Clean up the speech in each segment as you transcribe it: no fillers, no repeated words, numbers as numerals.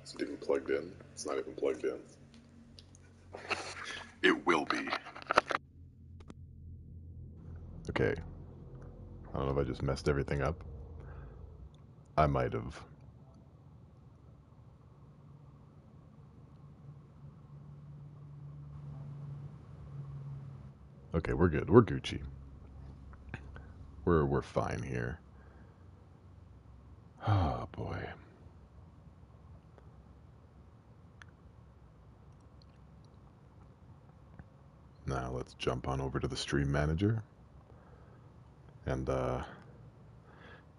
Is it even plugged in? It's not even plugged in. It will be. Okay. I don't know if I just messed everything up. I might have. Okay, we're good. We're Gucci. We're fine here. Oh boy. Now let's jump on over to the stream manager. And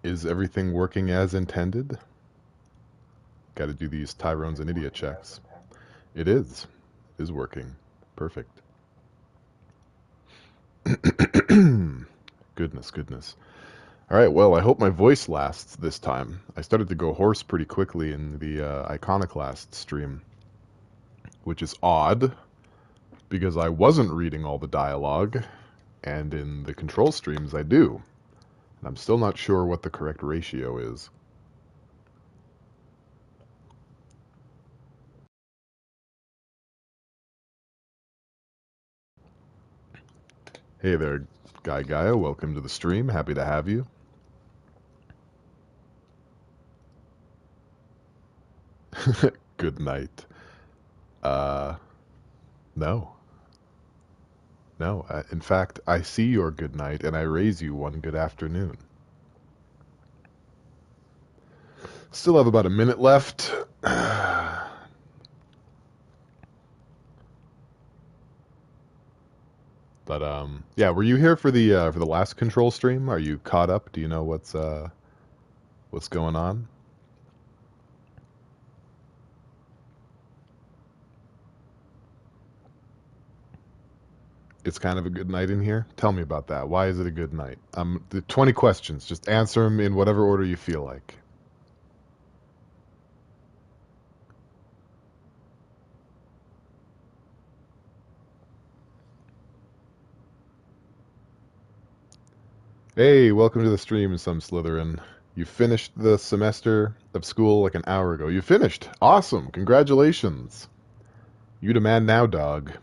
is everything working as intended? Got to do these Tyrones and idiot checks. It is. It is working. Perfect. Goodness. All right, well, I hope my voice lasts this time. I started to go hoarse pretty quickly in the Iconoclast stream, which is odd, because I wasn't reading all the dialogue, and in the control streams I do. And I'm still not sure what the correct ratio is. Hey there, Guy Gaia. Welcome to the stream. Happy to have you. Good night. No. No. In fact, I see your good night, and I raise you one good afternoon. Still have about a minute left. But yeah, were you here for the last control stream? Are you caught up? Do you know what's going on? It's kind of a good night in here. Tell me about that. Why is it a good night? The 20 questions. Just answer them in whatever order you feel like. Hey, welcome to the stream, some Slytherin. You finished the semester of school like an hour ago. You finished. Awesome. Congratulations. You the man now, dog.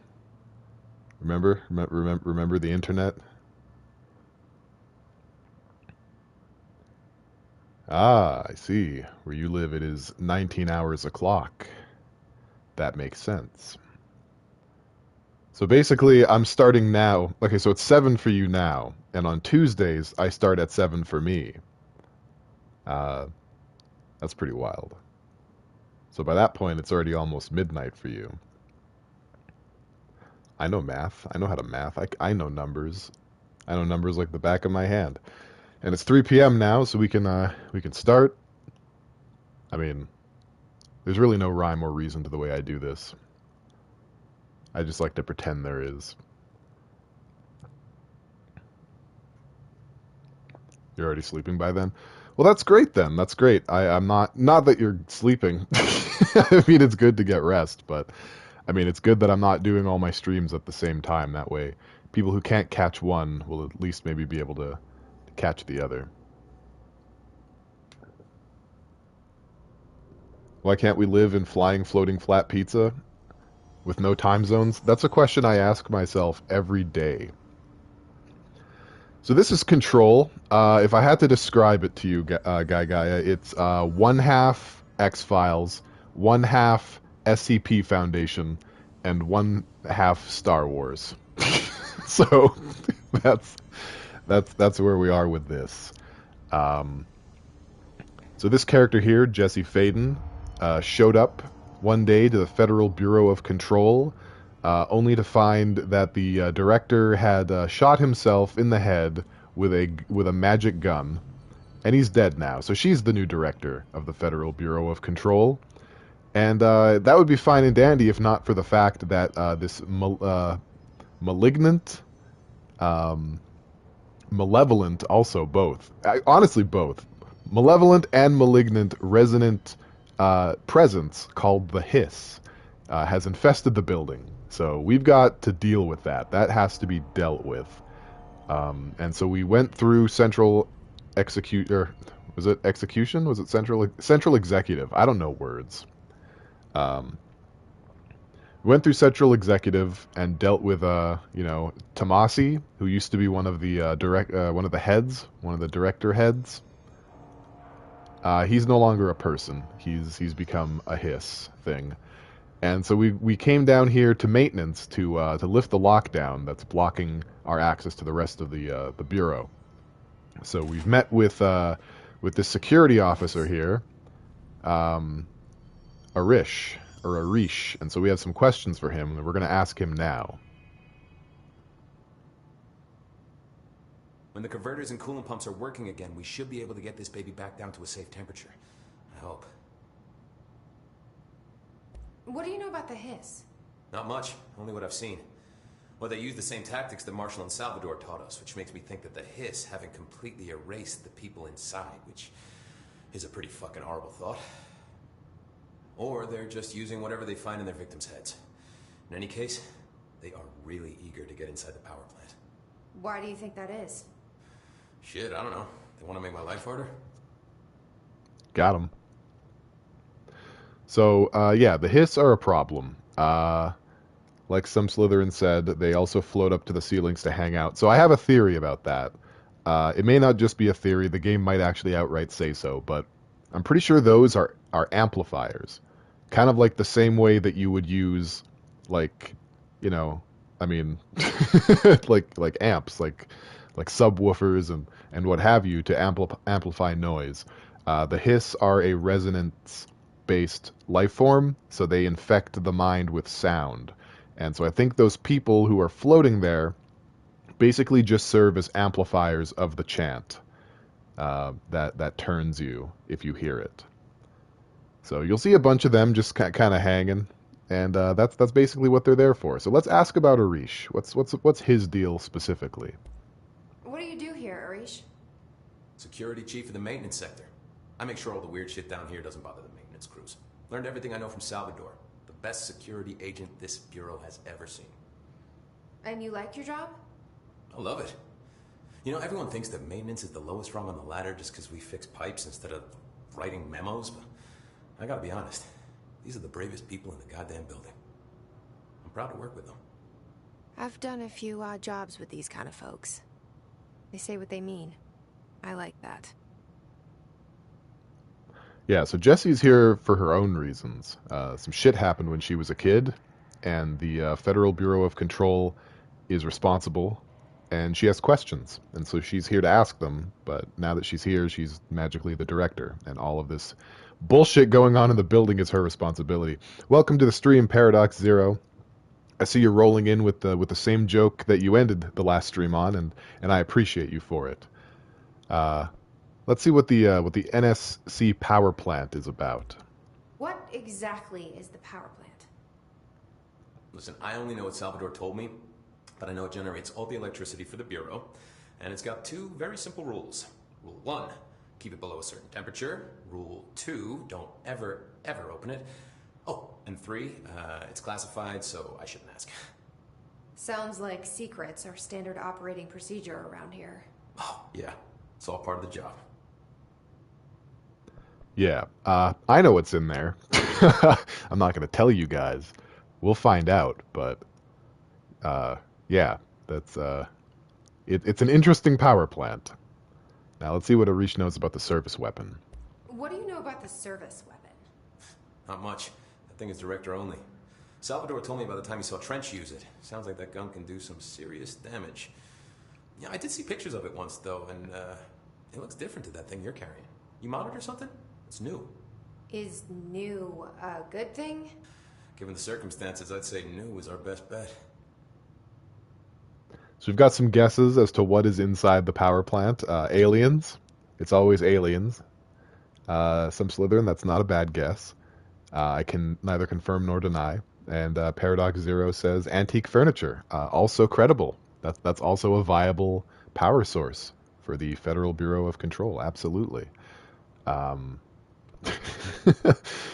Remember the internet? Ah, I see. Where you live, it is 19 hours a clock. That makes sense. So basically, I'm starting now. Okay, so it's 7 for you now. And on Tuesdays, I start at 7 for me. That's pretty wild. So by that point, it's already almost midnight for you. I know math. I know how to math. I know numbers. I know numbers like the back of my hand. And it's 3 p.m. now, so we can start. I mean, there's really no rhyme or reason to the way I do this. I just like to pretend there is. You're already sleeping by then? Well, that's great then. That's great. I'm not that you're sleeping. I mean, it's good to get rest, but I mean, it's good that I'm not doing all my streams at the same time. That way, people who can't catch one will at least maybe be able to catch the other. Why can't we live in flying, floating, flat pizza with no time zones? That's a question I ask myself every day. So this is Control. If I had to describe it to you, Guy Gaia, it's 1/2 X-Files, 1/2 SCP Foundation, and 1/2 Star Wars. So that's where we are with this. So this character here, Jesse Faden, showed up one day to the Federal Bureau of Control, only to find that the director had shot himself in the head with a magic gun, and he's dead now. So she's the new director of the Federal Bureau of Control, and that would be fine and dandy if not for the fact that this malignant, malevolent, also both, honestly both, malevolent and malignant resonant presence called the Hiss has infested the building. So we've got to deal with that. That has to be dealt with. And so we went through Central Execute, or was it Execution? Was it Central Executive? I don't know words. Um, we went through Central Executive and dealt with, Tomasi, who used to be one of the one of the heads, one of the director heads. He's no longer a person. He's become a hiss thing. And so we came down here to maintenance to lift the lockdown that's blocking our access to the rest of the bureau. So we've met with this security officer here, Arish, and so we have some questions for him, and we're going to ask him now. When the converters and coolant pumps are working again, we should be able to get this baby back down to a safe temperature. I hope. What do you know about the hiss? Not much, only what I've seen. Well, they use the same tactics that Marshall and Salvador taught us, which makes me think that the hiss haven't completely erased the people inside, which is a pretty fucking horrible thought. Or they're just using whatever they find in their victims' heads. In any case, they are really eager to get inside the power plant. Why do you think that is? Shit, I don't know. They want to make my life harder? Got him. So, the hiss are a problem. Like some Slytherin said, they also float up to the ceilings to hang out. So I have a theory about that. It may not just be a theory. The game might actually outright say so, but I'm pretty sure those are amplifiers. Kind of like the same way that you would use, like amps, like subwoofers and what have you to amplify noise. The hiss are a resonance-based life form, so they infect the mind with sound. And so I think those people who are floating there basically just serve as amplifiers of the chant that turns you if you hear it. So you'll see a bunch of them just kind of hanging, and that's basically what they're there for. So let's ask about Arish. What's his deal specifically? What do you do here, Arish? Security chief of the maintenance sector. I make sure all the weird shit down here doesn't bother the maintenance crews. Learned everything I know from Salvador, the best security agent this bureau has ever seen. And you like your job? I love it. You know, everyone thinks that maintenance is the lowest rung on the ladder just because we fix pipes instead of writing memos, but I gotta be honest, these are the bravest people in the goddamn building. I'm proud to work with them. I've done a few odd jobs with these kind of folks. They say what they mean. I like that. Yeah, so Jessie's here for her own reasons. Some shit happened when she was a kid, and the Federal Bureau of Control is responsible, and she has questions. And so she's here to ask them, but now that she's here, she's magically the director, and all of this bullshit going on in the building is her responsibility. Welcome to the stream, Paradox Zero. I see you're rolling in with the same joke that you ended the last stream on, and I appreciate you for it. Let's see what the NSC power plant is about. What exactly is the power plant? Listen, I only know what Salvador told me, but I know it generates all the electricity for the Bureau, and it's got two very simple rules. Rule 1, keep it below a certain temperature. Rule 2, don't ever open it. Oh, and 3, it's classified, so I shouldn't ask. Sounds like secrets are standard operating procedure around here. Oh, yeah. It's all part of the job. Yeah, I know what's in there. I'm not going to tell you guys. We'll find out, but yeah, that's it's an interesting power plant. Now let's see what Arish knows about the service weapon. What do you know about the service weapon? Not much. That thing is director only. Salvador told me by the time he saw Trench use it. Sounds like that gun can do some serious damage. Yeah, I did see pictures of it once, though, and it looks different to that thing you're carrying. You modded or something? It's new. Is new a good thing? Given the circumstances, I'd say new is our best bet. So we've got some guesses as to what is inside the power plant. Aliens. It's always aliens. Some Slytherin, that's not a bad guess. I can neither confirm nor deny. And Paradox Zero says antique furniture. Also credible. That's also a viable power source for the Federal Bureau of Control. Absolutely.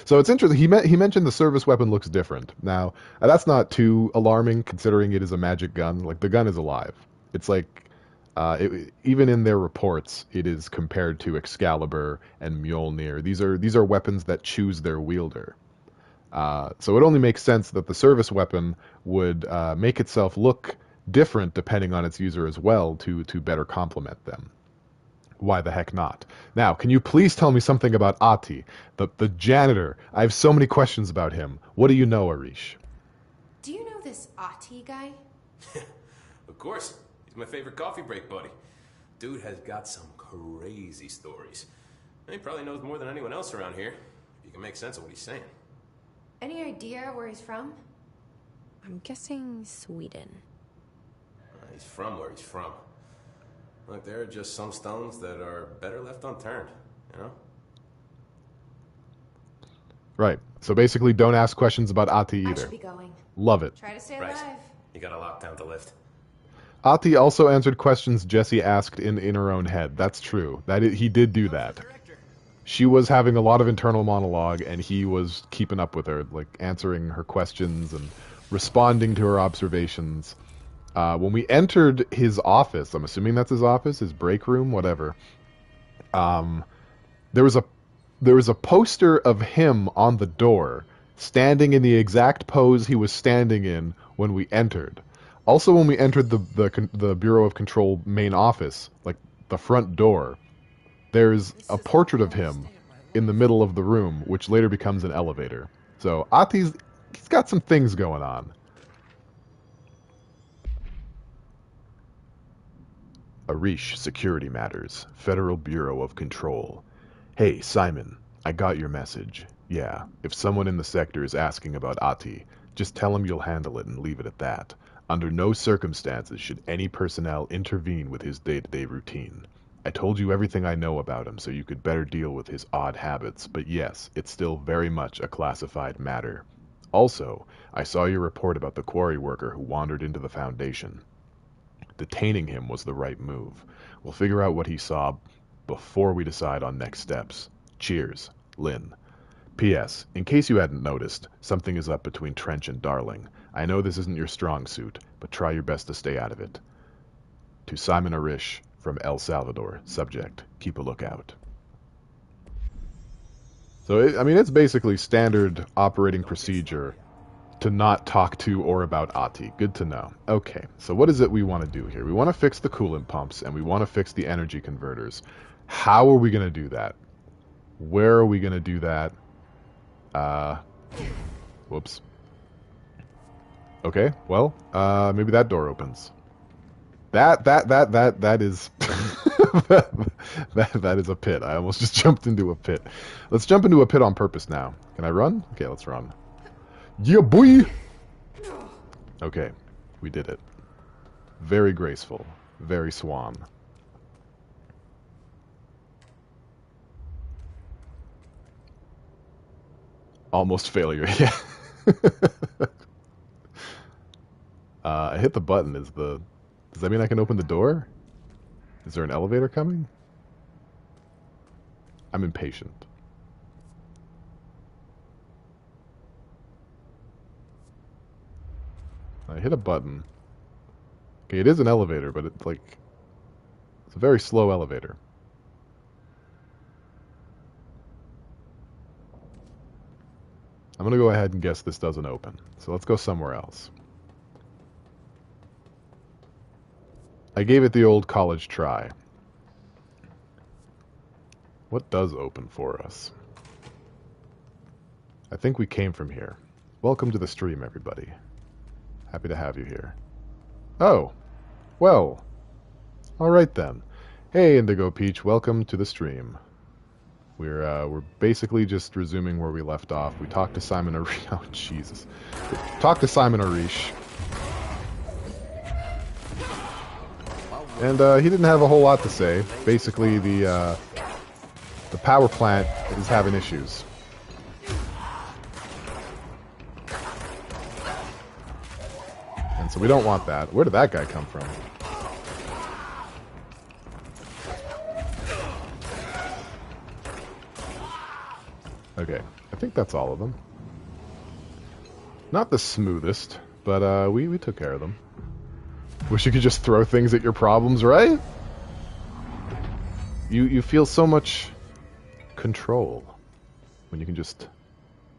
So it's interesting. He mentioned the service weapon looks different. Now, that's not too alarming considering it is a magic gun. Like, the gun is alive. It's like, even in their reports, it is compared to Excalibur and Mjolnir. These are weapons that choose their wielder. So it only makes sense that the service weapon would make itself look different depending on its user as well to better complement them. Why the heck not? Now, can you please tell me something about Ati, the janitor? I have so many questions about him. What do you know, Arish? Do you know this Ati guy? Of course. He's my favorite coffee break buddy. Dude has got some crazy stories. And he probably knows more than anyone else around here. If you can make sense of what he's saying. Any idea where he's from? I'm guessing Sweden. He's from where he's from. Look, there are just some stones that are better left unturned, you know? Right. So basically, don't ask questions about Ati I either. should be going. Love it. Try to stay Right. alive. You got a lockdown to lift. Ati also answered questions Jessie asked in her own head. That's true. He did do that. She was having a lot of internal monologue, and he was keeping up with her, like answering her questions and responding to her observations. When we entered his office, I'm assuming that's his office, his break room, whatever. There was a poster of him on the door, standing in the exact pose he was standing in when we entered. Also, when we entered the Bureau of Control main office, like the front door, there's a portrait of him in the middle of the room, which later becomes an elevator. So he's got some things going on. Arish, Security Matters, Federal Bureau of Control. Hey, Simon, I got your message. Yeah, if someone in the sector is asking about Ati, just tell him you'll handle it and leave it at that. Under no circumstances should any personnel intervene with his day-to-day routine. I told you everything I know about him so you could better deal with his odd habits, but yes, it's still very much a classified matter. Also, I saw your report about the quarry worker who wandered into the Foundation. Detaining him was the right move. We'll figure out what he saw before we decide on next steps. Cheers, Lynn. P.S. In case you hadn't noticed, something is up between Trench and Darling. I know this isn't your strong suit, but try your best to stay out of it. To Simon Arish, from El Salvador. Subject, keep a lookout. So, it's basically standard operating procedure to not talk to or about Ati. Good to know. Okay, so what is it we want to do here? We want to fix the coolant pumps, and we want to fix the energy converters. How are we going to do that? Where are we going to do that? Whoops. Okay, well, maybe that door opens. That is that is a pit. I almost just jumped into a pit. Let's jump into a pit on purpose now. Can I run? Okay, let's run. Yeah, boy! Okay, we did it. Very graceful. Very swan. Almost failure, yeah. I hit the button. Does that mean I can open the door? Is there an elevator coming? I'm impatient. I hit a button. Okay, it is an elevator, but it's a very slow elevator. I'm gonna go ahead and guess this doesn't open. So let's go somewhere else. I gave it the old college try. What does open for us? I think we came from here. Welcome to the stream, everybody. Happy to have you here. Oh, well, alright then. Hey, Indigo Peach, welcome to the stream. We're basically just resuming where we left off. We talked to Simon Arish. Oh, Jesus. We talked to Simon Arish. And he didn't have a whole lot to say. Basically, the power plant is having issues. And so we don't want that. Where did that guy come from? Okay, I think that's all of them. Not the smoothest, but we took care of them. Wish you could just throw things at your problems, right? You feel so much control when you can just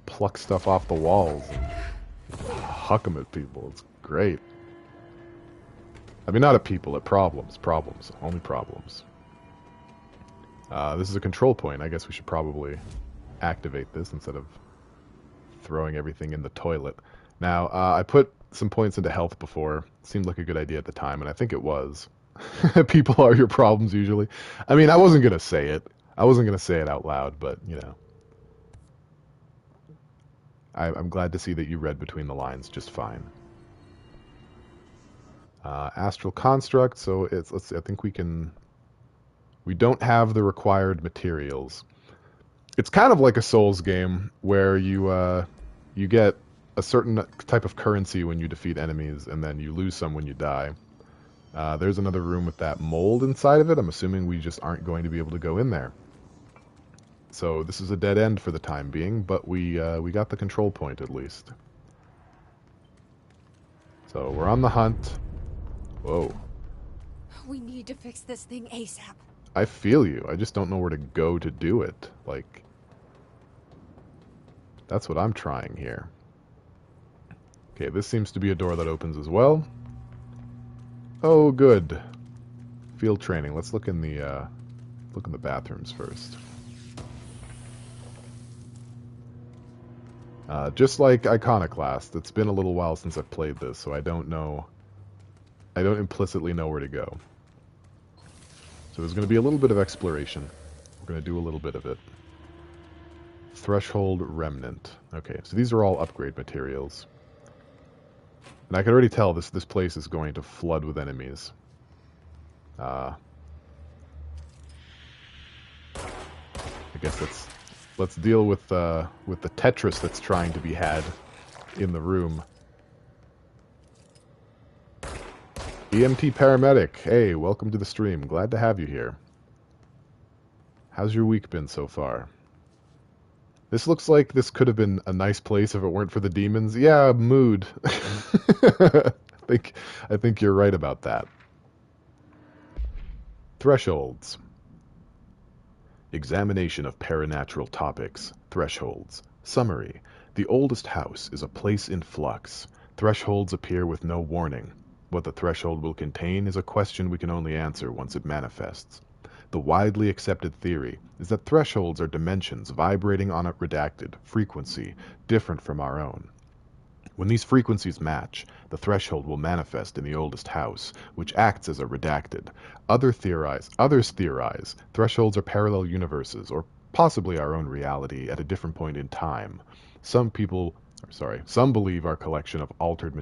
pluck stuff off the walls and huck them at people. It's great. I mean, not at people, at problems. Problems. Only problems. This is a control point. I guess we should probably activate this instead of throwing everything in the toilet. Now, I put some points into health before. It seemed like a good idea at the time, and I think it was. People are your problems, usually. I mean, I wasn't going to say it. I wasn't going to say it out loud, but, you know. I'm glad to see that you read between the lines just fine. Astral construct, so it's, let's see, I think we don't have the required materials. It's kind of like a Souls game where you get a certain type of currency when you defeat enemies, and then you lose some when you die. There's another room with that mold inside of it. I'm assuming we just aren't going to be able to go in there. So this is a dead end for the time being, but we got the control point at least. So we're on the hunt. Whoa. We need to fix this thing ASAP. I feel you. I just don't know where to go to do it. Like, that's what I'm trying here. Okay, this seems to be a door that opens as well. Oh, good. Field training. Let's look in the bathrooms first. Just like Iconoclast, it's been a little while since I've played this, so I don't implicitly know where to go. So there's going to be a little bit of exploration. We're going to do a little bit of it. Threshold Remnant. Okay, so these are all upgrade materials. And I can already tell this place is going to flood with enemies. I guess let's deal with the Tetris that's trying to be had in the room. EMT Paramedic, hey, welcome to the stream. Glad to have you here. How's your week been so far? This looks like this could have been a nice place if it weren't for the demons. Yeah, mood. I think you're right about that. Thresholds. Examination of paranatural topics. Thresholds. Summary. The oldest house is a place in flux. Thresholds appear with no warning. What the threshold will contain is a question we can only answer once it manifests. The widely accepted theory is that thresholds are dimensions vibrating on a redacted frequency different from our own. When these frequencies match, the threshold will manifest in the oldest house, which acts as a redacted. Others theorize thresholds are parallel universes, or possibly our own reality at a different point in time. Some believe our collection of altered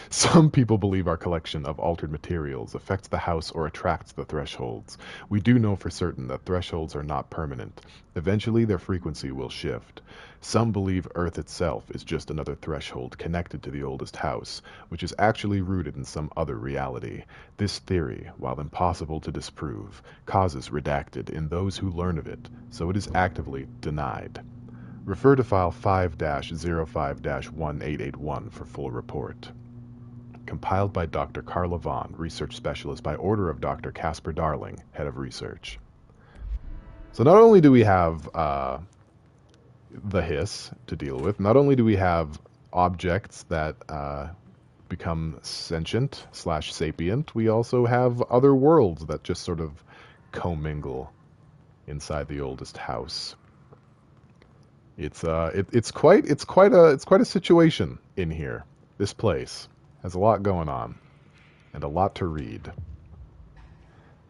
Some people believe our collection of altered materials affects the house or attracts the thresholds. We do know for certain that thresholds are not permanent. Eventually, their frequency will shift. Some believe Earth itself is just another threshold connected to the oldest house, which is actually rooted in some other reality. This theory, while impossible to disprove, causes redacted in those who learn of it, so it is actively denied. Refer to file 5-05-1881 for full report. Compiled by Dr. Carla Vaughn, Research Specialist by order of Dr. Casper Darling, Head of Research. So not only do we have the hiss to deal with, not only do we have objects that become sentient/sapient, we also have other worlds that just sort of commingle inside the oldest house. It's quite a situation in here. This place has a lot going on and a lot to read.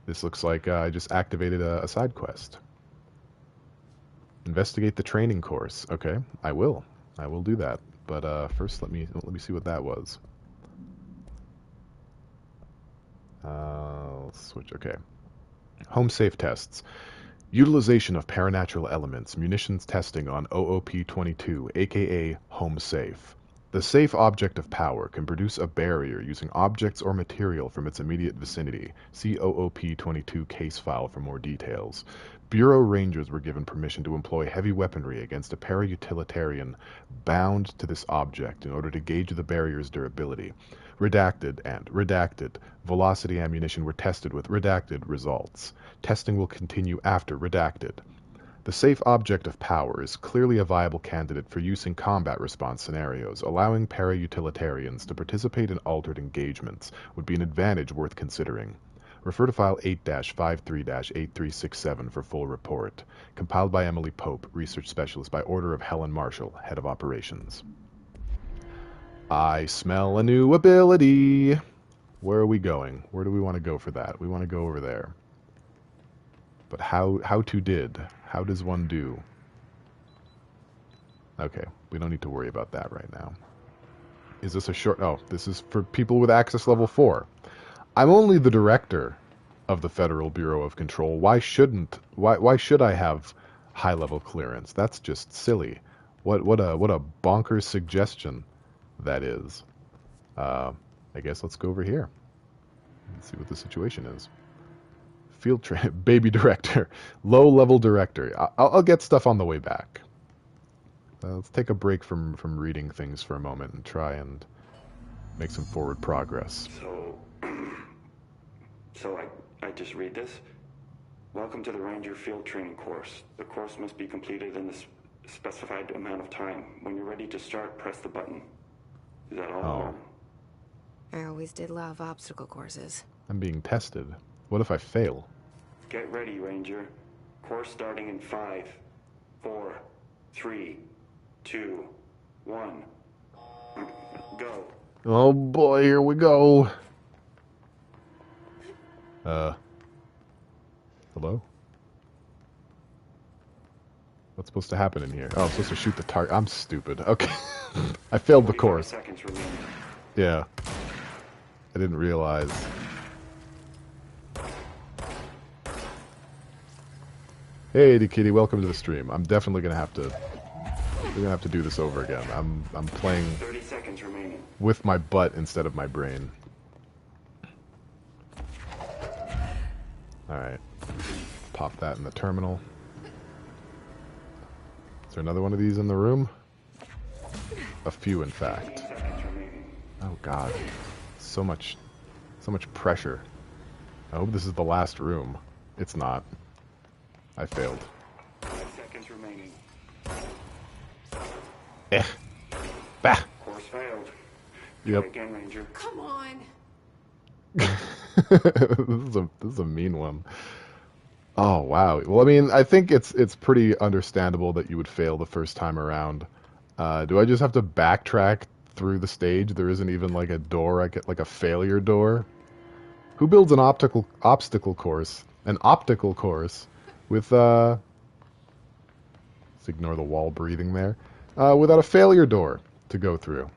This looks like I just activated a side quest. Investigate the training course. Okay, I will do that. But first, let me see what that was. Let's switch. Okay, home safe tests. Utilization of paranatural elements, munitions testing on OOP-22, aka Home Safe. The safe object of power can produce a barrier using objects or material from its immediate vicinity. See OOP-22 case file for more details. Bureau Rangers were given permission to employ heavy weaponry against a para-utilitarian bound to this object in order to gauge the barrier's durability. Redacted and redacted. Velocity ammunition were tested with redacted results. Testing will continue after redacted. The safe object of power is clearly a viable candidate for use in combat response scenarios. Allowing para-utilitarians to participate in altered engagements would be an advantage worth considering. Refer to File 8-53-8367 for full report. Compiled by Emily Pope, Research Specialist by order of Helen Marshall, Head of Operations. I smell a new ability! Where are we going? Where do we want to go for that? We want to go over there. But how to did? How does one do? Okay, we don't need to worry about that right now. Is this a short... Oh, this is for people with access level 4. I'm only the director of the Federal Bureau of Control. Why should I have high-level clearance? That's just silly. What a bonkers suggestion that is. I guess let's go over here. Let's see what the situation is. Field baby director, low-level director. I'll get stuff on the way back. Let's take a break from reading things for a moment and try and make some forward progress. So I just read this. Welcome to the Ranger Field Training course. The course must be completed in the specified amount of time. When you're ready to start, press the button. Is that all? I always did love obstacle courses. I'm being tested. What if I fail? Get ready, Ranger. Course starting in 5, 4, 3, 2, 1. Go. Oh boy, here we go. Hello? What's supposed to happen in here? Oh, I'm supposed to shoot the target. I'm stupid. Okay. I failed the course. Seconds remaining. Yeah. I didn't realize. Hey, Eddie Kitty, welcome to the stream. I'm definitely gonna have to. We're gonna have to do this over again. I'm playing 30 seconds remaining. with my butt instead of my brain. All right. Pop that in the terminal. Is there another one of these in the room? A few, in fact. Oh God, so much pressure. I hope this is the last room. It's not. I failed. 5 seconds remaining. Bah. Course failed. Yep. Try again, Ranger. Come on. This is a mean one. Oh wow. Well, I mean, I think it's pretty understandable that you would fail the first time around. Do I just have to backtrack through the stage? There isn't even like a door. I get like a failure door. Who builds an obstacle course? An optical course with let's ignore the wall breathing there. Without a failure door to go through.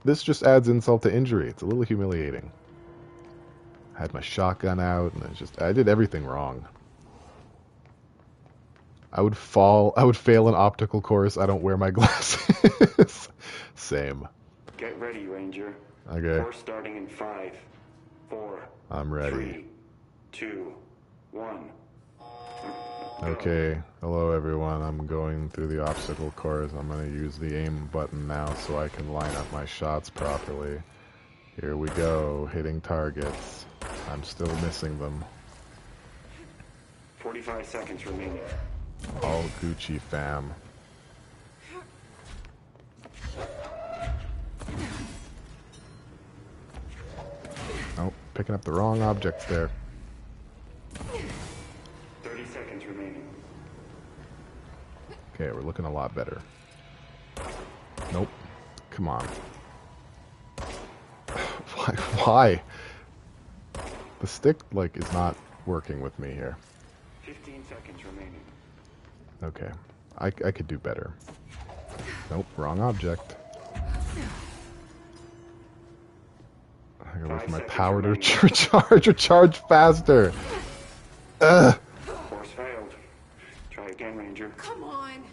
This just adds insult to injury. It's a little humiliating. I had my shotgun out, and I did everything wrong. I would fail an optical course. I don't wear my glasses. Same. Get ready, Ranger. Okay. Course starting in 5, 4. I'm ready. 3, 2, 1. Okay. Hello, everyone. I'm going through the obstacle course. I'm going to use the aim button now so I can line up my shots properly. Here we go. Hitting targets. I'm still missing them. 45 seconds remaining. All Gucci, fam. Oh, picking up the wrong objects there. 30 seconds remaining. Okay, we're looking a lot better. Nope. Come on. Why? The stick, like, is not working with me here. 15 seconds remaining. Okay. I could do better. Nope, wrong object. I gotta wait for my power to recharge faster. Ugh. Course failed. Try again, Ranger. Come on.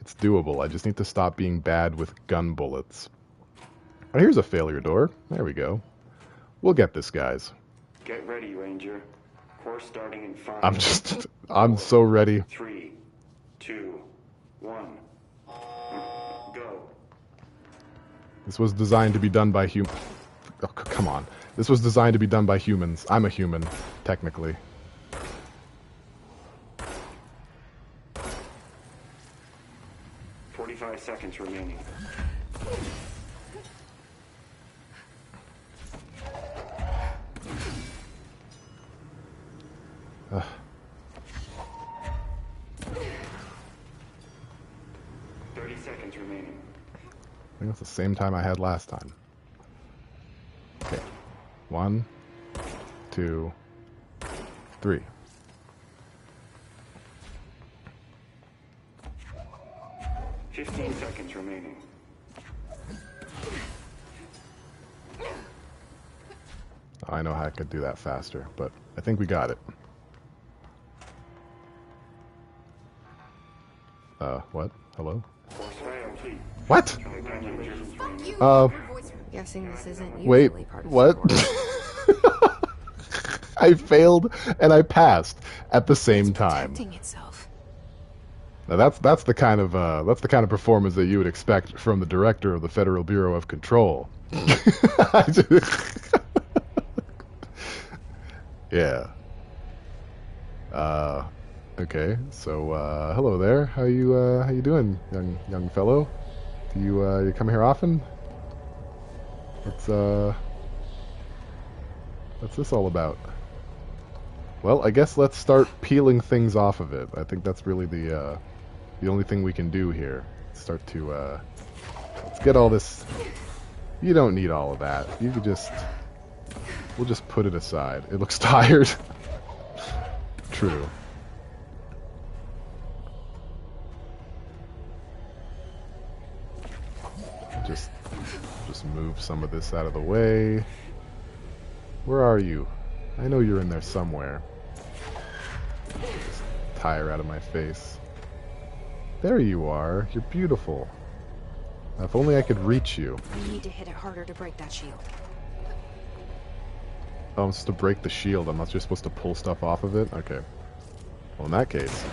It's doable. I just need to stop being bad with gun bullets. Oh, here's a failure door. There we go. We'll get this, guys. Get ready, Ranger. Course starting in 5. I'm so ready. 3, 2, 1. Go. This was designed to be done by Oh, come on. This was designed to be done by humans. I'm a human, technically. 45 seconds remaining. Ugh. 30 seconds remaining. I think that's the same time I had last time. Okay. 1, 2, 3. Fifteen seconds remaining. I know how I could do that faster, but I think we got it. What? Hello? What? Guessing this isn't Wait, usually part of what? support. I failed and I passed at the same It's time. protecting itself. Now that's the kind of performance that you would expect from the director of the Federal Bureau of Control. Yeah. Okay. So hello there. How you doing, young fellow? Do you come here often? What's this all about? Well, I guess let's start peeling things off of it. I think that's really the only thing we can do here. Start to let's get all this. You don't need all of that. You could we'll just put it aside. It looks tired. True. Just move some of this out of the way. Where are you? I know you're in there somewhere. Just tie her out of my face. There you are. You're beautiful. Now, if only I could reach you. We need to hit it harder to break that shield. Oh, I'm supposed to break the shield. I'm not just supposed to pull stuff off of it? Okay. Well, in that case.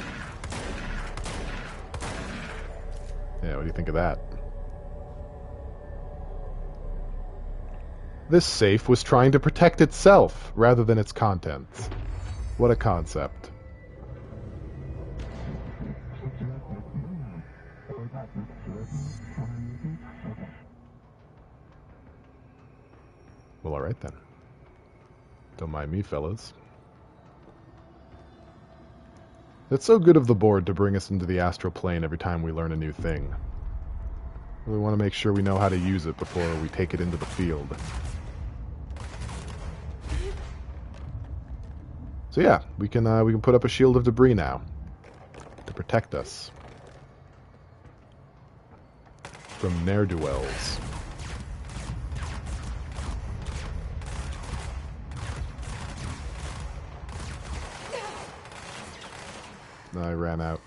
Yeah, what do you think of that? This safe was trying to protect itself rather than its contents. What a concept. Well, alright then. Don't mind me, fellas. It's so good of the board to bring us into the astral plane every time we learn a new thing. We want to make sure we know how to use it before we take it into the field. So yeah, we can put up a shield of debris now to protect us from ne'er-do-wells. I ran out.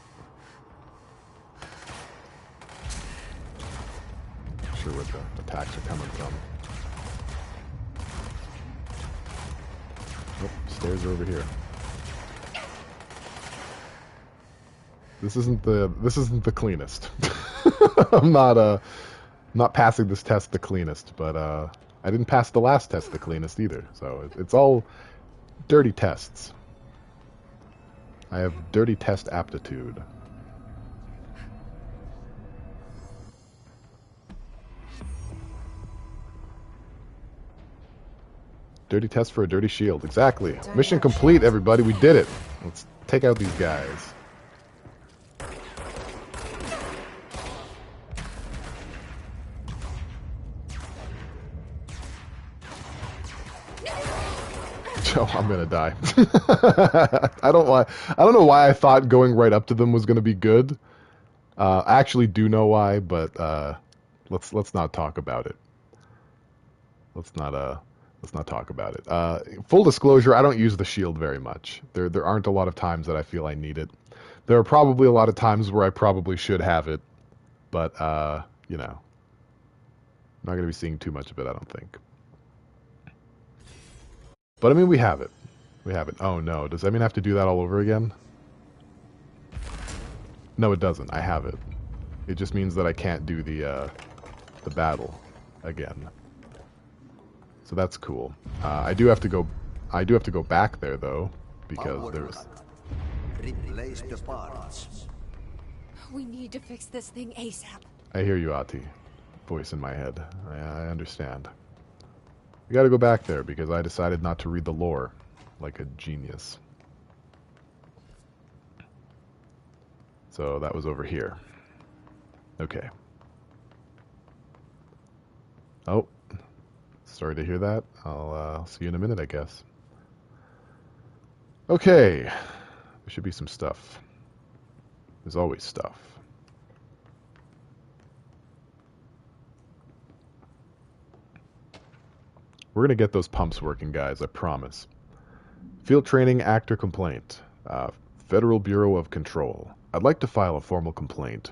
Not sure where the attacks are coming from. Oh, stairs are over here. This isn't the cleanest. I'm not passing this test the cleanest, but I didn't pass the last test the cleanest either. So it's all dirty tests. I have dirty test aptitude. Dirty test for a dirty shield. Exactly. Mission complete, everybody. We did it. Let's take out these guys. Oh, I'm gonna die. I don't know why I thought going right up to them was gonna be good. I actually do know why, but let's not talk about it. Let's not talk about it. Full disclosure, I don't use the shield very much. There aren't a lot of times that I feel I need it. There are probably a lot of times where I probably should have it, but you know, I'm not gonna be seeing too much of it, I don't think. But I mean, we have it. We have it. Oh no, does that mean I have to do that all over again? No, it doesn't. I have it. It just means that I can't do the battle again. So that's cool. I do have to go back there though, because there's. Replace the parts. We need to fix this thing ASAP. I hear you, Ati. Voice in my head. I understand. We gotta go back there because I decided not to read the lore like a genius. So that was over here. Okay. Oh. Sorry to hear that. I'll see you in a minute, I guess. Okay. There should be some stuff. There's always stuff. We're going to get those pumps working, guys, I promise. Field training, actor complaint. Federal Bureau of Control. I'd like to file a formal complaint.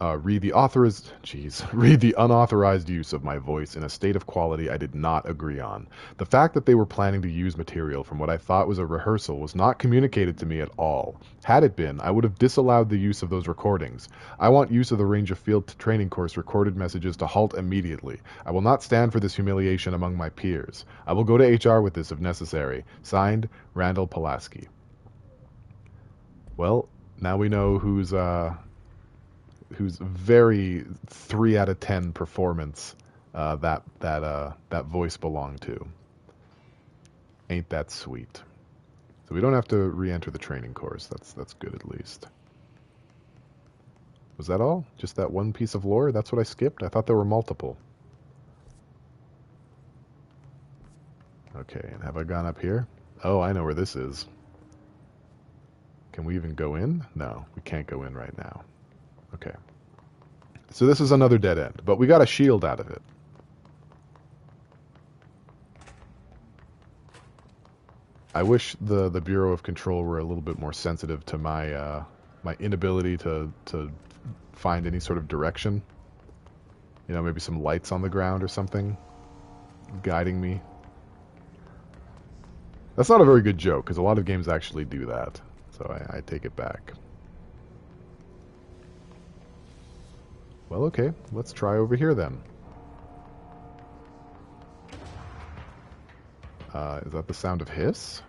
Read the unauthorized use of my voice in a state of quality I did not agree on. The fact that they were planning to use material from what I thought was a rehearsal was not communicated to me at all. Had it been, I would have disallowed the use of those recordings. I want use of the Ranger Field Training Course recorded messages to halt immediately. I will not stand for this humiliation among my peers. I will go to HR with this if necessary. Signed, Randall Pulaski. Well, now we know whose very 3 out of 10 performance that voice belonged to. Ain't that sweet? So we don't have to re-enter the training course. That's good at least. Was that all? Just that one piece of lore? That's what I skipped? I thought there were multiple. Okay, and have I gone up here? Oh, I know where this is. Can we even go in? No, we can't go in right now. Okay. So this is another dead end, but we got a shield out of it. I wish the Bureau of Control were a little bit more sensitive to my my inability to find any sort of direction. You know, maybe some lights on the ground or something guiding me. That's not a very good joke, because a lot of games actually do that. So I take it back. Well, okay. Let's try over here then. Is that the sound of hiss?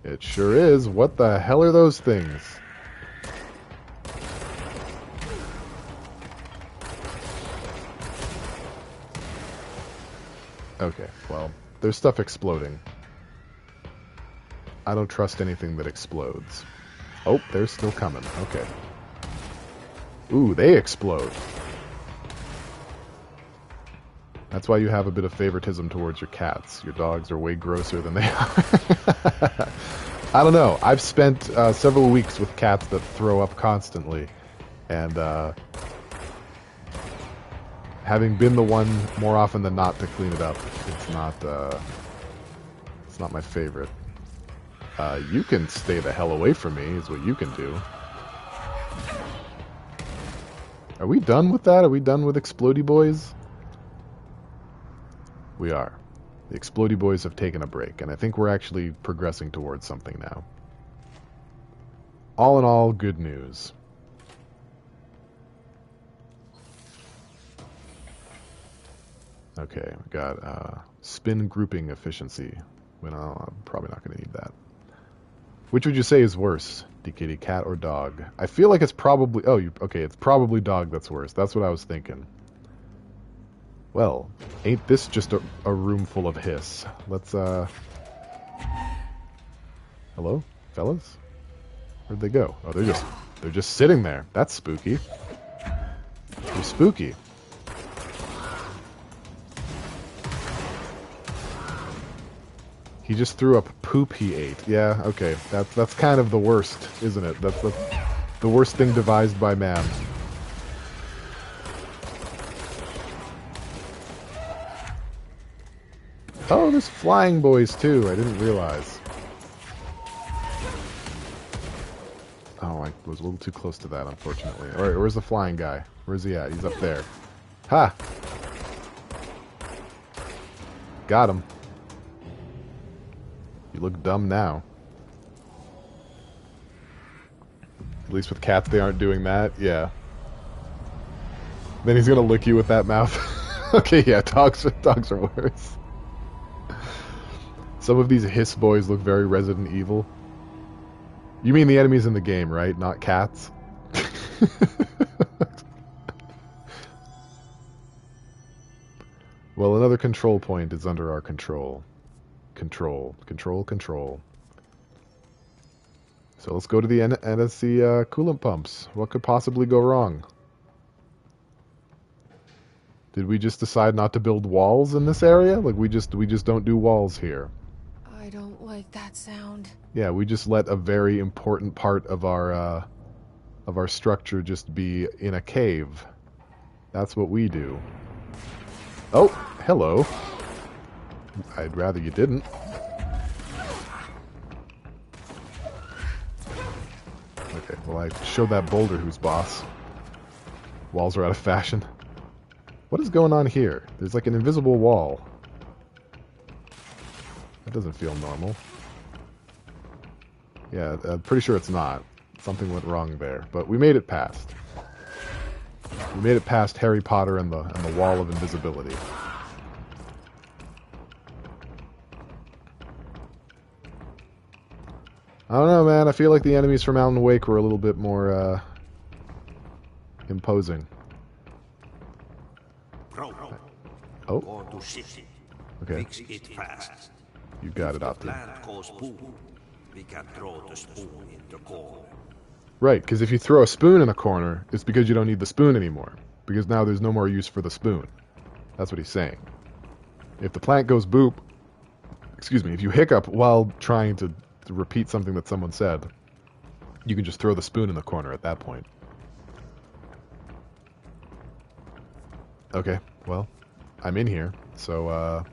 It sure is. What the hell are those things? Okay, well, there's stuff exploding. I don't trust anything that explodes. Oh, they're still coming. Okay. Ooh, they explode. That's why you have a bit of favoritism towards your cats. Your dogs are way grosser than they are. I don't know. I've spent several weeks with cats that throw up constantly. And having been the one more often than not to clean it up, it's not my favorite. You can stay the hell away from me, is what you can do. Are we done with that? Are we done with Explodey Boys? We are. The Explodey Boys have taken a break, and I think we're actually progressing towards something now. All in all, good news. Okay, we got spin grouping efficiency. Well, I'm probably not going to need that. Which would you say is worse, DKD, cat or dog? I feel like it's probably... Oh, okay, it's probably dog that's worse. That's what I was thinking. Well, ain't this just a room full of hiss? Let's, Hello, fellas? Where'd they go? Oh, they're just sitting there. That's spooky. They're spooky. He just threw up poop he ate. Yeah, okay. That's kind of the worst, isn't it? That's the worst thing devised by man. Oh, there's flying boys too. I didn't realize. Oh, I was a little too close to that, unfortunately. Alright, where's the flying guy? Where's he at? He's up there. Ha! Got him. You look dumb now. At least with cats they aren't doing that. Yeah. Then he's gonna lick you with that mouth. Okay, yeah, dogs are worse. Some of these hiss boys look very Resident Evil. You mean the enemies in the game, right? Not cats? Well, another control point is under our control. Control. So let's go to the NSC coolant pumps. What could possibly go wrong? Did we just decide not to build walls in this area? Like we just don't do walls here. I don't like that sound. Yeah, we just let a very important part of our structure just be in a cave. That's what we do. Oh, hello. I'd rather you didn't. Okay, well I showed that boulder who's boss. Walls are out of fashion. What is going on here? There's like an invisible wall. That doesn't feel normal. Yeah, I'm pretty sure it's not. Something went wrong there, but we made it past. We made it past Harry Potter and the wall of invisibility. I don't know, man. I feel like the enemies from Alan Wake were a little bit more imposing. Oh. Okay. Fix it fast. You got it, Opti. Plant goes boom. We can throw the spoon in the corner. Right, because if you throw a spoon in a corner, it's because you don't need the spoon anymore. Because now there's no more use for the spoon. That's what he's saying. If the plant goes boop, excuse me, if you hiccup while trying to repeat something that someone said, you can just throw the spoon in the corner at that point. Okay, well, I'm in here, so,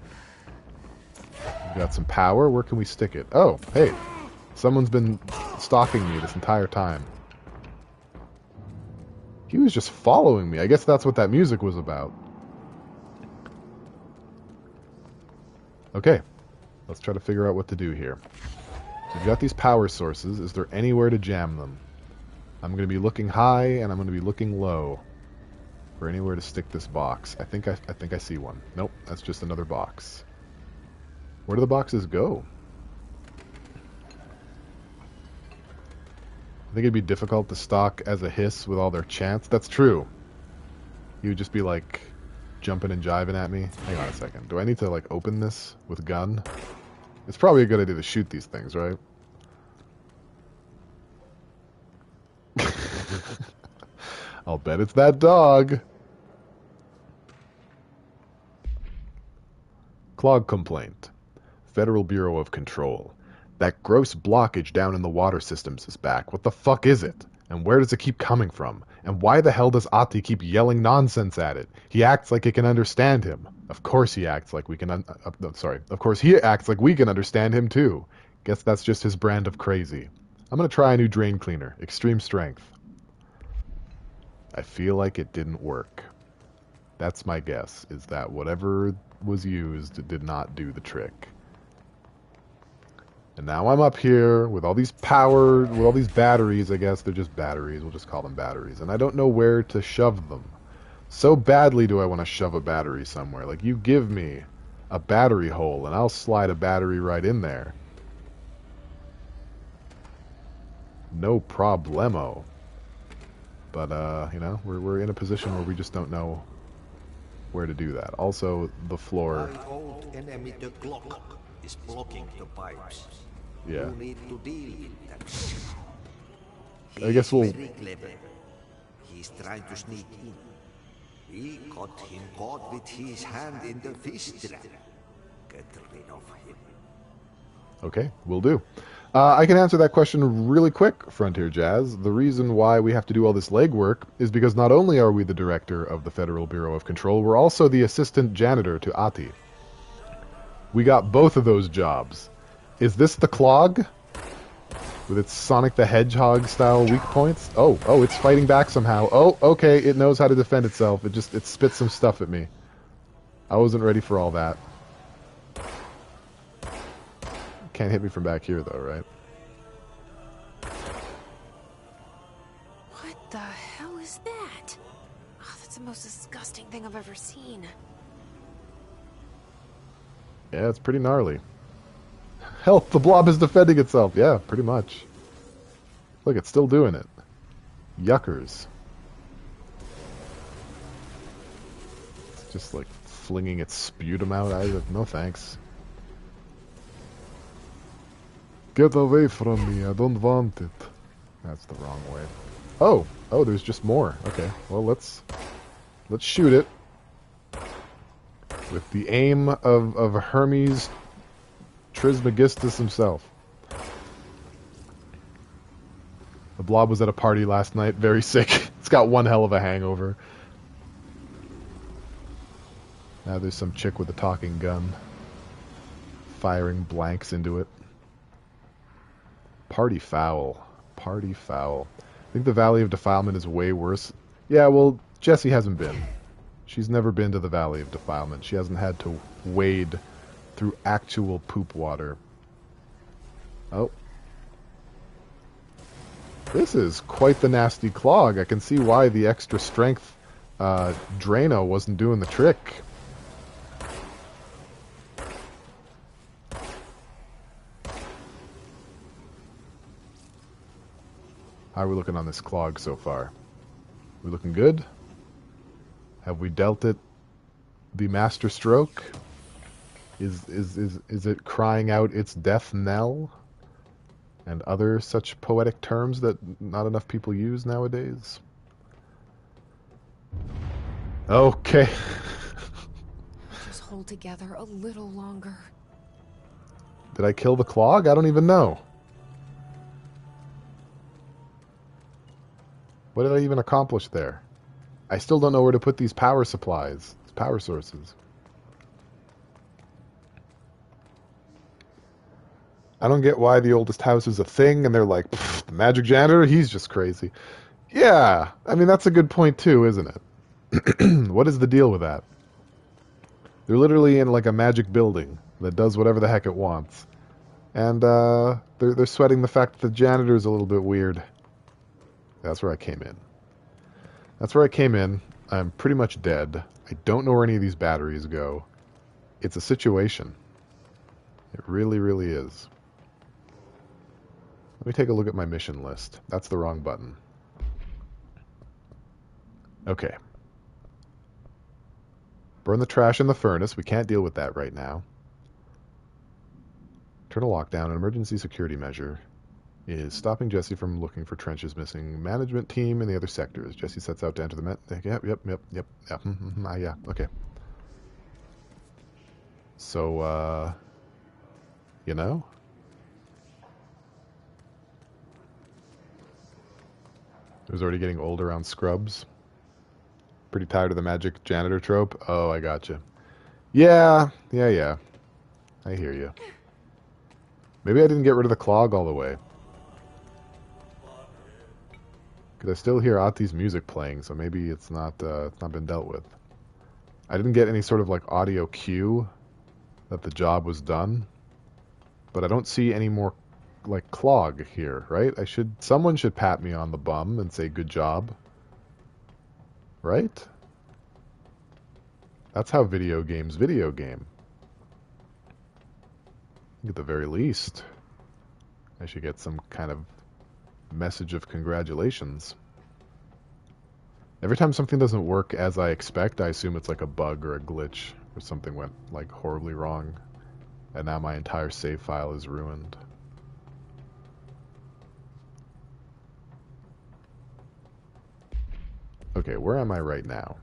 we've got some power. Where can we stick it? Oh, hey, someone's been stalking me this entire time. He was just following me. I guess that's what that music was about. Okay, let's try to figure out what to do here. We've got these power sources. Is there anywhere to jam them? I'm going to be looking high, and I'm going to be looking low for anywhere to stick this box. I think I see one. Nope, that's just another box. Where do the boxes go? I think it'd be difficult to stalk as a hiss with all their chants. That's true. You would just be like jumping and jiving at me. Hang on a second. Do I need to like open this with gun? It's probably a good idea to shoot these things, right? I'll bet it's that dog. Clog complaint. Federal Bureau of Control. That gross blockage down in the water systems is back. What the fuck is it? And where does it keep coming from? And why the hell does Ati keep yelling nonsense at it? He acts like it can understand him. Of course he acts like we can... Of course he acts like we can understand him too. Guess that's just his brand of crazy. I'm gonna try a new drain cleaner. Extreme strength. I feel like it didn't work. That's my guess, is that whatever was used did not do the trick. And now I'm up here with all these power, with all these batteries, I guess. They're just batteries. We'll just call them batteries. And I don't know where to shove them. So badly do I want to shove a battery somewhere. Like, you give me a battery hole, and I'll slide a battery right in there. No problemo. But, you know, we're in a position where we just don't know where to do that. Also, the floor... My old enemy, the Glock, is blocking the pipes. Yeah. You need to deal with that. I guess we'll... Very clever. He's trying to sneak in. We got him caught with his hand in the fish trap. Get rid of him. Okay, will do. I can answer that question really quick, Frontier Jazz. The reason why we have to do all this legwork is because not only are we the director of the Federal Bureau of Control, we're also the assistant janitor to Ati. We got both of those jobs. Is this the clog? With its Sonic the Hedgehog style weak points? Oh, it's fighting back somehow. Oh, okay, it knows how to defend itself. It spits some stuff at me. I wasn't ready for all that. Can't hit me from back here, though, right? What the hell is that? Oh, that's the most disgusting thing I've ever seen. Yeah, it's pretty gnarly. Help, the blob is defending itself. Yeah, pretty much. Look, it's still doing it. Yuckers. Just like flinging its sputum out. No thanks. Get away from me, I don't want it. That's the wrong way. Oh, there's just more. Okay, well let's shoot it. With the aim of Hermes Trismegistus himself. The blob was at a party last night, very sick. It's got one hell of a hangover. Now there's some chick with a talking gun. Firing blanks into it. Party foul. Party foul. I think the Valley of Defilement is way worse. Yeah, well, Jessie hasn't been. She's never been to the Valley of Defilement. She hasn't had to wade through actual poop water. Oh. This is quite the nasty clog. I can see why the extra strength Drano wasn't doing the trick. How are we looking on this clog so far? We looking good? Have we dealt it the master stroke? Is it crying out its death knell? And other such poetic terms that not enough people use nowadays? Okay. Just hold together a little longer. Did I kill the clog? I don't even know. What did I even accomplish there? I still don't know where to put these power supplies, these power sources. I don't get why the oldest house is a thing, and they're like, the magic janitor, he's just crazy. Yeah, I mean, that's a good point too, isn't it? What is the deal with that? They're literally in like a magic building that does whatever the heck it wants. And they're sweating the fact that the janitor's a little bit weird. That's where I came in. That's where I came in. I'm pretty much dead. I don't know where any of these batteries go. It's a situation. It really, really is. Let me take a look at my mission list. That's the wrong button. Okay. Burn the trash in the furnace. We can't deal with that right now. Turn a lockdown. An emergency security measure is stopping Jessie from looking for Trench's missing management team in the other sectors. Jessie sets out to enter the Yep. Yeah, okay. So, you know? It was already getting old around scrubs. Pretty tired of the magic janitor trope. Oh, I gotcha. Yeah. I hear you. Maybe I didn't get rid of the clog all the way. Because I still hear Ati's music playing, so maybe it's not been dealt with. I didn't get any sort of like audio cue that the job was done, but I don't see any more like clog here, right? Someone should pat me on the bum and say good job, right? That's how video game. At the very least, I should get some kind of message of congratulations. Every time something doesn't work as I expect, I assume it's like a bug or a glitch, or something went like horribly wrong, and now my entire save file is ruined. Okay, where am I right now?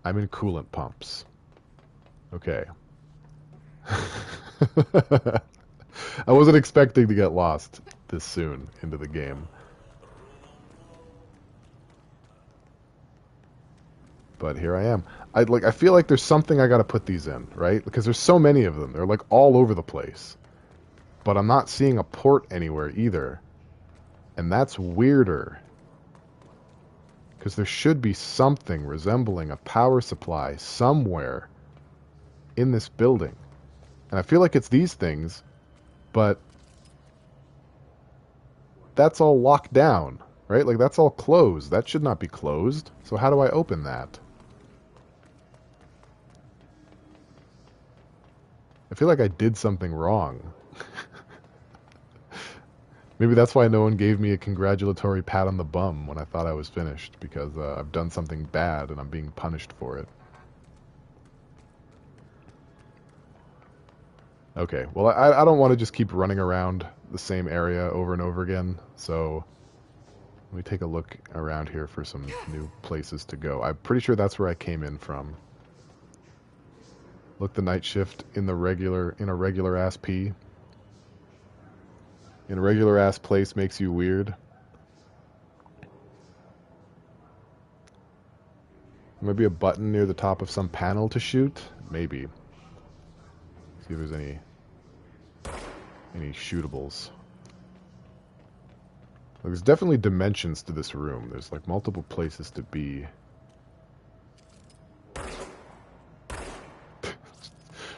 I'm in coolant pumps. Okay. I wasn't expecting to get lost this soon into the game. But here I am. I feel like there's something I gotta put these in, right? Because there's so many of them. They're like all over the place. But I'm not seeing a port anywhere either. And that's weirder. Because there should be something resembling a power supply somewhere in this building. And I feel like it's these things, but that's all locked down, right? Like that's all closed. That should not be closed. So how do I open that? I feel like I did something wrong. Maybe that's why no one gave me a congratulatory pat on the bum when I thought I was finished, because I've done something bad and I'm being punished for it. Okay, well, I don't want to just keep running around the same area over and over again, so let me take a look around here for some new places to go. I'm pretty sure that's where I came in from. Look, the night shift in a regular ass P. In a regular ass place makes you weird. Maybe a button near the top of some panel to shoot? Maybe. See if there's any shootables. There's definitely dimensions to this room. There's like multiple places to be.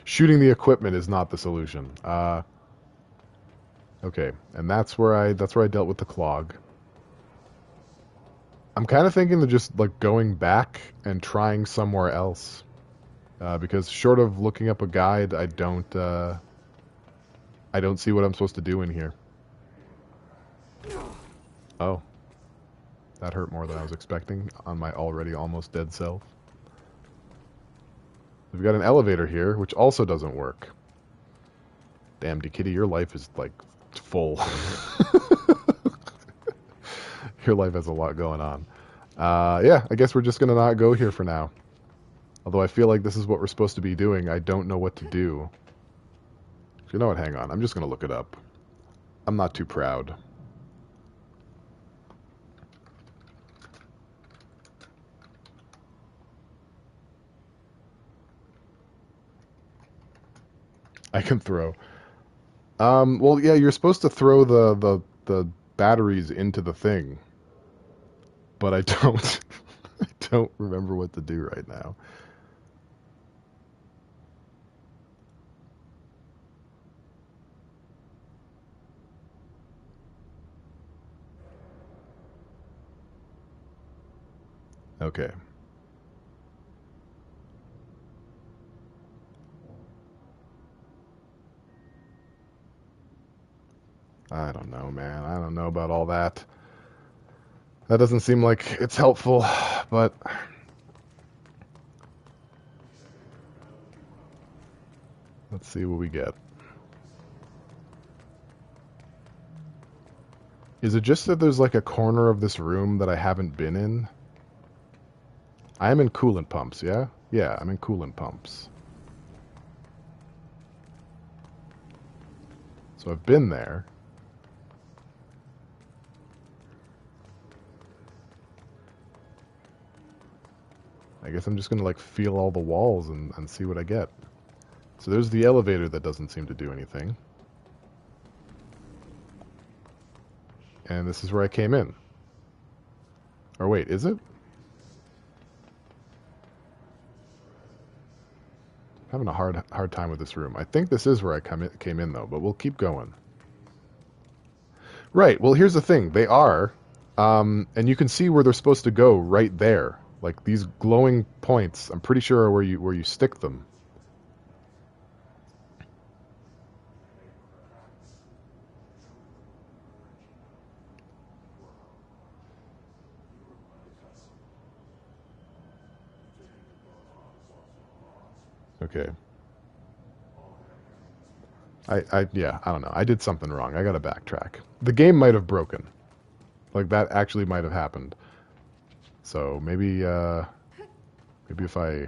Shooting the equipment is not the solution. Okay, and that's where I dealt with the clog. I'm kind of thinking of just like going back and trying somewhere else, because short of looking up a guide, I don't see what I'm supposed to do in here. Oh, that hurt more than I was expecting on my already almost dead self. We've got an elevator here, which also doesn't work. Damn, D-Kitty, your life is like full. Your life has a lot going on. Yeah, I guess we're just going to not go here for now. Although I feel like this is what we're supposed to be doing. I don't know what to do. You know what? Hang on. I'm just going to look it up. I'm not too proud. I can throw. Well, yeah, you're supposed to throw the batteries into the thing. But I don't. I don't remember what to do right now. Okay. I don't know, man. I don't know about all that. That doesn't seem like it's helpful, but... Let's see what we get. Is it just that there's like a corner of this room that I haven't been in? I am in coolant pumps, yeah? Yeah, I'm in coolant pumps. So I've been there. I guess I'm just gonna like feel all the walls and see what I get. So there's the elevator that doesn't seem to do anything. And this is where I came in. Or wait, is it? Having a hard time with this room. I think this is where I came in though, but we'll keep going. Right, well here's the thing. They are, and you can see where they're supposed to go right there. Like these glowing points, I'm pretty sure are where you stick them. Okay. Yeah, I don't know. I did something wrong. I gotta backtrack. The game might have broken. Like, that actually might have happened. So, maybe if I'll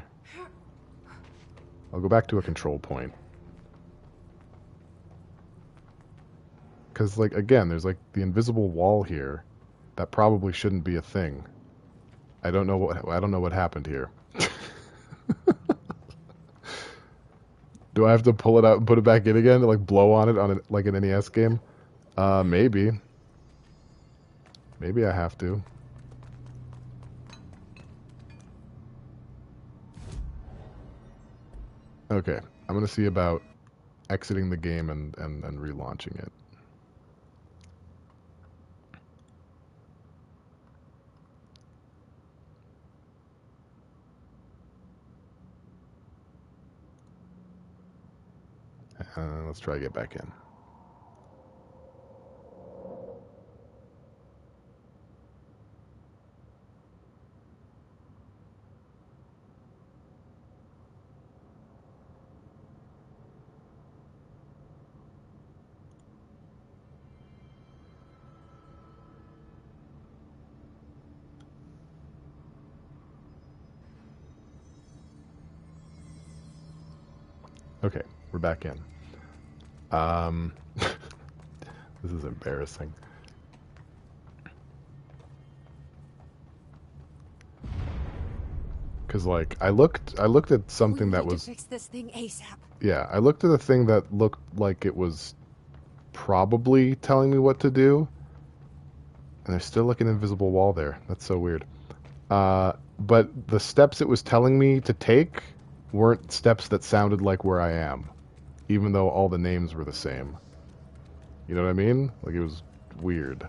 go back to a control point. Because, like, again, there's, like, the invisible wall here. That probably shouldn't be a thing. I don't know what happened here. Do I have to pull it out and put it back in again to like blow on it like an NES game? Maybe. Maybe I have to. Okay, I'm gonna see about exiting the game and relaunching it. Let's try to get back in. Okay, we're back in. This is embarrassing. Because, like, I looked at something that was... fix this thing ASAP. Yeah, I looked at a thing that looked like it was probably telling me what to do. And there's still, like, an invisible wall there. That's so weird. But the steps it was telling me to take weren't steps that sounded like where I am. Even though all the names were the same. You know what I mean? Like, it was weird.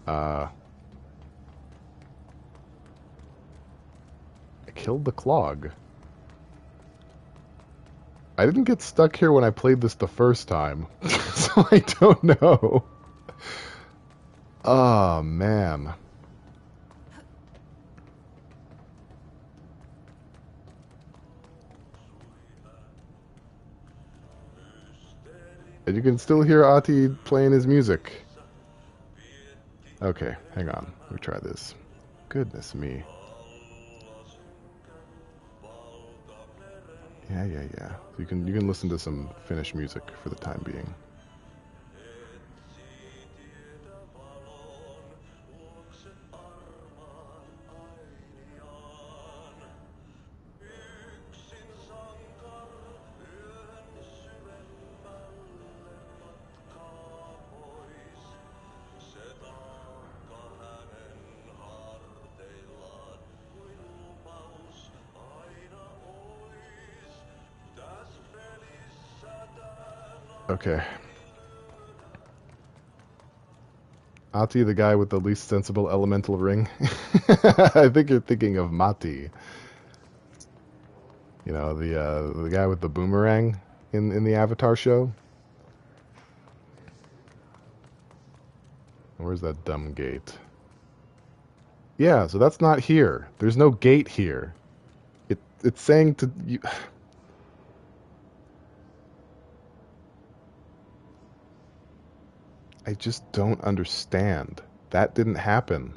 I killed the clog. I didn't get stuck here when I played this the first time. So I don't know. Oh, man. And you can still hear Ati playing his music. Okay, hang on. Let me try this. Goodness me. Yeah. You can listen to some Finnish music for the time being. Okay. Ati, the guy with the least sensible elemental ring. I think you're thinking of Mati. You know, the guy with the boomerang in the Avatar show. Where's that dumb gate? Yeah, so that's not here. There's no gate here. It's saying to you. I just don't understand. That didn't happen.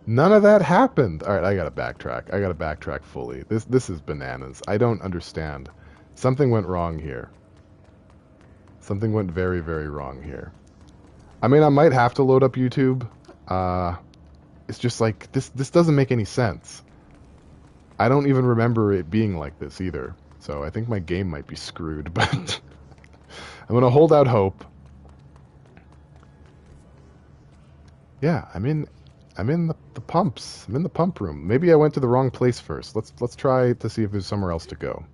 None of that happened. All right, I gotta backtrack. I gotta backtrack fully. This is bananas. I don't understand. Something went wrong here. Something went very, very wrong here. I mean, I might have to load up YouTube. It's just like this doesn't make any sense. I don't even remember it being like this either. So I think my game might be screwed, but I'm gonna hold out hope. Yeah, I'm in the pumps. I'm in the pump room. Maybe I went to the wrong place first. Let's try to see if there's somewhere else to go.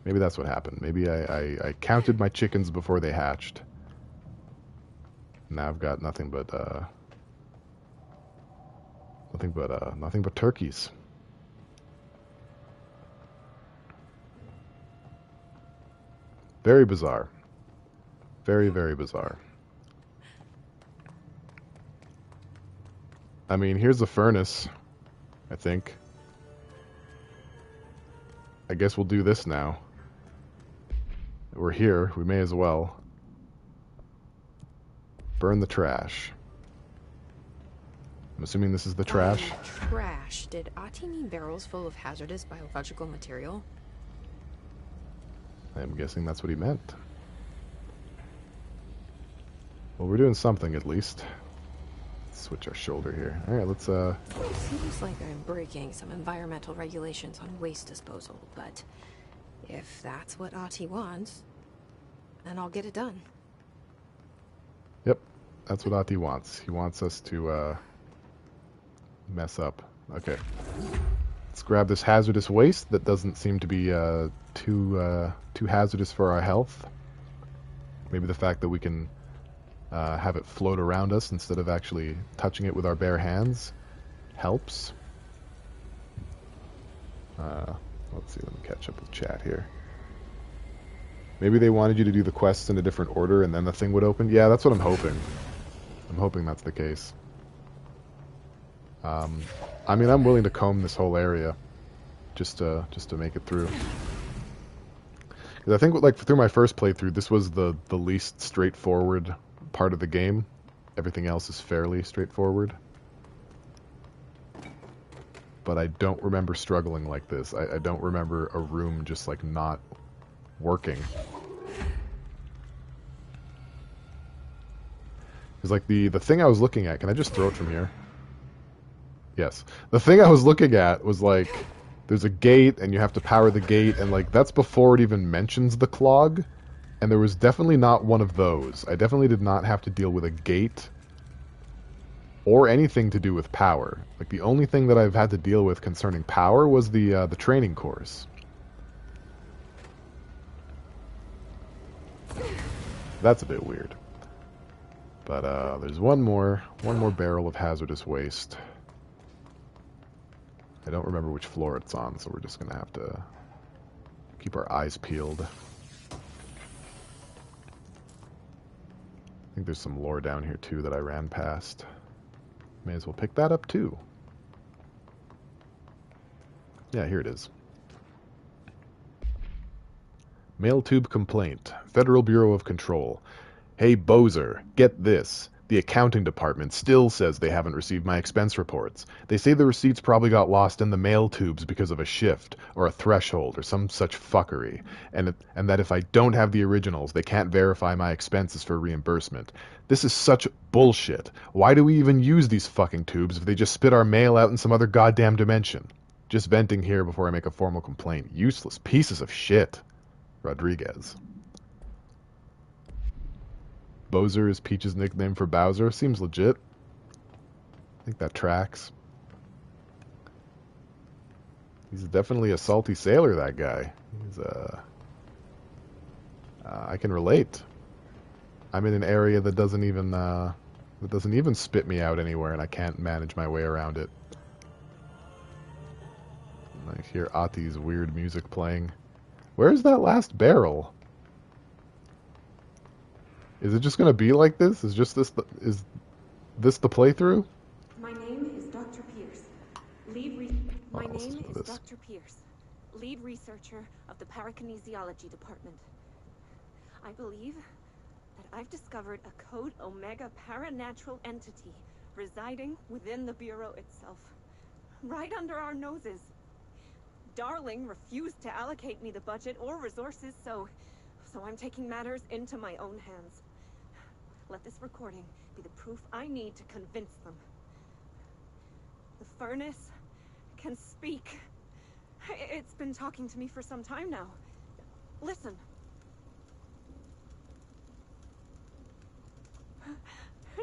Maybe that's what happened. Maybe I counted my chickens before they hatched. Now I've got nothing but turkeys. Very bizarre. Very, very bizarre. I mean, here's the furnace, I think. I guess we'll do this now. We're here, we may as well. Burn the trash. I'm assuming this is the trash. Trash. Did Ati mean barrels full of hazardous biological material? I'm guessing that's what he meant. Well, we're doing something at least. Let's switch our shoulder here. Alright, let's Seems like I'm breaking some environmental regulations on waste disposal, but if that's what Ati wants, then I'll get it done. Yep, that's what Ati wants. He wants us to mess up. Okay. Let's grab this hazardous waste that doesn't seem to be too hazardous for our health. Maybe the fact that we can have it float around us instead of actually touching it with our bare hands helps. Let's see, let me catch up with chat here. Maybe they wanted you to do the quests in a different order and then the thing would open. Yeah, that's what I'm hoping. I'm hoping that's the case. I mean, I'm willing to comb this whole area just to make it through. Because I think, like, through my first playthrough, this was the least straightforward part of the game. Everything else is fairly straightforward. but I don't remember struggling like this. I don't remember a room just, like, not working. Because, like, the thing I was looking at... Can I just throw it from here? Yes. The thing I was looking at was, like, there's a gate, and you have to power the gate, and, like, that's before it even mentions the clog. And there was definitely not one of those. I definitely did not have to deal with a gate or anything to do with power. Like, the only thing that I've had to deal with concerning power was the training course. That's a bit weird. But there's one more barrel of hazardous waste. I don't remember which floor it's on, so we're just gonna have to keep our eyes peeled. I think there's some lore down here too that I ran past. May as well pick that up too. Yeah, here it is. Mail tube complaint. Federal Bureau of Control. Hey, Bozer, get this. The accounting department still says they haven't received my expense reports. They say the receipts probably got lost in the mail tubes because of a shift, or a threshold, or some such fuckery. And that if I don't have the originals, they can't verify my expenses for reimbursement. This is such bullshit. Why do we even use these fucking tubes if they just spit our mail out in some other goddamn dimension? Just venting here before I make a formal complaint. Useless pieces of shit. Rodriguez. Bozer is Peach's nickname for Bowser. Seems legit. I think that tracks. He's definitely a salty sailor, that guy. He's, I can relate. I'm in an area that doesn't even spit me out anywhere, and I can't manage my way around it. I hear Ati's weird music playing. Where's that last barrel? Is it just gonna be like this? Is this the playthrough? My name is Dr. Pierce. Dr. Pierce, lead researcher of the Parakinesiology Department. I believe that I've discovered a Code Omega paranatural entity residing within the Bureau itself, right under our noses. Darling refused to allocate me the budget or resources, so I'm taking matters into my own hands. Let this recording be the proof I need to convince them. The furnace can speak. It's been talking to me for some time now. Listen.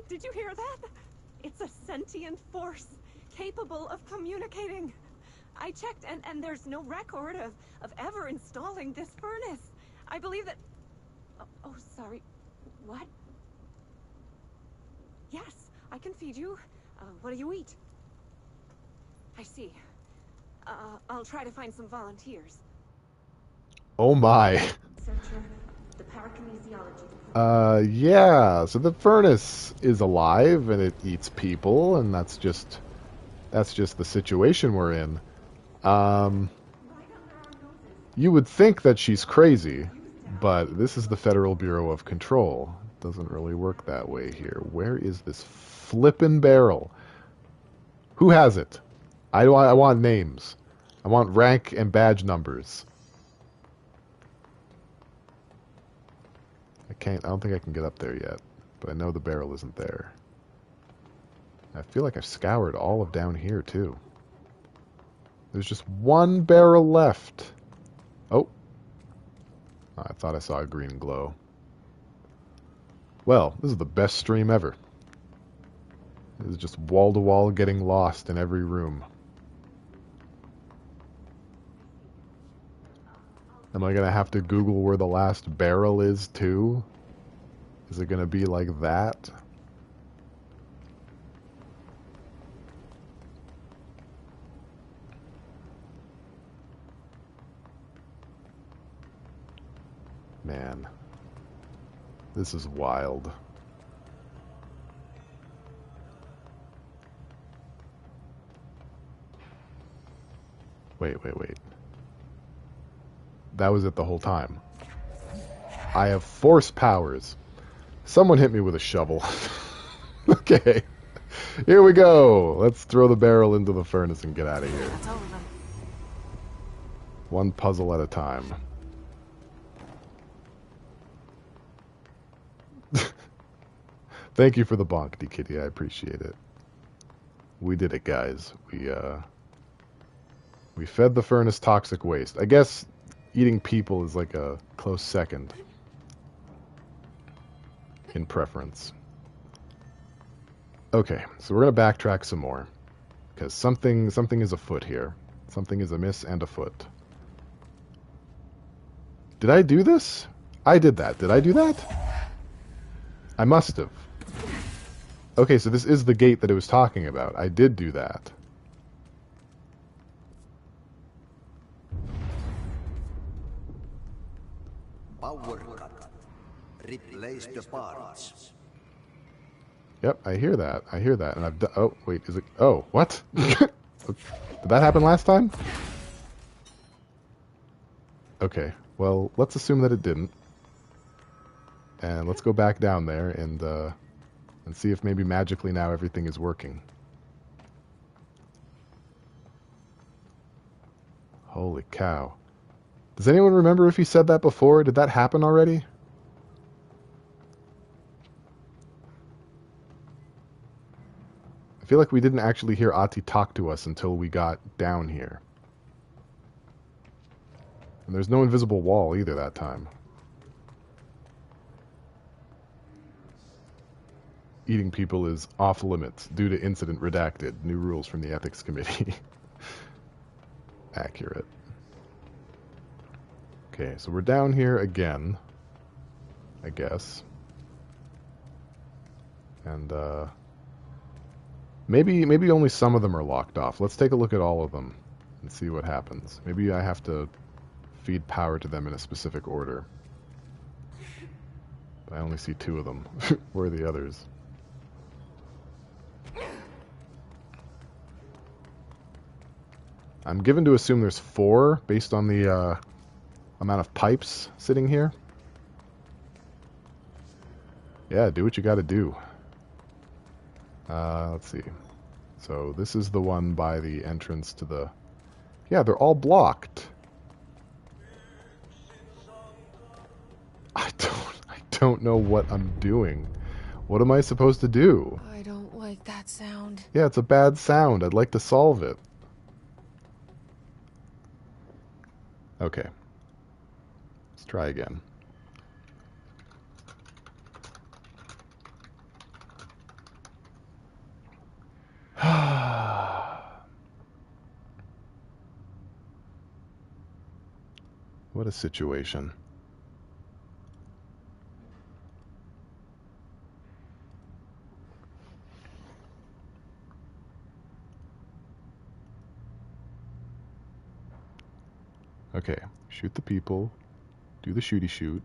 Did you hear that? It's a sentient force capable of communicating. I checked, and there's no record of ever installing this furnace. I believe that... Oh, sorry. What? Yes, I can feed you. What do you eat? I see. I'll try to find some volunteers. Oh my. Researcher, the Parakinesiology. Yeah. So the furnace is alive and it eats people, and that's just the situation we're in. You would think that she's crazy, but this is the Federal Bureau of Control. Doesn't really work that way here. Where is this flippin' barrel? Who has it? I want names. I want rank and badge numbers. I don't think I can get up there yet, but I know the barrel isn't there. I feel like I've scoured all of down here too. There's just one barrel left. Oh. I thought I saw a green glow. Well, this is the best stream ever. This is just wall-to-wall getting lost in every room. Am I going to have to Google where the last barrel is, too? Is it going to be like that? Man. This is wild. Wait. That was it the whole time. I have force powers. Someone hit me with a shovel. Okay. Here we go. Let's throw the barrel into the furnace and get out of here. That's all of them. One puzzle at a time. Thank you for the bonk, D-Kitty. I appreciate it. We did it, guys. We fed the furnace toxic waste. I guess eating people is like a close second in preference. Okay, so we're gonna backtrack some more because something is afoot here. Something is amiss and afoot. Did I do this? I did that. Did I do that? I must have. Okay, so this is the gate that it was talking about. I did do that. Power cut. Replace the parts. Yep, I hear that. I hear that. And I've done... Oh, wait, is it... Oh, what? Did that happen last time? Okay, well, let's assume that it didn't. And let's go back down there and see if maybe magically now everything is working. Holy cow. Does anyone remember if he said that before? Did that happen already? I feel like we didn't actually hear Ati talk to us until we got down here. And there's no invisible wall either that time. Eating people is off limits due to incident redacted. New rules from the ethics committee. Accurate. Okay, so we're down here again, I guess. And maybe only some of them are locked off. Let's take a look at all of them and see what happens. Maybe I have to feed power to them in a specific order. But I only see 2 of them. Where are the others? I'm given to assume there's 4 based on the amount of pipes sitting here. Yeah, do what you gotta do. Let's see. So this is the one by the entrance to the... Yeah, they're all blocked. I don't know what I'm doing. What am I supposed to do? I don't like that sound. Yeah, it's a bad sound. I'd like to solve it. Okay. Let's try again. What a situation. Okay, shoot the people, do the shooty shoot.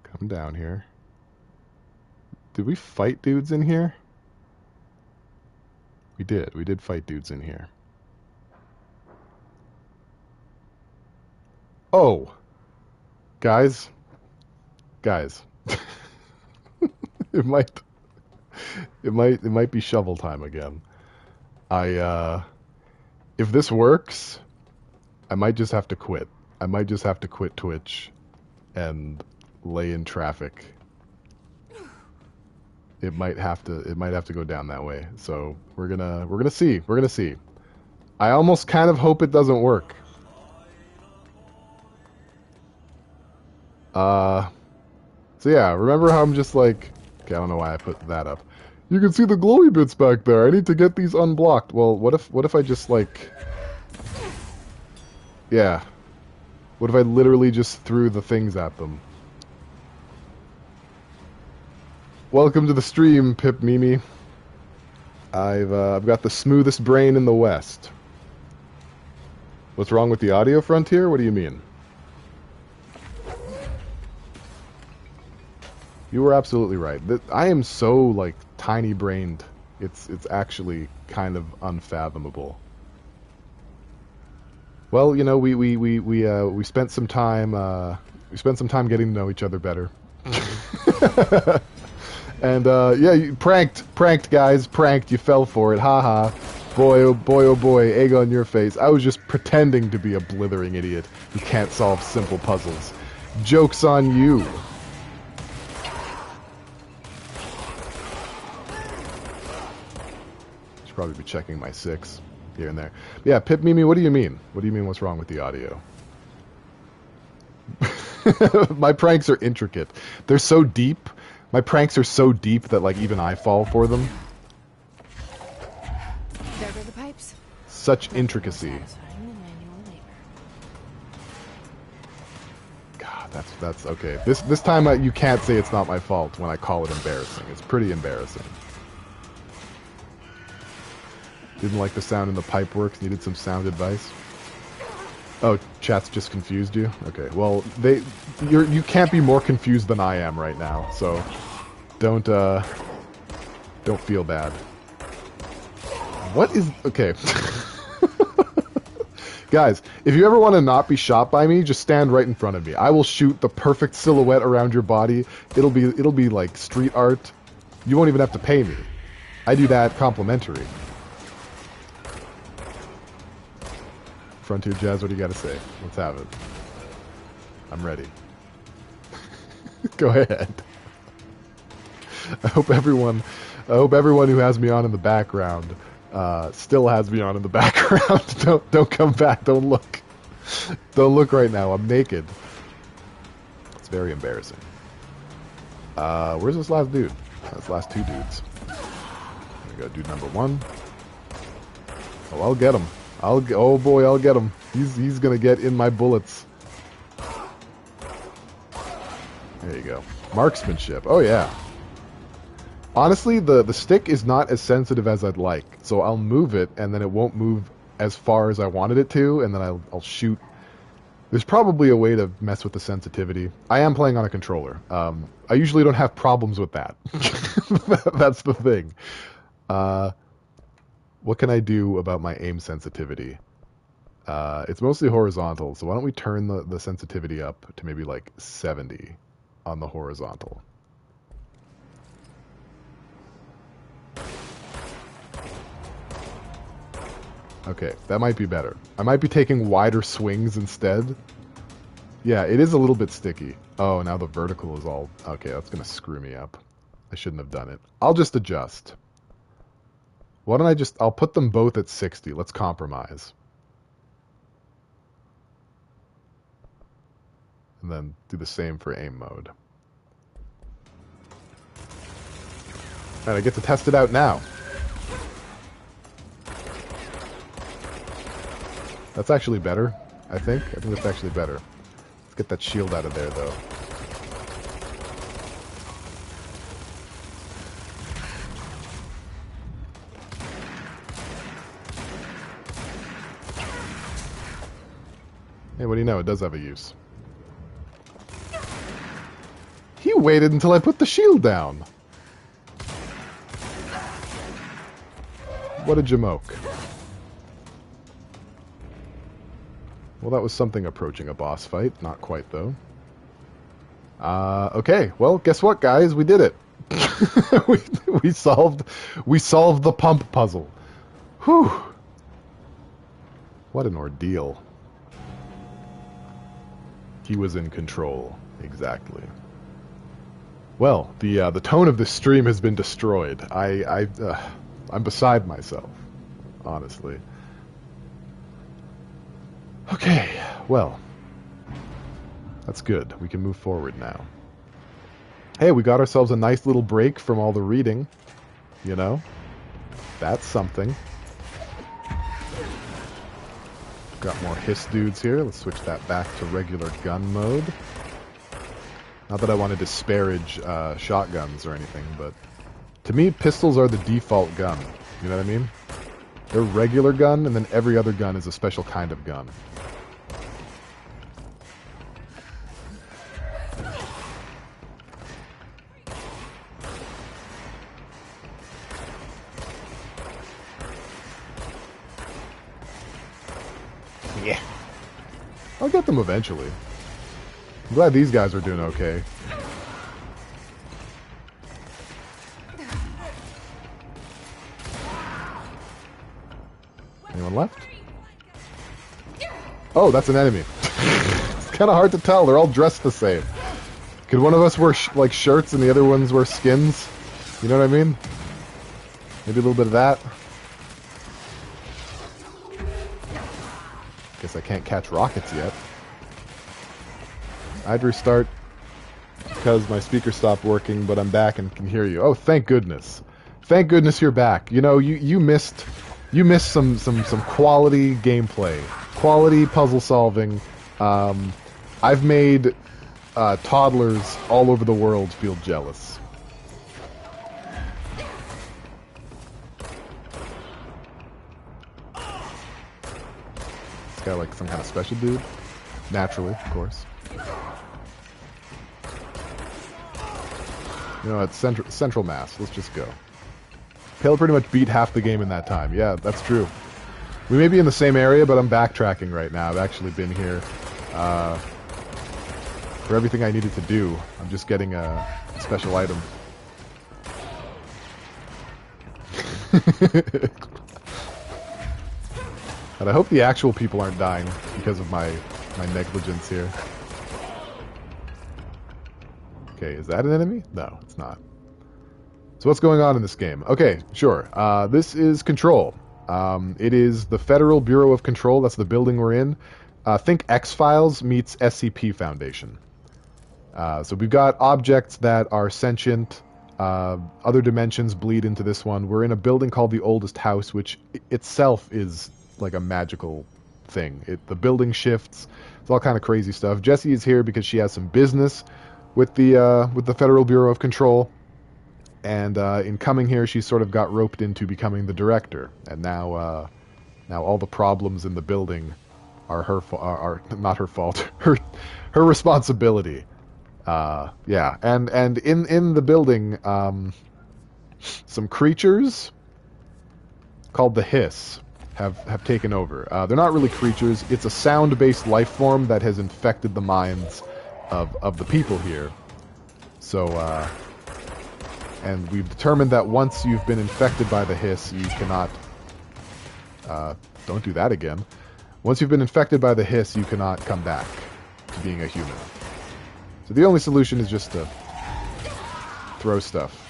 Come down here. Did we fight dudes in here? We did fight dudes in here. Oh! Guys, it might be shovel time again. If this works, I might just have to quit. I might just have to quit Twitch and lay in traffic. It might have to go down that way. So we're gonna see. I almost kind of hope it doesn't work. So yeah, remember how I'm just like, okay, I don't know why I put that up. You can see the glowy bits back there. I need to get these unblocked. Well, what if I just like, yeah, what if I literally just threw the things at them? Welcome to the stream, Pip Mimi. I've got the smoothest brain in the West. What's wrong with the audio frontier? What do you mean? You were absolutely right. I am so, like, tiny-brained It's actually kind of unfathomable. Well, you know, we spent some time getting to know each other better. And yeah, you pranked guys, pranked. You fell for it, haha. Boy, oh boy, egg on your face. I was just pretending to be a blithering idiot who can't solve simple puzzles. Joke's on you. Should probably be checking my 6 here and there. Yeah, Pip Mimi, what do you mean? What do you mean what's wrong with the audio? My pranks are intricate. They're so deep. My pranks are so deep that like even I fall for them. There go the pipes. Such intricacy. God, that's okay. This time you can't say it's not my fault when I call it embarrassing. It's pretty embarrassing. Didn't like the sound in the pipe works. Needed some sound advice. Oh, chat's just confused you? Okay, well, you can't be more confused than I am right now, so don't feel bad. What is... Okay. Guys, if you ever want to not be shot by me, just stand right in front of me. I will shoot the perfect silhouette around your body. It'll be like street art. You won't even have to pay me. I do that complimentary. Frontier Jazz, what do you got to say? Let's have it. I'm ready. Go ahead. I hope everyone who has me on in the background still has me on in the background. Don't come back. Don't look. Don't look right now. I'm naked. It's very embarrassing. Where's this last dude? That's the last 2 dudes. We got dude number 1. Oh, I'll get him. Oh boy, I'll get him. He's gonna get in my bullets. There you go. Marksmanship. Oh yeah. Honestly, the stick is not as sensitive as I'd like, so I'll move it, and then it won't move as far as I wanted it to, and then I'll shoot. There's probably a way to mess with the sensitivity. I am playing on a controller. I usually don't have problems with that. That's the thing. What can I do about my aim sensitivity? It's mostly horizontal, so why don't we turn the sensitivity up to maybe like 70 on the horizontal. Okay, that might be better. I might be taking wider swings instead. Yeah, it is a little bit sticky. Oh, now the vertical is all... Okay, that's going to screw me up. I shouldn't have done it. I'll just adjust. Why don't I just... I'll put them both at 60. Let's compromise. And then do the same for aim mode. And I get to test it out now. That's actually better, I think. I think that's actually better. Let's get that shield out of there, though. Hey, what do you know? It does have a use. He waited until I put the shield down. What a jamoke. Well, that was something approaching a boss fight. Not quite, though. Okay. Well, guess what, guys? We did it. we solved the pump puzzle. Whew. What an ordeal. He was in control. Exactly. Well, the tone of this stream has been destroyed. I'm beside myself, honestly. Okay, well, that's good. We can move forward now. Hey, we got ourselves a nice little break from all the reading, you know? That's something. Got more hiss dudes here. Let's switch that back to regular gun mode. Not that I want to disparage shotguns or anything, but to me, pistols are the default gun. You know what I mean? They're regular gun, and then every other gun is a special kind of gun. I'll get them eventually. I'm glad these guys are doing okay. Anyone left? Oh, that's an enemy. It's kind of hard to tell. They're all dressed the same. Could one of us wear like shirts and the other ones wear skins? You know what I mean? Maybe a little bit of that. Guess I can't catch rockets yet. I'd restart because my speaker stopped working, but I'm back and can hear you. Oh, thank goodness. Thank goodness you're back. You know, you missed some quality gameplay. Quality puzzle solving. I've made toddlers all over the world feel jealous. This guy like some kind of special dude? Naturally, of course. You know, it's central mass. Let's just go. Pale pretty much beat half the game in that time. Yeah, that's true. We may be in the same area, but I'm backtracking right now. I've actually been here for everything I needed to do. I'm just getting a special item. And I hope the actual people aren't dying because of my negligence here. Okay, is that an enemy? No, it's not. So what's going on in this game? Okay, sure. This is Control. It is the Federal Bureau of Control. That's the building we're in. Think X-Files meets SCP Foundation. So we've got objects that are sentient. Other dimensions bleed into this one. We're in a building called the Oldest House, which itself is like a magical thing. The building shifts. It's all kind of crazy stuff. Jessie is here because she has some business with the Federal Bureau of Control. And in coming here, she sort of got roped into becoming the director. And now all the problems in the building are are not her fault. Her responsibility. Yeah. And in the building, some creatures called the Hiss have taken over. They're not really creatures. It's a sound-based life form that has infected the minds of the people here. So, and we've determined that once you've been infected by the Hiss, you cannot... don't do that again. Once you've been infected by the Hiss, you cannot come back to being a human. So the only solution is just to throw stuff.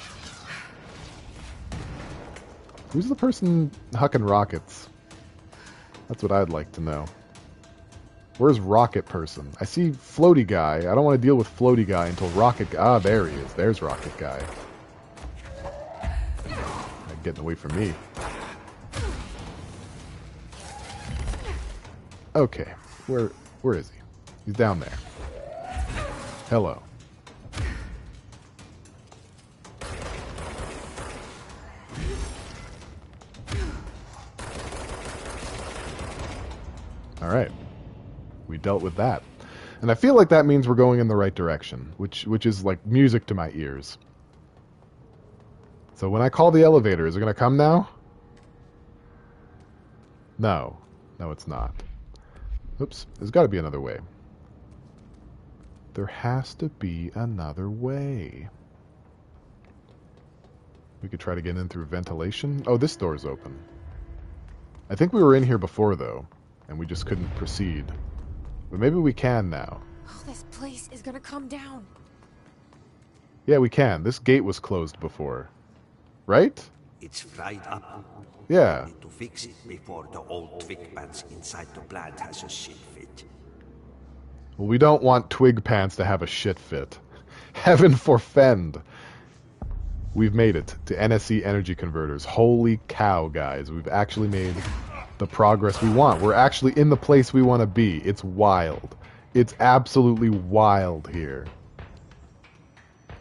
Who's the person hucking rockets? That's what I'd like to know. Where's Rocket Person? I see Floaty Guy. I don't want to deal with Floaty Guy until Rocket Guy... Ah, there he is. There's Rocket Guy. Getting away from me. Okay. Where is he? He's down there. Hello. Alright. We dealt with that. And I feel like that means we're going in the right direction, which is like music to my ears. So when I call the elevator, is it going to come now? No. No, it's not. Oops. There's got to be another way. There has to be another way. We could try to get in through ventilation. Oh, this door's open. I think we were in here before, though, and we just couldn't proceed. But maybe we can now. Oh, this place is gonna come down. Yeah, we can. This gate was closed before. Right? It's fried up. Yeah. We need to fix it before the old twig pants inside the plant has a shit fit. Well, we don't want twig pants to have a shit fit. Heaven forfend. We've made it to NSC energy converters. Holy cow, guys. We've actually made the progress we want. We're actually in the place we want to be. It's wild. It's absolutely wild here.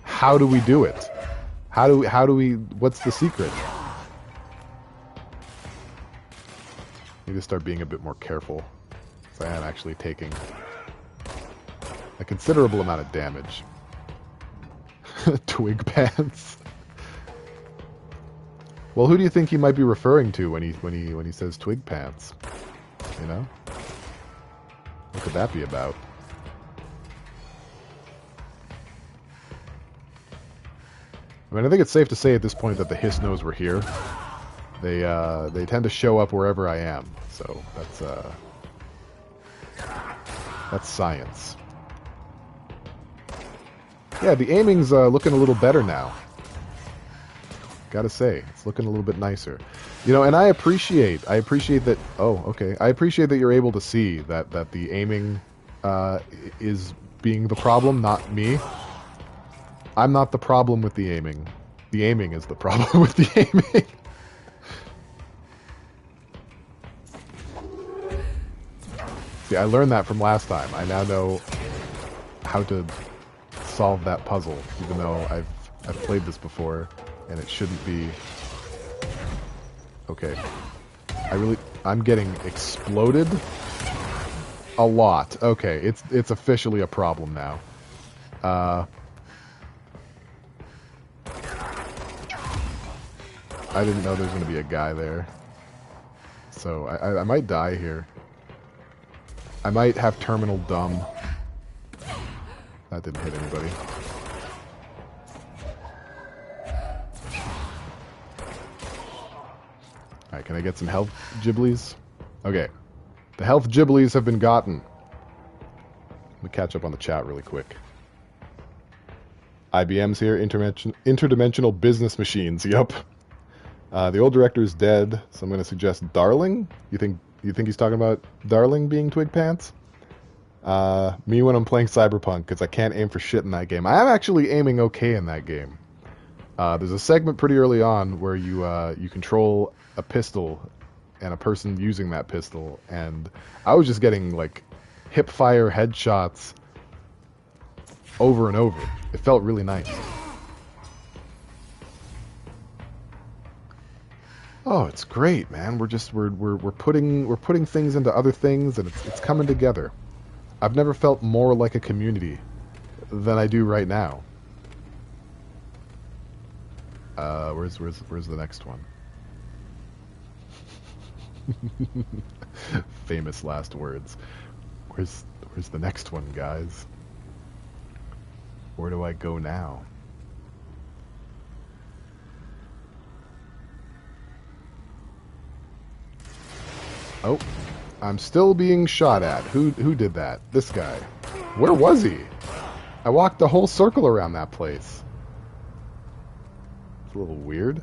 How do we do it? How do we, what's the secret? Need to start being a bit more careful. So I am actually taking a considerable amount of damage. Twig pants. Well, who do you think he might be referring to when he says twig pants? You know? What could that be about? I mean, I think it's safe to say at this point that the Hiss knows we're here. They tend to show up wherever I am, so that's science. Yeah, the aiming's looking a little better now. Gotta say, it's looking a little bit nicer. You know, and I appreciate that. Oh, okay. I appreciate that you're able to see that the aiming is being the problem, not me. I'm not the problem with the aiming. The aiming is the problem with the aiming. See, I learned that from last time. I now know how to solve that puzzle, even though I've played this before, and it shouldn't be. Okay. I'm getting exploded a lot. Okay, it's officially a problem now. I didn't know there was going to be a guy there. So I might die here. I might have terminal dumb. That didn't hit anybody. Alright, can I get some health giblies? Okay. The health giblies have been gotten. Let me catch up on the chat really quick. IBM's here, interdimensional business machines, yup. The old director is dead, so I'm going to suggest Darling. You think he's talking about Darling being Twig Pants? Me when I'm playing Cyberpunk, because I can't aim for shit in that game. I am actually aiming okay in that game. There's a segment pretty early on where you control a pistol and a person using that pistol, and I was just getting like hip fire headshots over and over. It felt really nice. Oh, it's great, man. We're putting things into other things, and it's coming together. I've never felt more like a community than I do right now. Where's the next one? Famous last words. Where's the next one, guys? Where do I go now? Oh, I'm still being shot at. Who did that? This guy. Where was he? I walked the whole circle around that place. It's a little weird.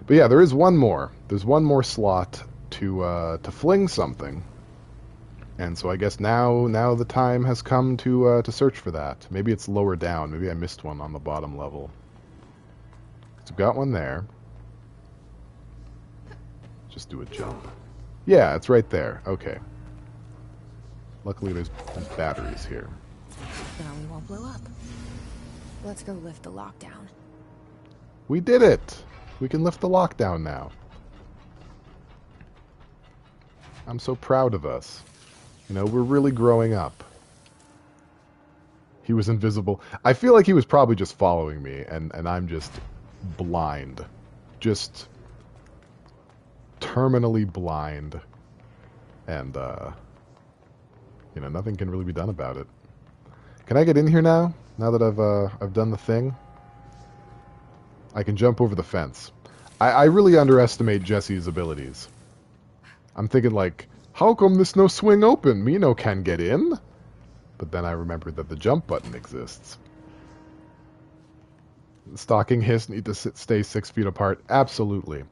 But yeah, there is one more. There's one more slot to fling something. And so I guess now the time has come to search for that. Maybe it's lower down. Maybe I missed one on the bottom level. So we've got one there. Just do a jump. Yeah, it's right there. Okay. Luckily, there's batteries here. Now we won't blow up. Let's go lift the lockdown. We did it! We can lift the lockdown now. I'm so proud of us. You know, we're really growing up. He was invisible. I feel like he was probably just following me, and I'm just blind. Just terminally blind, and you know, nothing can really be done about it. Can I get in here now? Now that I've done the thing, I can jump over the fence. I really underestimate Jesse's abilities. I'm thinking like, how come this no swing open? Me no can get in. But then I remembered that the jump button exists. Stalking Hiss need to stay 6 feet apart. Absolutely.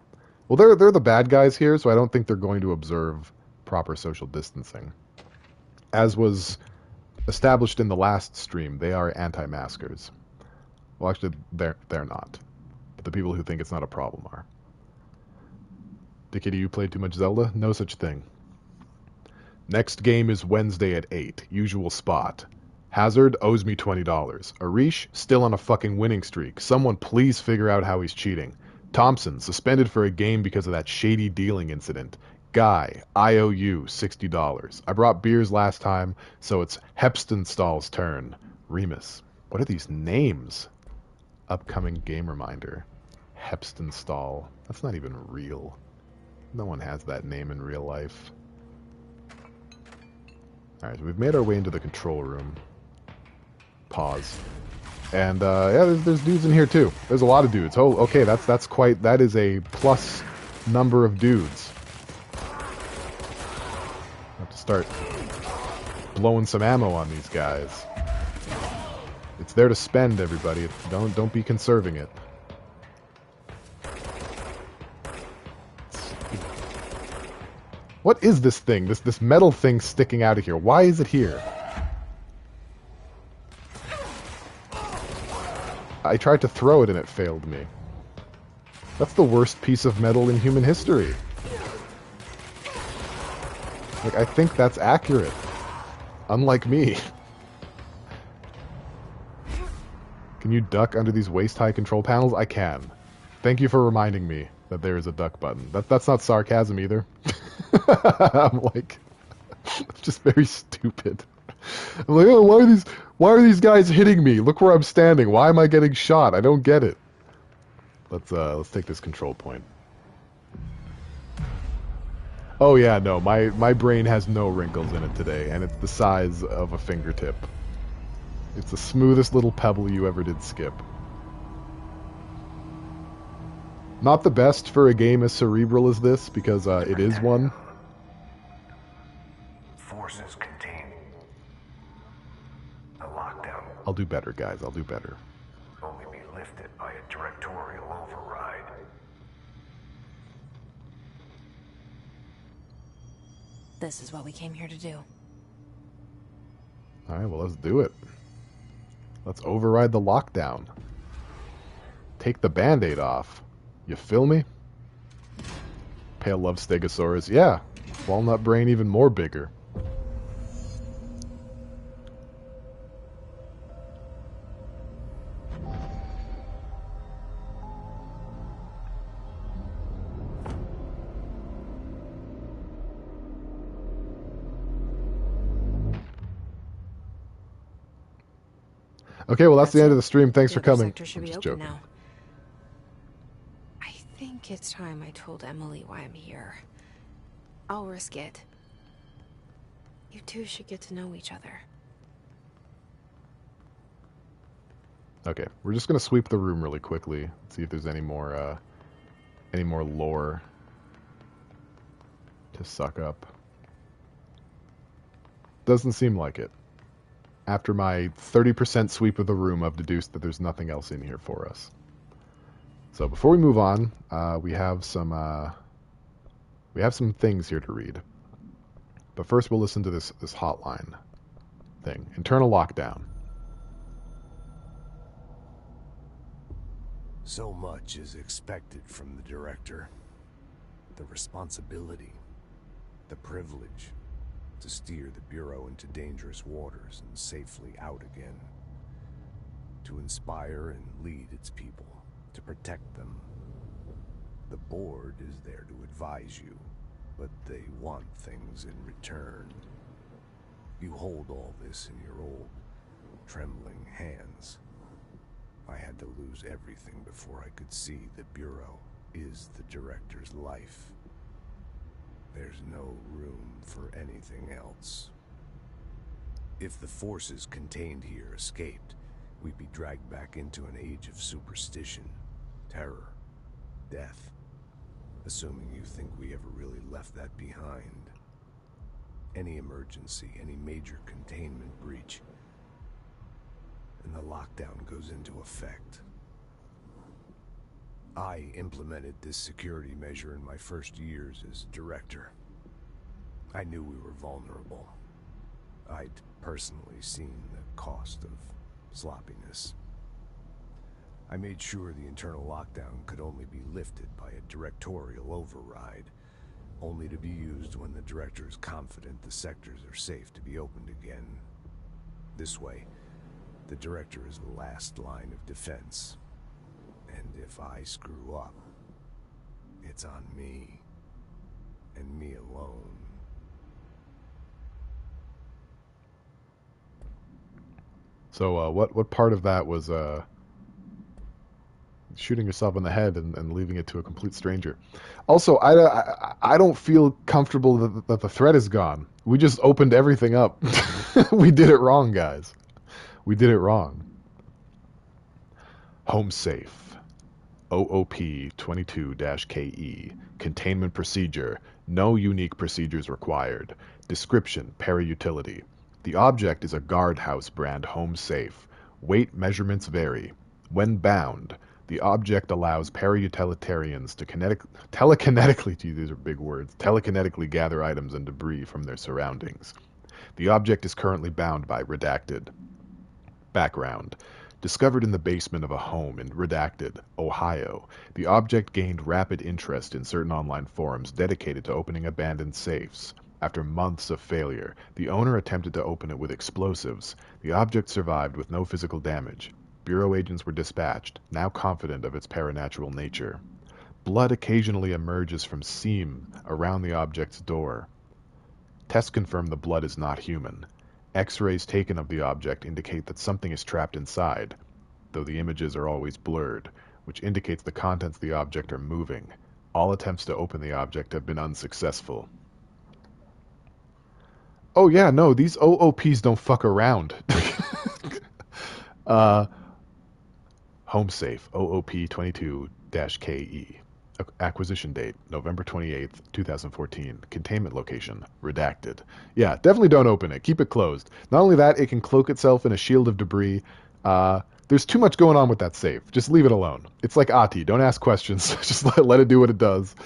Well, they're the bad guys here, so I don't think they're going to observe proper social distancing. As was established in the last stream, they are anti-maskers. Well, actually, they're not. But the people who think it's not a problem are. Dickity, you played too much Zelda? No such thing. Next game is Wednesday at 8. Usual spot. Hazard owes me $20. Arish still on a fucking winning streak. Someone please figure out how he's cheating. Thompson, suspended for a game because of that shady dealing incident. Guy, I owe you $60. I brought beers last time, so it's Hepstenstall's turn. Remus. What are these names? Upcoming game reminder. Hepstenstall. That's not even real. No one has that name in real life. Alright, so we've made our way into the control room. Pause. And, yeah, there's dudes in here, too. There's a lot of dudes. Oh, okay, that is a plus number of dudes. I have to start blowing some ammo on these guys. It's there to spend, everybody. Don't be conserving it. What is this thing? This metal thing sticking out of here. Why is it here? I tried to throw it and it failed me. That's the worst piece of metal in human history. Like, I think that's accurate. Unlike me. Can you duck under these waist-high control panels? I can. Thank you for reminding me that there is a duck button. That's not sarcasm either. I'm like, just very stupid. I'm like, oh, why are these guys hitting me? Look where I'm standing. Why am I getting shot? I don't get it. Let's take this control point. Oh yeah, no, my brain has no wrinkles in it today, and it's the size of a fingertip. It's the smoothest little pebble you ever did skip. Not the best for a game as cerebral as this, because it is one. Forces contained. A lockdown. I'll do better, guys. I'll do better. Only be lifted by a directorial override. This is what we came here to do. Alright, well, let's do it. Let's override the lockdown. Take the Band-Aid off. You feel me? Pale Love Stegosaurus. Yeah. Walnut Brain even more bigger. Okay, well, that's the end of the stream. Thanks for coming. Sector should I'm be just open joking. now. I think it's time I told Emily why I'm here. I'll risk it. You two should get to know each other. Okay, we're just gonna sweep the room really quickly. See if there's any more lore to suck up. Doesn't seem like it. After my 30% sweep of the room, I've deduced that there's nothing else in here for us. So before we move on, we have some things here to read. But first, we'll listen to this hotline thing. Internal lockdown. So much is expected from the director. The responsibility, the privilege to steer the Bureau into dangerous waters and safely out again. To inspire and lead its people, to protect them. The board is there to advise you, but they want things in return. You hold all this in your old, trembling hands. I had to lose everything before I could see the Bureau is the director's life. There's no room for anything else. If the forces contained here escaped, we'd be dragged back into an age of superstition, terror, death. Assuming you think we ever really left that behind. Any emergency, any major containment breach, and the lockdown goes into effect. I implemented this security measure in my first years as director. I knew we were vulnerable. I'd personally seen the cost of sloppiness. I made sure the internal lockdown could only be lifted by a directorial override, only to be used when the director is confident the sectors are safe to be opened again. This way, the director is the last line of defense. And if I screw up, it's on me, and me alone. So, what part of that was shooting yourself in the head and leaving it to a complete stranger. Also, I don't feel comfortable that the threat is gone. We just opened everything up. We did it wrong, guys. We did it wrong. Home safe. OOP 22-KE. Containment procedure. No unique procedures required. Description: para-utility. The object is a guardhouse brand home safe. Weight measurements vary. When bound, the object allows para-utilitarians to telekinetically, gee, these are big words, telekinetically gather items and debris from their surroundings. The object is currently bound by Redacted. Background. Discovered in the basement of a home in Redacted, Ohio, the object gained rapid interest in certain online forums dedicated to opening abandoned safes. After months of failure, the owner attempted to open it with explosives. The object survived with no physical damage. Bureau agents were dispatched, now confident of its paranatural nature. Blood occasionally emerges from seam around the object's door. Tests confirm the blood is not human. X-rays taken of the object indicate that something is trapped inside, though the images are always blurred, which indicates the contents of the object are moving. All attempts to open the object have been unsuccessful. Oh yeah, no, these OOPs don't fuck around. Home safe, OOP 22-KE. Acquisition date, November 28th, 2014. Containment location, Redacted. Yeah, definitely don't open it. Keep it closed. Not only that, it can cloak itself in a shield of debris. There's too much going on with that safe. Just leave it alone. It's like Ati. Don't ask questions. Just let it do what it does.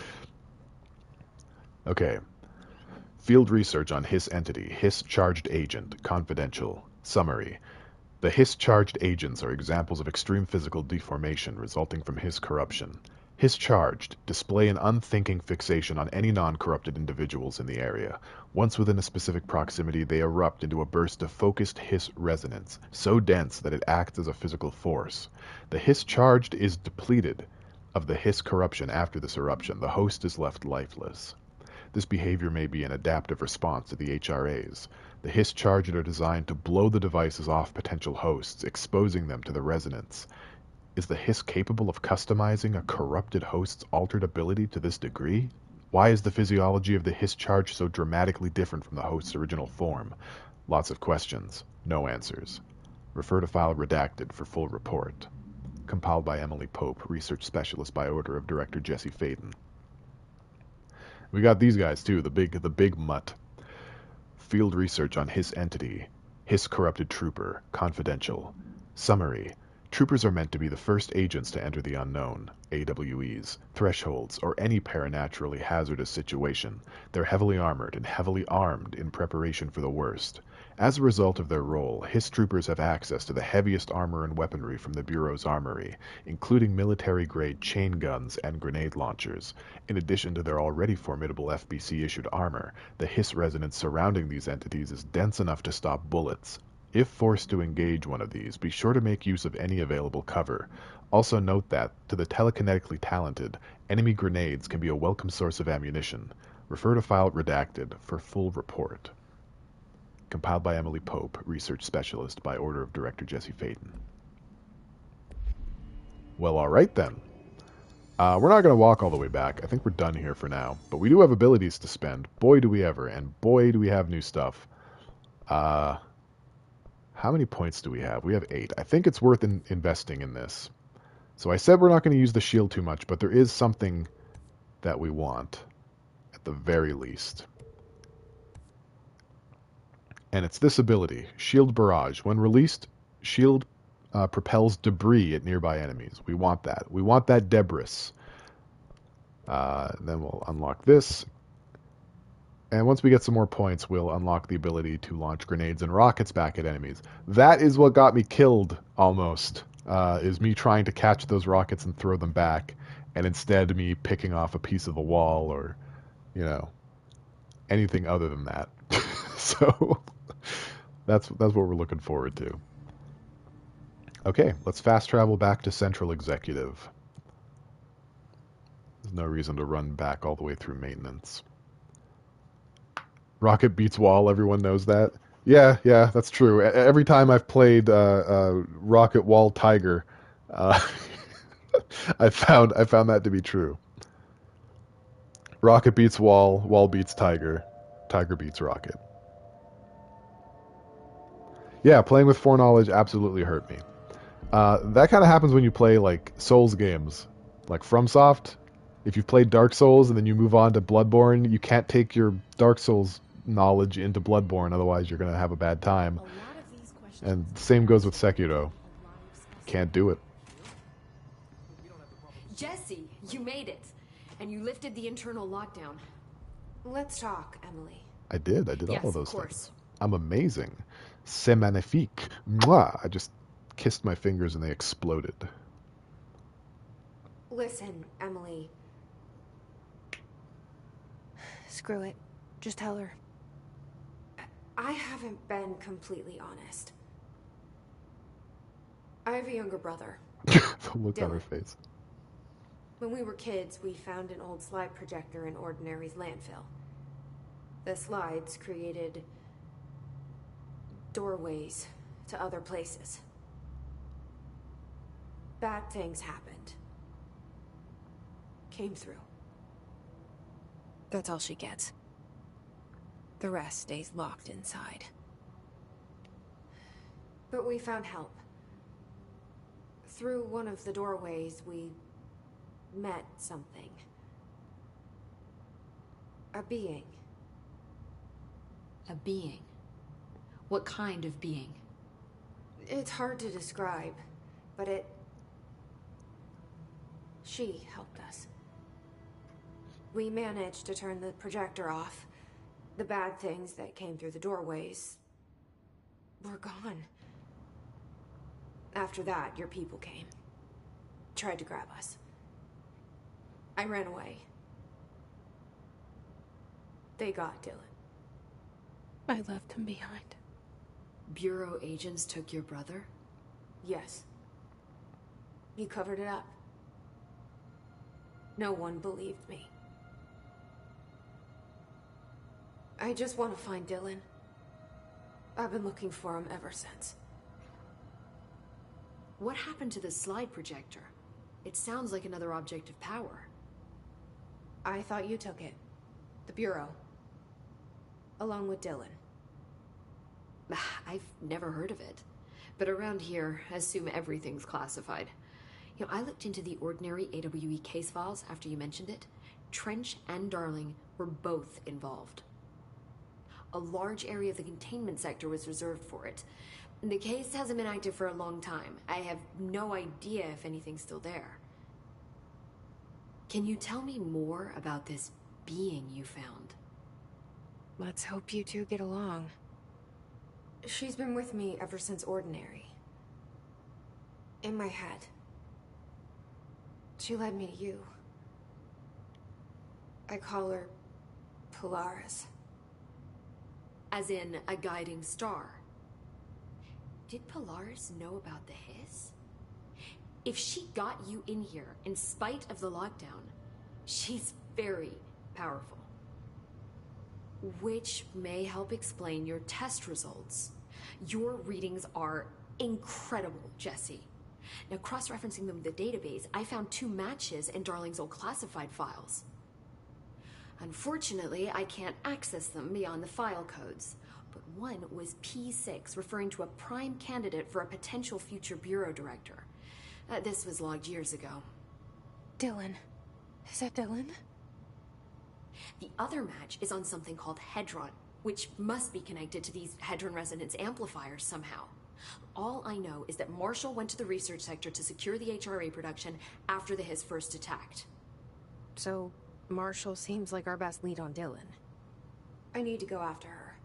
Okay. Field research on Hiss entity. Hiss charged agent. Confidential. Summary. The Hiss charged agents are examples of extreme physical deformation resulting from Hiss corruption. Hiss charged display an unthinking fixation on any non-corrupted individuals in the area. Once within a specific proximity, they erupt into a burst of focused Hiss resonance, so dense that it acts as a physical force. The Hiss charged is depleted of the Hiss corruption after this eruption. The host is left lifeless. This behavior may be an adaptive response to the HRAs. The Hiss charged are designed to blow the devices off potential hosts, exposing them to the resonance. Is the Hiss capable of customizing a corrupted host's altered ability to this degree? Why is the physiology of the Hiss charge so dramatically different from the host's original form? Lots of questions, no answers. Refer to file Redacted for full report. Compiled by Emily Pope, research specialist by order of Director Jesse Faden. We got these guys too, the big mutt. Field research on Hiss entity. Hiss corrupted trooper. Confidential. Summary. Troopers are meant to be the first agents to enter the unknown, AWEs, thresholds, or any paranaturally hazardous situation. They're heavily armored and heavily armed in preparation for the worst. As a result of their role, Hiss troopers have access to the heaviest armor and weaponry from the Bureau's armory, including military-grade chain guns and grenade launchers. In addition to their already formidable FBC-issued armor, the Hiss resonance surrounding these entities is dense enough to stop bullets. If forced to engage one of these, be sure to make use of any available cover. Also note that, to the telekinetically talented, enemy grenades can be a welcome source of ammunition. Refer to file Redacted for full report. Compiled by Emily Pope, research specialist by order of Director Jesse Faden. Well, alright then. We're not going to walk all the way back. I think we're done here for now. But we do have abilities to spend. Boy, do we ever. And boy, do we have new stuff. How many points do we have? We have 8. I think it's worth investing in this. So I said we're not going to use the shield too much, but there is something that we want, at the very least. And it's this ability, Shield Barrage. When released, shield propels debris at nearby enemies. We want that. We want that debris. Then we'll unlock this. And once we get some more points, we'll unlock the ability to launch grenades and rockets back at enemies. That is what got me killed, almost, is me trying to catch those rockets and throw them back, and instead me picking off a piece of the wall or, you know, anything other than that. So, that's what we're looking forward to. Okay, let's fast travel back to Central Executive. There's no reason to run back all the way through maintenance. Rocket beats wall, everyone knows that. Yeah, that's true. Every time I've played Rocket Wall Tiger, I found that to be true. Rocket beats wall, wall beats tiger, tiger beats rocket. Yeah, playing with foreknowledge absolutely hurt me. That kind of happens when you play like Souls games, like FromSoft. If you've played Dark Souls and then you move on to Bloodborne, you can't take your Dark Souls knowledge into Bloodborne, otherwise you're gonna have a bad time. And same goes with Sekiro. Can't do it. Jesse, you made it. And you lifted the internal lockdown. Let's talk, Emily. I did Yes, all of those of course. things. I'm amazing. C'est magnifique. Mwah! I just kissed my fingers and they exploded. Listen, Emily. Screw it. Just tell her. I haven't been completely honest. I have a younger brother. The look on her Dylan. face. When we were kids, we found an old slide projector in Ordinary's landfill. The slides created doorways to other places. Bad things happened. Came through. That's all she gets. The rest stays locked inside. But we found help. Through one of the doorways, we met something. A being. A being? What kind of being? It's hard to describe, but she helped us. We managed to turn the projector off. The bad things that came through the doorways were gone. After that, your people came. Tried to grab us. I ran away. They got Dylan. I left him behind. Bureau agents took your brother? Yes. You covered it up. No one believed me. I just want to find Dylan. I've been looking for him ever since. What happened to the slide projector? It sounds like another object of power. I thought you took it. The Bureau. Along with Dylan. I've never heard of it. But around here, I assume everything's classified. You know, I looked into the Ordinary AWE case files after you mentioned it. Trench and Darling were both involved. A large area of the containment sector was reserved for it. The case hasn't been active for a long time. I have no idea if anything's still there. Can you tell me more about this being you found? Let's hope you two get along. She's been with me ever since Ordinary. In my head. She led me to you. I call her Polaris. As in a guiding star. Did Polaris know about the hiss? If she got you in here in spite of the lockdown, she's very powerful. Which may help explain your test results. Your readings are incredible, Jesse. Now, cross-referencing them with the database, I found 2 matches in Darling's old classified files. Unfortunately, I can't access them beyond the file codes. But one was P6, referring to a prime candidate for a potential future bureau director. This was logged years ago. Dylan. Is that Dylan? The other match is on something called Hedron, which must be connected to these Hedron resonance amplifiers somehow. All I know is that Marshall went to the research sector to secure the HRA production after the hiss first attacked. So, Marshall seems like our best lead on Dylan. I need to go after her.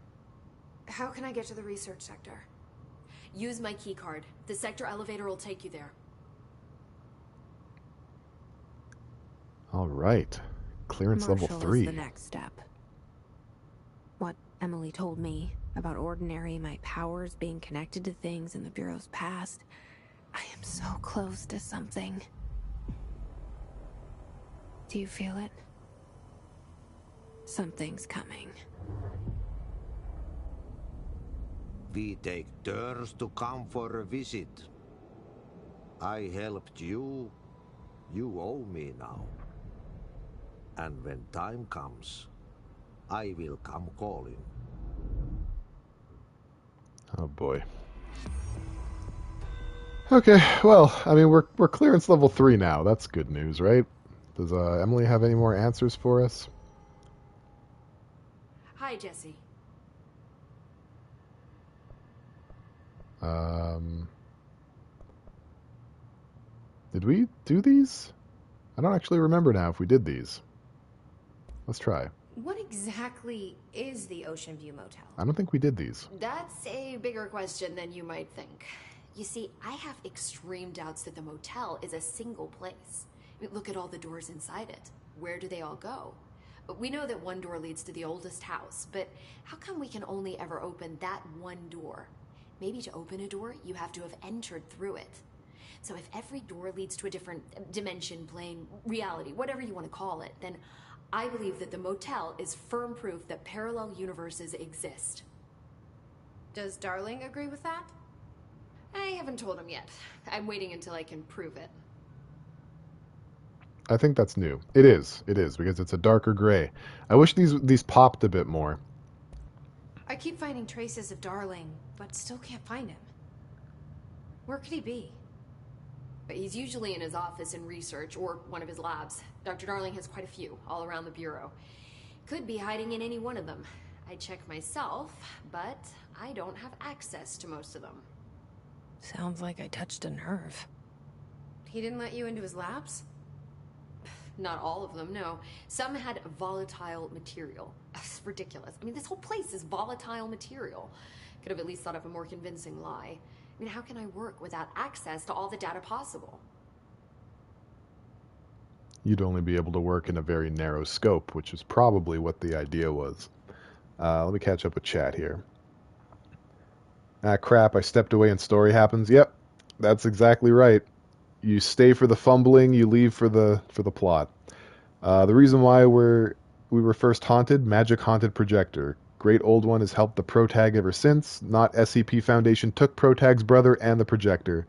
How can I get to the research sector? Use my keycard. The sector elevator will take you there. All right. Clearance level Marshall 3. is the next step. What Emily told me about Ordinary, my powers being connected to things in the Bureau's past. I am so close to something. Do you feel it? Something's coming. We take turns to come for a visit. I helped you. You owe me now. And when time comes, I will come calling. Oh boy. Okay, well, I mean, we're clearance level 3 now. That's good news, right? Does Emily have any more answers for us? Hi, Jesse. Did we do these? I don't actually remember now if we did these. Let's try. What exactly is the Ocean View Motel? I don't think we did these. That's a bigger question than you might think. You see, I have extreme doubts that the motel is a single place. I mean, look at all the doors inside it. Where do they all go? We know that one door leads to the oldest house, but how come we can only ever open that one door? Maybe to open a door, you have to have entered through it. So if every door leads to a different dimension, plane, reality, whatever you want to call it, then I believe that the motel is firm proof that parallel universes exist. Does Darling agree with that? I haven't told him yet. I'm waiting until I can prove it. I think that's new. It is, because it's a darker gray. I wish these popped a bit more. I keep finding traces of Darling, but still can't find him. Where could he be? But he's usually in his office in research, or one of his labs. Dr. Darling has quite a few, all around the Bureau. Could be hiding in any one of them. I check myself, but I don't have access to most of them. Sounds like I touched a nerve. He didn't let you into his labs? Not all of them, no. Some had volatile material. It's ridiculous. I mean, this whole place is volatile material. Could have at least thought up a more convincing lie. I mean, how can I work without access to all the data possible? You'd only be able to work in a very narrow scope, which is probably what the idea was. Let me catch up with chat here. Ah, crap, I stepped away and story happens. Yep, that's exactly right. You stay for the fumbling, you leave for the plot. The reason why we were first haunted, magic haunted projector. Great old one has helped the protag ever since. Not SCP Foundation took protag's brother and the projector.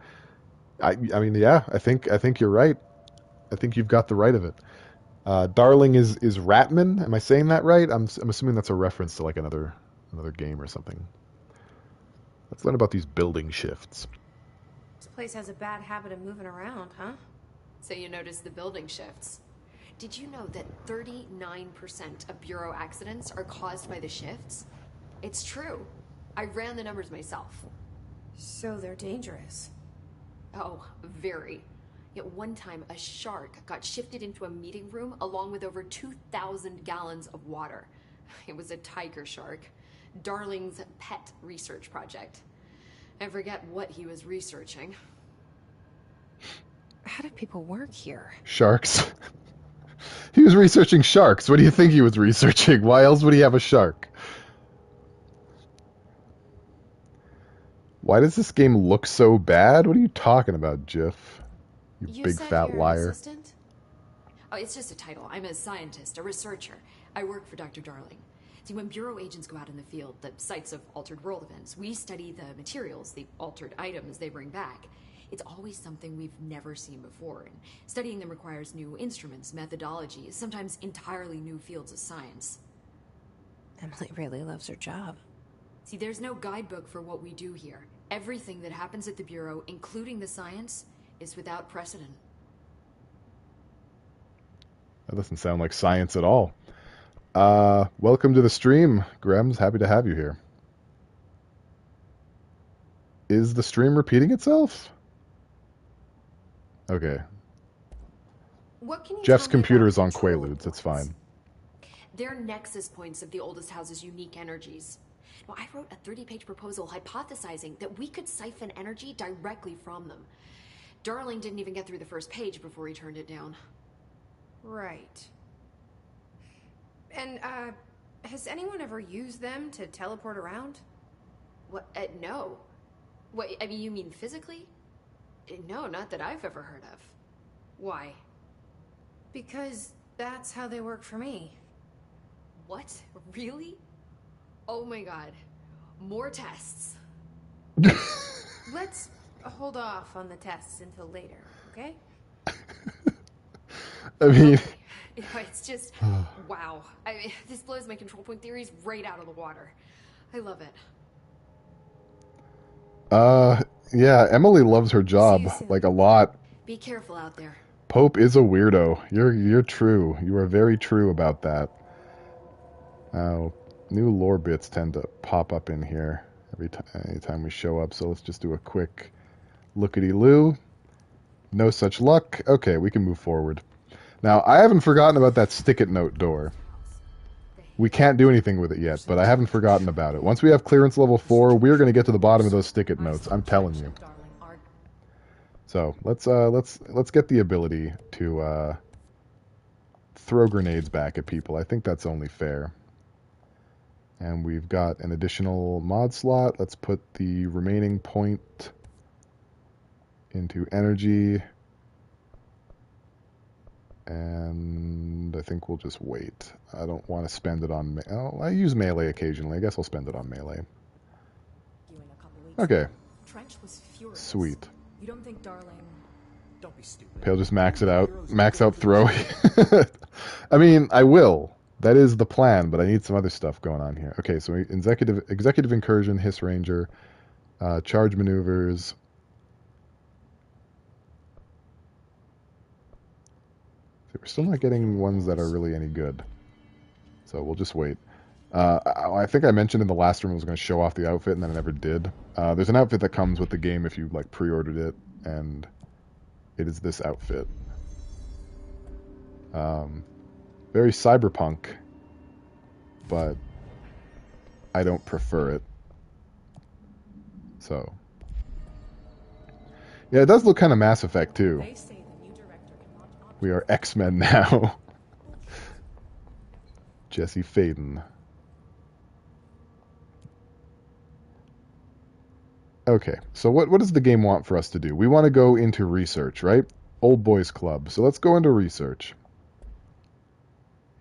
I mean, yeah, I think you're right. I think you've got the right of it. Darling is Ratman. Am I saying that right? I'm assuming that's a reference to like another game or something. Let's learn about these building shifts. This place has a bad habit of moving around, huh? So you notice the building shifts. Did you know that 39% of Bureau accidents are caused by the shifts? It's true. I ran the numbers myself. So they're dangerous. Oh, very. Yet one time, a shark got shifted into a meeting room along with over 2,000 gallons of water. It was a tiger shark. Darling's pet research project. I forget what he was researching. How do people work here? Sharks. He was researching sharks. What do you think he was researching? Why else would he have a shark? Why does this game look so bad? What are you talking about, Jiff? You big fat liar. Assistant? Oh, it's just a title. I'm a scientist, a researcher. I work for Dr. Darling. See, when Bureau agents go out in the field, the sites of altered world events, we study the materials, the altered items they bring back. It's always something we've never seen before, and studying them requires new instruments, methodologies, sometimes entirely new fields of science. Emily really loves her job. See, there's no guidebook for what we do here. Everything that happens at the Bureau, including the science, is without precedent. That doesn't sound like science at all. Welcome to the stream, Grems. Happy to have you here. Is the stream repeating itself? Okay. What can you Jeff's tell me computer about is on control Quaaludes. It's points? fine. They're nexus points of the oldest house's unique energies. Now, I wrote a 30-page proposal hypothesizing that we could siphon energy directly from them. Darling didn't even get through the first page before he turned it down. Right. And, has anyone ever used them to teleport around? What? No. What, I mean, you mean physically? No, not that I've ever heard of. Why? Because that's how they work for me. What? Really? Oh my god. More tests. Let's hold off on the tests until later, okay? I mean... It's just, wow. I mean, this blows my control point theories right out of the water. I love it. Yeah, Emily loves her job, like, a lot. Be careful out there. Pope is a weirdo. You're true. You are very true about that. New lore bits tend to pop up in here anytime we show up, so let's just do a quick lookity-loo. No such luck. Okay, we can move forward. Now, I haven't forgotten about that stick-it note door. We can't do anything with it yet, but I haven't forgotten about it. Once we have clearance level 4, we're going to get to the bottom of those stick-it notes. I'm telling you. So let's get the ability to throw grenades back at people. I think that's only fair. And we've got an additional mod slot. Let's put the remaining point into energy. And I think we'll just wait. I don't want to spend it on... I use melee occasionally. I guess I'll spend it on melee. Okay. Sweet. You don't think Darling... Don't be stupid. Pale, just max it out. Max out throw. I mean, I will. That is the plan, but I need some other stuff going on here. Okay, so executive incursion, hiss ranger, charge maneuvers... We're still not getting ones that are really any good. So we'll just wait. I think I mentioned in the last room I was going to show off the outfit, and then I never did. There's an outfit that comes with the game if you like pre-ordered it, and it is this outfit. Very cyberpunk, but I don't prefer it. So. Yeah, it does look kind of Mass Effect, too. We are X-Men now. Jesse Faden. Okay, so what does the game want for us to do? We want to go into research, right? Old Boys Club. So let's go into research.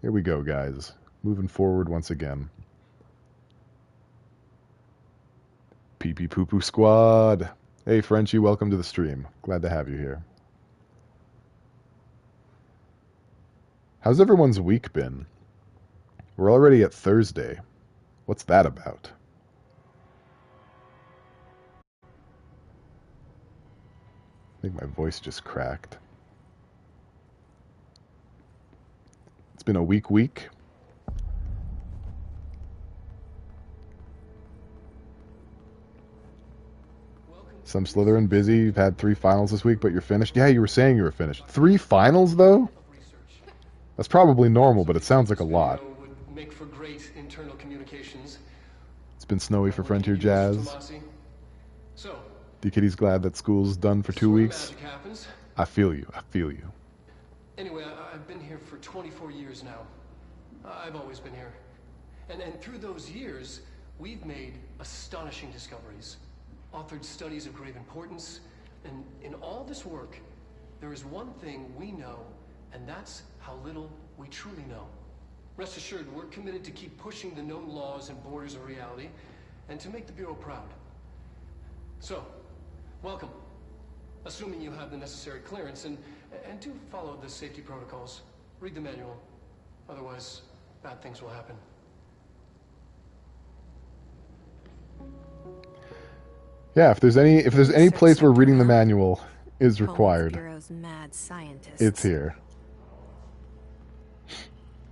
Here we go, guys. Moving forward once again. Pee Pee Poo Poo Squad. Hey, Frenchie, welcome to the stream. Glad to have you here. How's everyone's week been? We're already at Thursday. What's that about? I think my voice just cracked. It's been a week. Some Slytherin busy. You've had 3 finals this week, but you're finished. Yeah, you were saying you were finished. 3 finals, though? That's probably normal, but it sounds like a lot. Make for great internal communications. It's been snowy for Frontier Jazz. So, D-Kitty's glad that school's done for 2 weeks. I feel you. Anyway, I've been here for 24 years now. I've always been here. And through those years, we've made astonishing discoveries. Authored studies of grave importance. And in all this work, there is one thing we know, and that's how little we truly know. Rest assured, we're committed to keep pushing the known laws and borders of reality, and to make the Bureau proud. So, welcome. Assuming you have the necessary clearance, and do follow the safety protocols. Read the manual. Otherwise, bad things will happen. Yeah, if there's any place where reading the manual is required, it's here.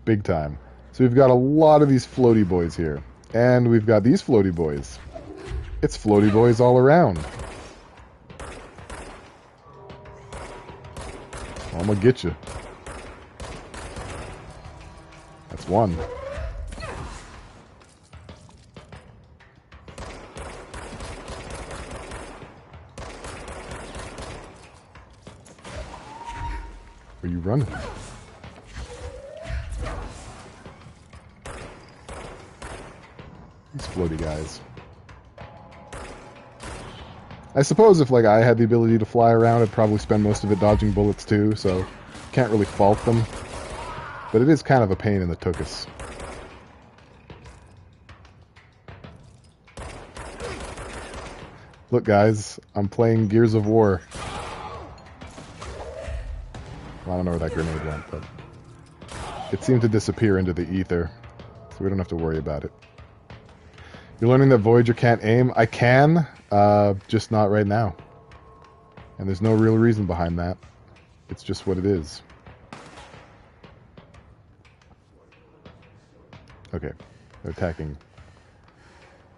Big time. So we've got a lot of these floaty boys here. And we've got these floaty boys. It's floaty boys all around. I'm gonna get you. That's one. Where you running? These floaty guys. I suppose if like I had the ability to fly around, I'd probably spend most of it dodging bullets too, so can't really fault them. But it is kind of a pain in the tuchus. Look guys, I'm playing Gears of War. I don't know where that grenade went, but it seemed to disappear into the ether, so we don't have to worry about it. You're learning that Voyager can't aim? I can, just not right now. And there's no real reason behind that. It's just what it is. Okay, they're attacking.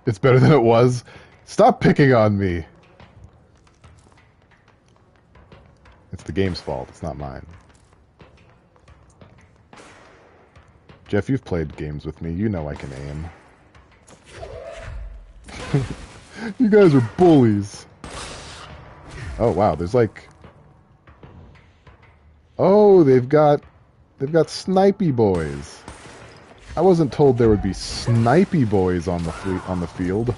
It's better than it was. Stop picking on me. It's the game's fault. It's not mine. Jeff, you've played games with me. You know I can aim. You guys are bullies. Oh wow, there's like... Oh, they've got snipey boys. I wasn't told there would be snipey boys on the field.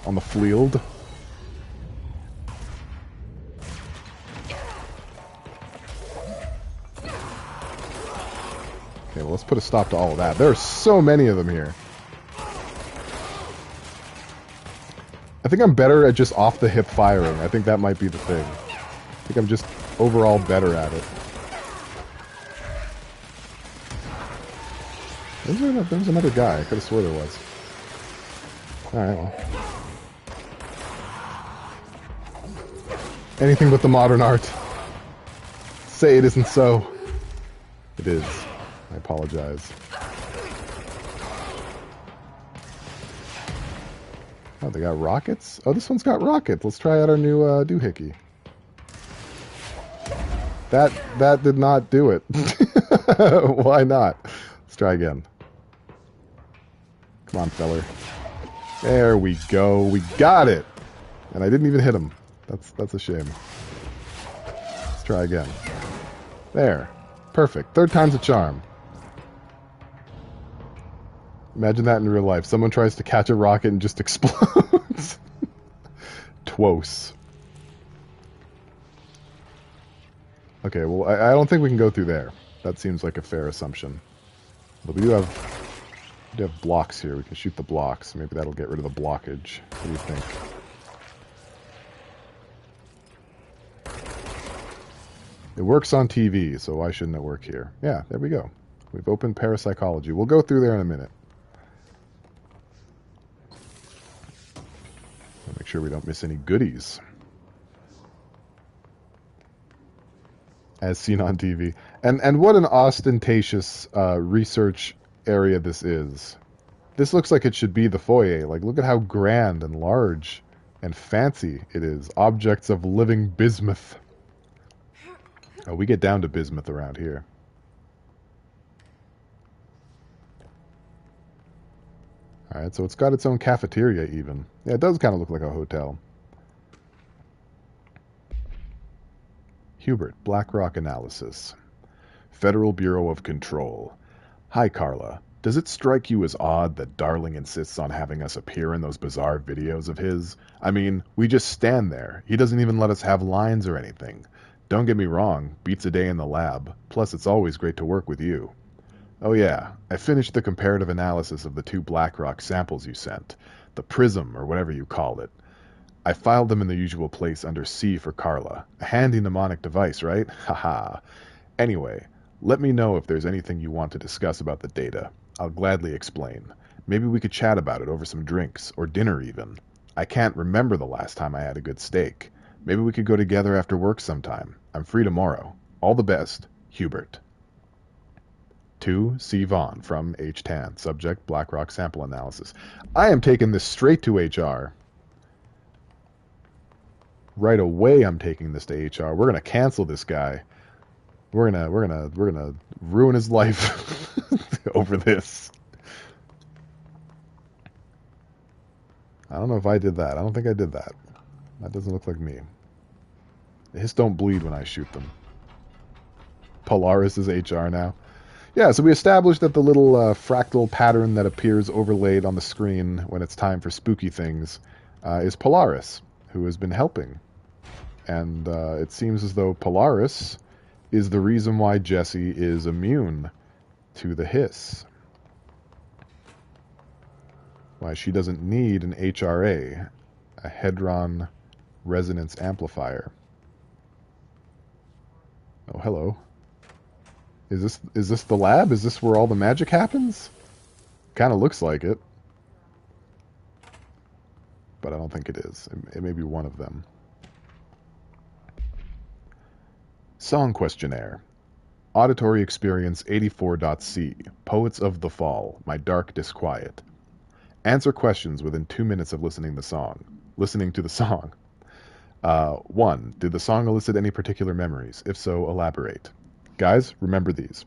Okay, well, let's put a stop to all of that. There are so many of them here. I think I'm better at just off-the-hip firing. I think that might be the thing. I think I'm just overall better at it. There's another guy. I could have swore there was. Alright, well. Anything but the modern art. Say it isn't so. It is. I apologize. Oh, they got rockets? Oh, this one's got rockets. Let's try out our new doohickey. That did not do it. Why not? Let's try again. Come on, feller. There we go. We got it! And I didn't even hit him. That's a shame. Let's try again. There. Perfect. Third time's a charm. Imagine that in real life. Someone tries to catch a rocket and just explodes. Twos. Okay, well, I don't think we can go through there. That seems like a fair assumption. But we do have blocks here. We can shoot the blocks. Maybe that'll get rid of the blockage. What do you think? It works on TV, so why shouldn't it work here? Yeah, there we go. We've opened parapsychology. We'll go through there in a minute. Make sure we don't miss any goodies. As seen on TV. And what an ostentatious research area this is. This looks like it should be the foyer. Like, look at how grand and large and fancy it is. Objects of living bismuth. Oh, we get down to bismuth around here. Alright, so it's got its own cafeteria even. Yeah, it does kind of look like a hotel. Hubert, Blackrock Analysis. Federal Bureau of Control. Hi, Carla. Does it strike you as odd that Darling insists on having us appear in those bizarre videos of his? I mean, we just stand there. He doesn't even let us have lines or anything. Don't get me wrong, beats a day in the lab. Plus, it's always great to work with you. Oh yeah, I finished the comparative analysis of the 2 Blackrock samples you sent. The Prism, or whatever you called it. I filed them in the usual place under C for Carla. A handy mnemonic device, right? Haha. Anyway, let me know if there's anything you want to discuss about the data. I'll gladly explain. Maybe we could chat about it over some drinks, or dinner even. I can't remember the last time I had a good steak. Maybe we could go together after work sometime. I'm free tomorrow. All the best, Hubert. To C. Vaughn from H. Tan. Subject, Blackrock Sample Analysis. I am taking this straight to HR. Right away I'm taking this to HR. We're gonna cancel this guy. We're gonna ruin his life over this. I don't know if I did that. I don't think I did that. That doesn't look like me. The hiss don't bleed when I shoot them. Polaris is HR now. Yeah, so we established that the little fractal pattern that appears overlaid on the screen when it's time for spooky things is Polaris, who has been helping. And it seems as though Polaris is the reason why Jessie is immune to the hiss. Why she doesn't need an HRA, a Hadron Resonance Amplifier. Oh, hello. Is this the lab? Is this where all the magic happens? Kind of looks like it. But I don't think it is. It may be one of them. Song questionnaire. Auditory experience 84.c. Poets of the Fall. My dark disquiet. Answer questions within 2 minutes of listening to the song. 1. Did the song elicit any particular memories? If so, elaborate. Guys, remember these.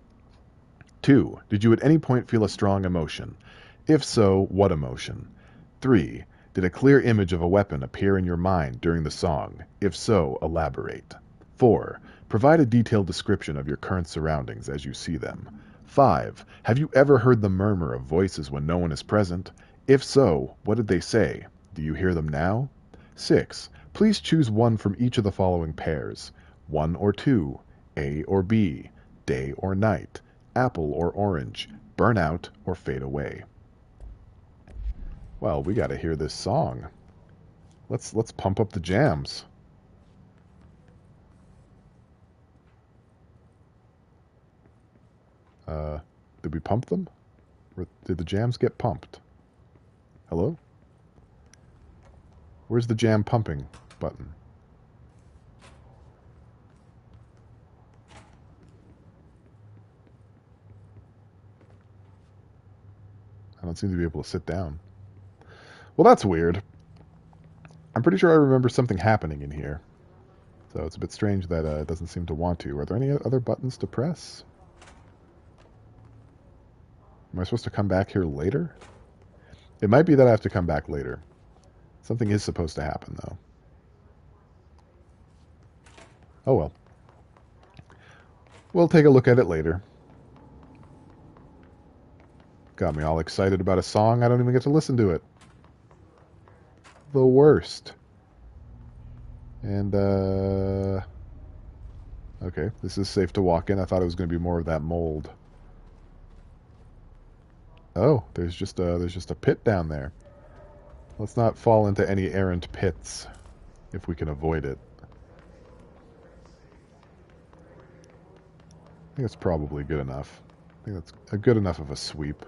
2. Did you at any point feel a strong emotion? If so, what emotion? 3. Did a clear image of a weapon appear in your mind during the song? If so, elaborate. 4. Provide a detailed description of your current surroundings as you see them. 5. Have you ever heard the murmur of voices when no one is present? If so, what did they say? Do you hear them now? 6. Please choose one from each of the following pairs. 1 or 2, A or B, day or night, apple or orange, burn out or fade away. Well, we gotta hear this song. Let's pump up the jams. Did we pump them? Or did the jams get pumped? Hello? Where's the jam pumping button? I don't seem to be able to sit down. Well, that's weird. I'm pretty sure I remember something happening in here. So it's a bit strange that it doesn't seem to want to. Are there any other buttons to press? Am I supposed to come back here later? It might be that I have to come back later. Something is supposed to happen, though. Oh well. We'll take a look at it later. Got me all excited about a song. I don't even get to listen to it. The worst. And, okay, this is safe to walk in. I thought it was going to be more of that mold. Oh, there's just a pit down there. Let's not fall into any errant pits, if we can avoid it. I think it's probably good enough. I think that's a good enough of a sweep.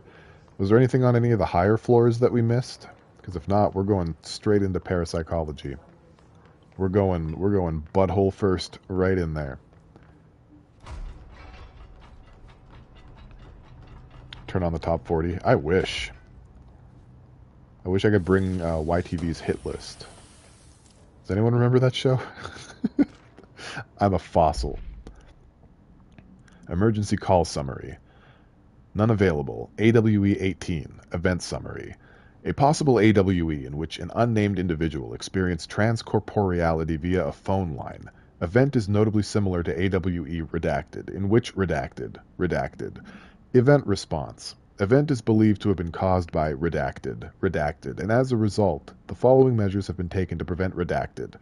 Was there anything on any of the higher floors that we missed? Because if not, we're going straight into parapsychology. We're going butthole first right in there. Turn on the top 40. I wish. I wish I could bring YTV's hit list. Does anyone remember that show? I'm a fossil. Emergency call summary. None available. AWE 18. Event summary. A possible AWE in which an unnamed individual experienced transcorporeality via a phone line. Event is notably similar to AWE redacted, in which redacted. Event response. Event is believed to have been caused by redacted, and as a result, the following measures have been taken to prevent redacted.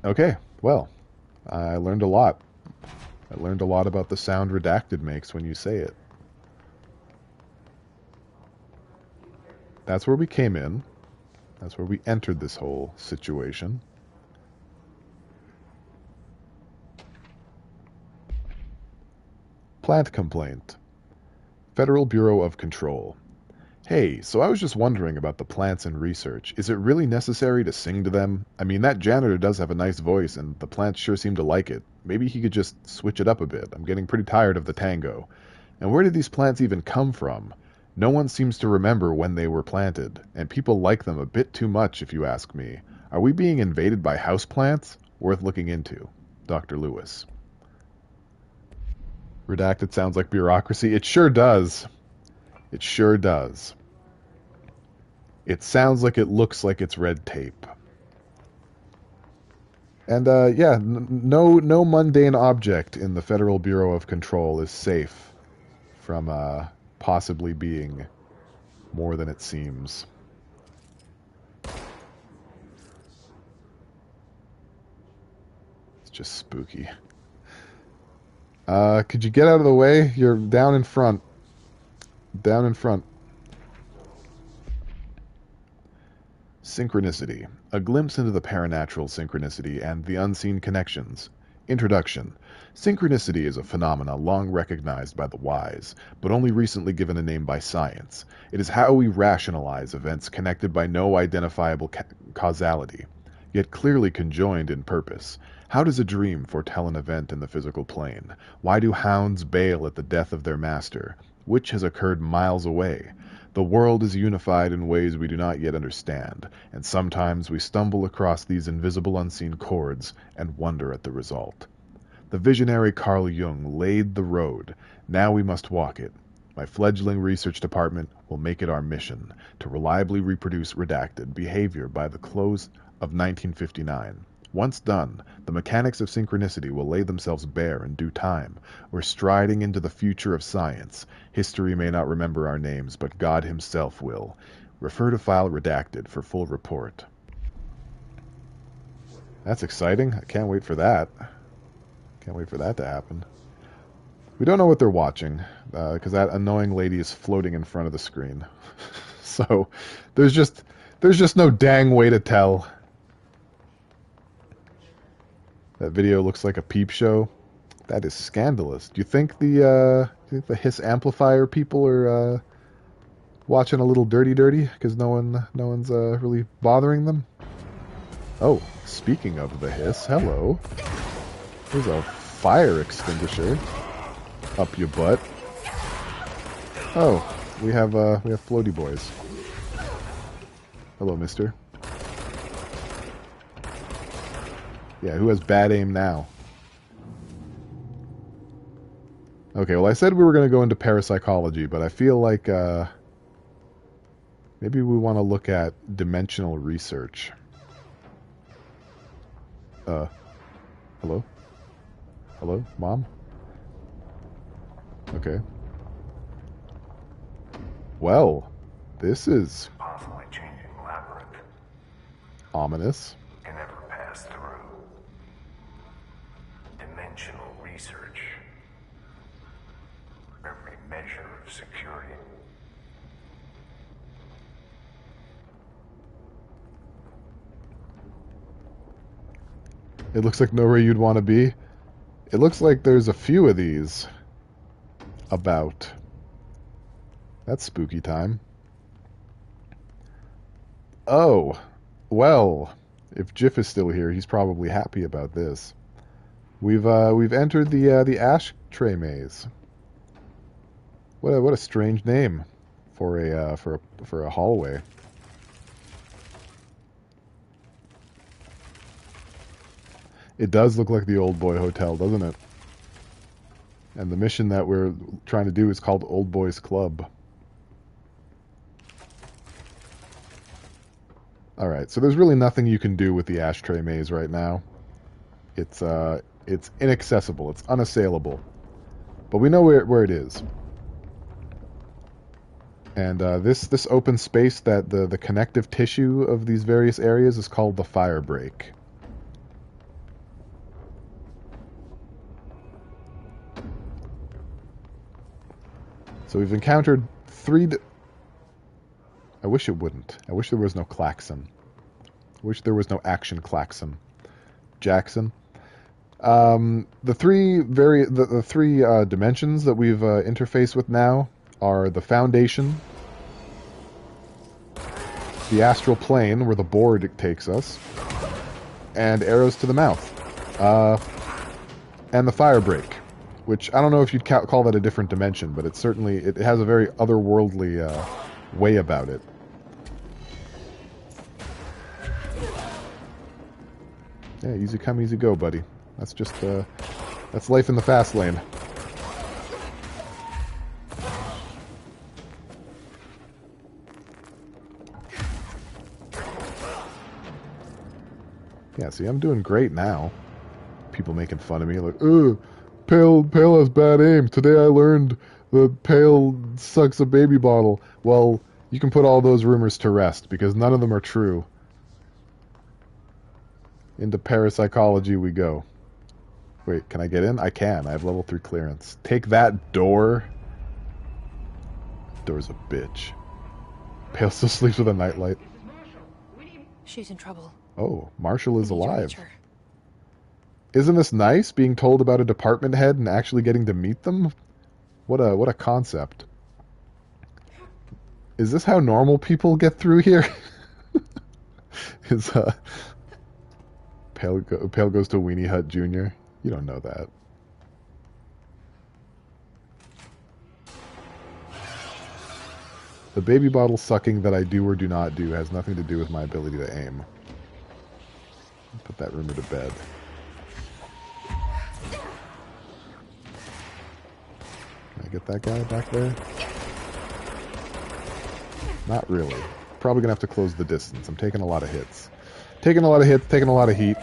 Okay, well, I learned a lot. I learned a lot about the sound redacted makes when you say it. That's where we came in. That's where we entered this whole situation. Plant complaint. Federal Bureau of Control. Hey, so I was just wondering about the plants in research. Is it really necessary to sing to them? I mean, that janitor does have a nice voice, and the plants sure seem to like it. Maybe he could just switch it up a bit. I'm getting pretty tired of the tango. And where did these plants even come from? No one seems to remember when they were planted, and people like them a bit too much, if you ask me. Are we being invaded by houseplants? Worth looking into. Dr. Lewis. Redacted sounds like bureaucracy. It sure does. It sure does. It sounds like it looks like it's red tape. And, yeah, no mundane object in the Federal Bureau of Control is safe from, possibly being more than it seems. It's just spooky. Could you get out of the way? You're down in front. Down in front. Synchronicity. A glimpse into the paranatural synchronicity and the unseen connections. Introduction. Synchronicity is a phenomenon long recognized by the wise, but only recently given a name by science. It is how we rationalize events connected by no identifiable causality, yet clearly conjoined in purpose. How does a dream foretell an event in the physical plane? Why do hounds bail at the death of their master? Which has occurred miles away? The world is unified in ways we do not yet understand, and sometimes we stumble across these invisible unseen chords and wonder at the result. The visionary Carl Jung laid the road. Now we must walk it. My fledgling research department will make it our mission to reliably reproduce redacted behavior by the close of 1959. Once done, the mechanics of synchronicity will lay themselves bare in due time. We're striding into the future of science. History may not remember our names, but God himself will. Refer to file redacted for full report. That's exciting. I can't wait for that. Can't wait for that to happen. We don't know what they're watching, because that annoying lady is floating in front of the screen. So, there's just no dang way to tell. That video looks like a peep show. That is scandalous. Do you think the hiss amplifier people are watching a little dirty because no one's really bothering them? Oh, speaking of the hiss, hello. There's a fire extinguisher up your butt. Oh, we have floaty boys. Hello, mister. Yeah, who has bad aim now? Okay, well I said we were going to go into parapsychology, but I feel like maybe we want to look at dimensional research. Hello? Hello? Mom? Okay. Well, this is constantly changing labyrinth. Ominous. Can never pass through. Dimensional research. Every measure of security. It looks like nowhere you'd want to be. It looks like there's a few of these about. That's spooky time. Oh, well, if Jiff is still here, he's probably happy about this. We've entered the Ashtray Maze. What a strange name for a hallway. It does look like the Old Boy Hotel, doesn't it? And the mission that we're trying to do is called Old Boys Club. Alright, so there's really nothing you can do with the Ashtray Maze right now. It's inaccessible, it's unassailable. But we know where it is. And this open space, that the connective tissue of these various areas, is called the fire break. So we've encountered three... I wish it wouldn't. I wish there was no klaxon. I wish there was no action klaxon. Jackson. The three dimensions that we've interfaced with now are the Foundation, the astral plane where the board takes us, and arrows to the mouth, and the fire break, which I don't know if you'd call that a different dimension, but it certainly it has a very otherworldly way about it. Yeah, easy come, easy go, buddy. That's just that's life in the fast lane. Yeah, see, I'm doing great now. People making fun of me, like, ugh, Pale has bad aim. Today I learned that Pale sucks a baby bottle. Well, you can put all those rumors to rest, because none of them are true. Into parapsychology we go. Wait, can I get in? I can. I have level 3 clearance. Take that, door. Door's a bitch. Pale still sleeps with a nightlight. She's in trouble. Oh, Marshall is I need to alive. reach her. Isn't this nice, being told about a department head and actually getting to meet them? What a concept. Is this how normal people get through here? Is Pale goes to Weenie Hut Jr.? You don't know that. The baby bottle sucking that I do or do not do has nothing to do with my ability to aim. Put that rumor to bed. Can I get that guy back there? Not really. Probably gonna have to close the distance. I'm taking a lot of hits. Taking a lot of hits, taking a lot of heat.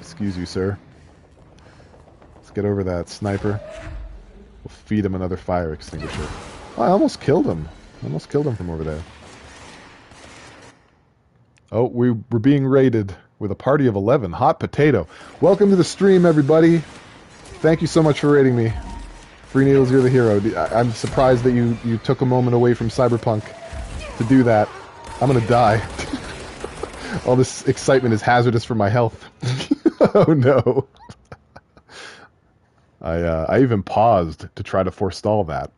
Excuse you, sir. Let's get over that sniper. We'll feed him another fire extinguisher. Oh, I almost killed him. I almost killed him from over there. Oh, we're being raided with a party of 11. Hot potato. Welcome to the stream, everybody. Thank you so much for raiding me. Free Needles, you're the hero. I'm surprised that you took a moment away from Cyberpunk to do that. I'm gonna die. All this excitement is hazardous for my health. Oh no. I even paused to try to forestall that.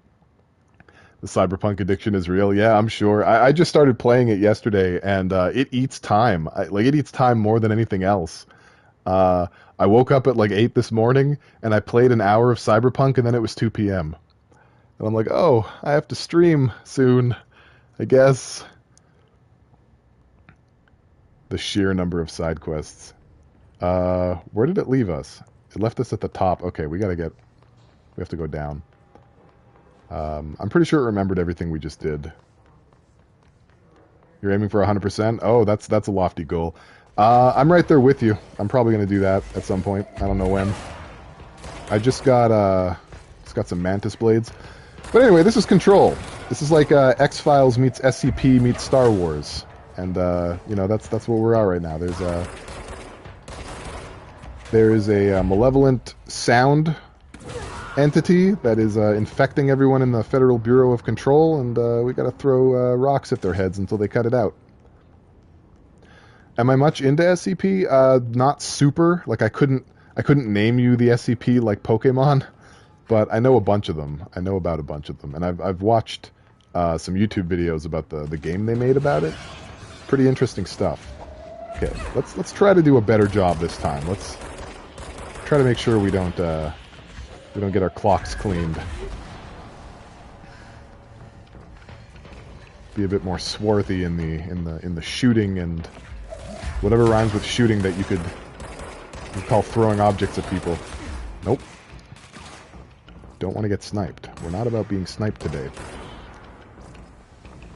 The Cyberpunk addiction is real. Yeah, I'm sure. I just started playing it yesterday, and it eats time. It eats time more than anything else. I woke up at like 8 this morning, and I played an hour of Cyberpunk, and then it was 2 p.m. And I'm like, oh, I have to stream soon, I guess. The sheer number of side quests. Where did it leave us? It left us at the top. Okay, we have to go down. I'm pretty sure it remembered everything we just did. You're aiming for 100%? Oh, that's a lofty goal. I'm right there with you. I'm probably going to do that at some point. I don't know when. I just got some Mantis blades. But anyway, this is Control. This is like X-Files meets SCP meets Star Wars. And, that's where we're at right now. There is a malevolent sound entity that is infecting everyone in the Federal Bureau of Control, and we gotta throw rocks at their heads until they cut it out. Am I much into SCP? Not super. Like I couldn't name you the SCP like Pokemon, but I know a bunch of them. I know about a bunch of them, and I've watched some YouTube videos about the game they made about it. Pretty interesting stuff. Okay, let's try to do a better job this time. Let's try to make sure we don't get our clocks cleaned. Be a bit more swarthy in the shooting and whatever rhymes with shooting that you could call throwing objects at people. Nope. Don't want to get sniped. We're not about being sniped today.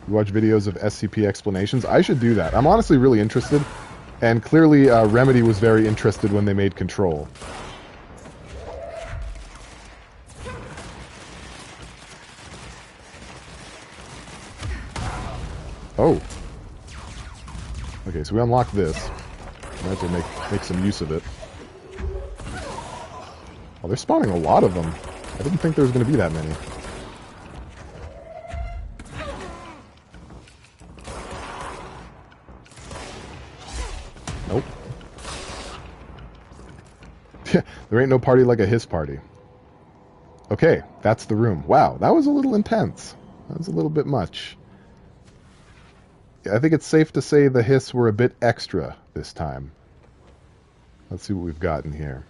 You watch videos of SCP explanations? I should do that. I'm honestly really interested, and clearly Remedy was very interested when they made Control. Oh. Okay, so we unlocked this. Might as well make some use of it. Oh, they're spawning a lot of them. I didn't think there was going to be that many. Nope. There ain't no party like a hiss party. Okay, that's the room. Wow, that was a little intense. That was a little bit much. I think it's safe to say the hiss were a bit extra this time. Let's see what we've got in here.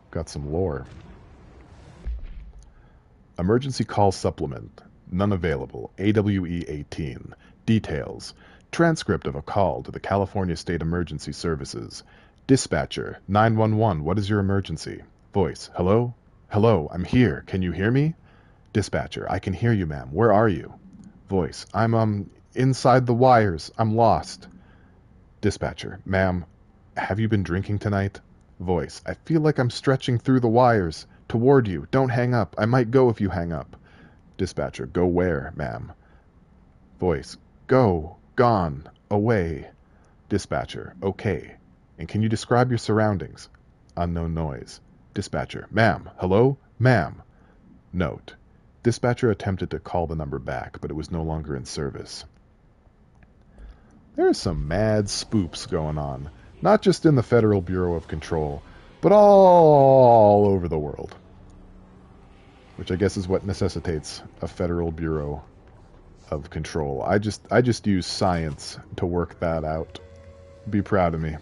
Got some lore. Emergency call supplement. None available. AWE 18. Details. Transcript of a call to the California State Emergency Services. Dispatcher. 911. What is your emergency? Voice. Hello? Hello, I'm here. Can you hear me? Dispatcher. I can hear you, ma'am. Where are you? Voice. I'm, inside the wires. I'm lost. Dispatcher. Ma'am, have you been drinking tonight? Voice. I feel like I'm stretching through the wires. Toward you. Don't hang up. I might go if you hang up. Dispatcher. Go where, ma'am? Voice. Go. Gone. Away. Dispatcher. Okay. And can you describe your surroundings? Unknown noise. Dispatcher. Ma'am. Hello? Ma'am. Note. Dispatcher attempted to call the number back, but it was no longer in service. There's some mad spoops going on. Not just in the Federal Bureau of Control, but all over the world. Which I guess is what necessitates a Federal Bureau of Control. I just use science to work that out. Be proud of me.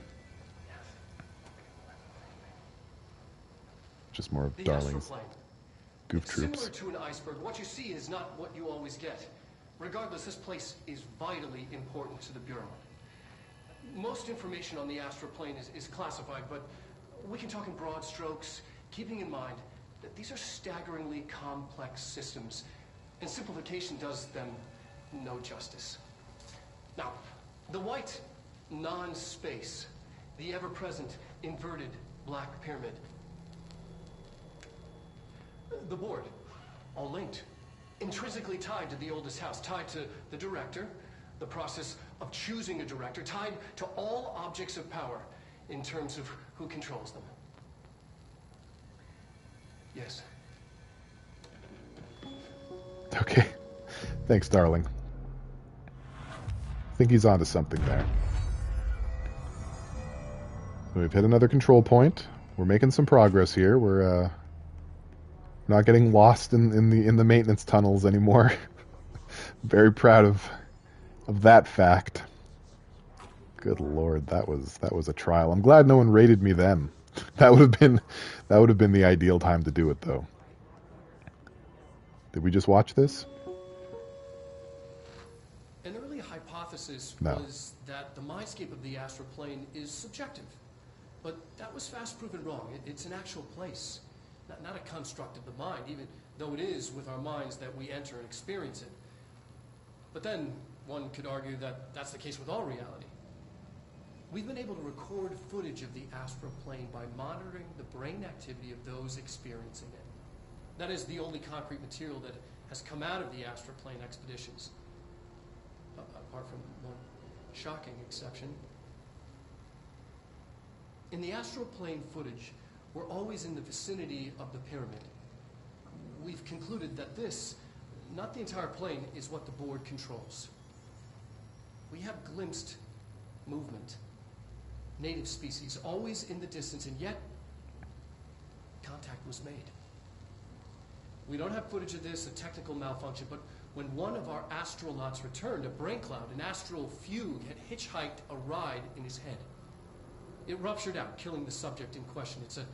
Just more of Darling's goof troops. Similar to an iceberg, what you see is not what you always get. Regardless, this place is vitally important to the Bureau. Most information on the astral plane is classified, but we can talk in broad strokes, keeping in mind that these are staggeringly complex systems, and simplification does them no justice. Now, the white non-space, the ever-present inverted black pyramid, the board, all linked, intrinsically tied to the oldest house, tied to the director, the process of choosing a director, tied to all objects of power in terms of who controls them. Yes. Okay. Thanks, darling. I think he's onto something there. So we've hit another control point. We're making some progress here. We're not getting lost in the maintenance tunnels anymore. Very proud of that fact. Good lord, that was a trial. I'm glad no one raided me then. That would have been the ideal time to do it, though. Did we just watch this? An early hypothesis No. was that the mindscape of the astral plane is subjective, but that was fast proven wrong. It's an actual place, not a construct of the mind, even though it is with our minds that we enter and experience it. But then one could argue that that's the case with all reality. We've been able to record footage of the astral plane by monitoring the brain activity of those experiencing it. That is the only concrete material that has come out of the astral plane expeditions, apart from one shocking exception. In the astral plane footage, we're always in the vicinity of the pyramid. We've concluded that this, not the entire plane, is what the board controls. We have glimpsed movement, native species, always in the distance, and yet contact was made. We don't have footage of this, a technical malfunction, but when one of our astronauts returned, a brain cloud, an astral fugue, had hitchhiked a ride in his head. It ruptured out, killing the subject in question. It's a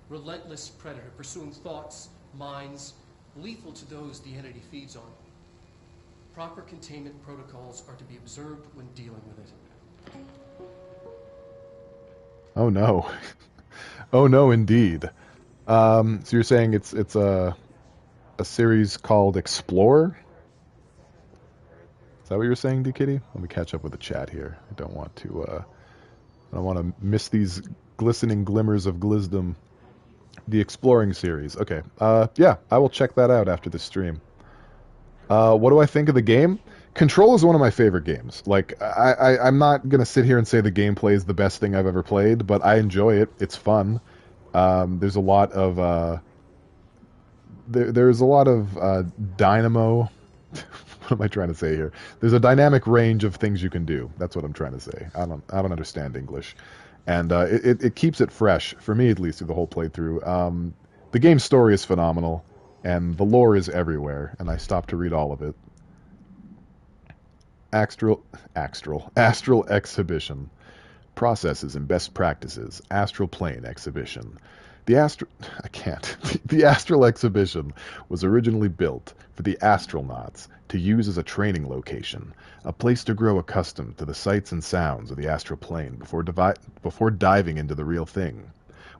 relentless predator, pursuing thoughts, minds, lethal to those the entity feeds on. Proper containment protocols are to be observed when dealing with it. Oh no. Oh no, indeed. So you're saying it's a series called Explorer? Is that what you're saying, D Kitty? Let me catch up with the chat here. I don't want to miss these glistening glimmers of glizdom. The Exploring series. Okay. Yeah, I will check that out after the stream. What do I think of the game? Control is one of my favorite games. Like, I'm not going to sit here and say the gameplay is the best thing I've ever played, but I enjoy it. It's fun. There's a lot of... There's a lot of dynamo... What am I trying to say here? There's a dynamic range of things you can do. That's what I'm trying to say. I don't understand English. And it keeps it fresh, for me at least, through the whole playthrough. The game's story is phenomenal, and the lore is everywhere, and I stopped to read all of it. Astral Exhibition. Processes and best practices. Astral Plane Exhibition. The Astral Exhibition was originally built for the astronauts to use as a training location, a place to grow accustomed to the sights and sounds of the astral plane before diving into the real thing.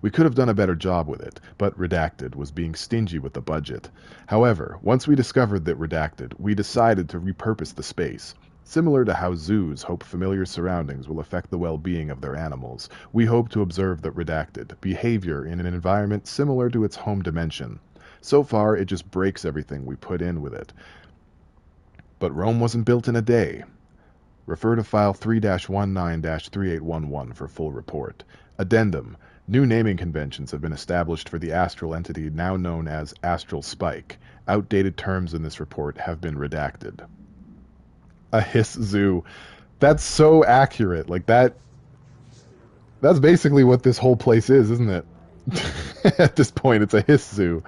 We could have done a better job with it, but Redacted was being stingy with the budget. However, once we discovered that Redacted, we decided to repurpose the space. Similar to how zoos hope familiar surroundings will affect the well-being of their animals, we hope to observe that Redacted behavior in an environment similar to its home dimension. So far, it just breaks everything we put in with it. But Rome wasn't built in a day. Refer to file 3-19-3811 for full report. Addendum. New naming conventions have been established for the astral entity now known as Astral Spike. Outdated terms in this report have been redacted. A hiss zoo. That's so accurate. Like, that's basically what this whole place is, isn't it? At this point, it's a hiss zoo.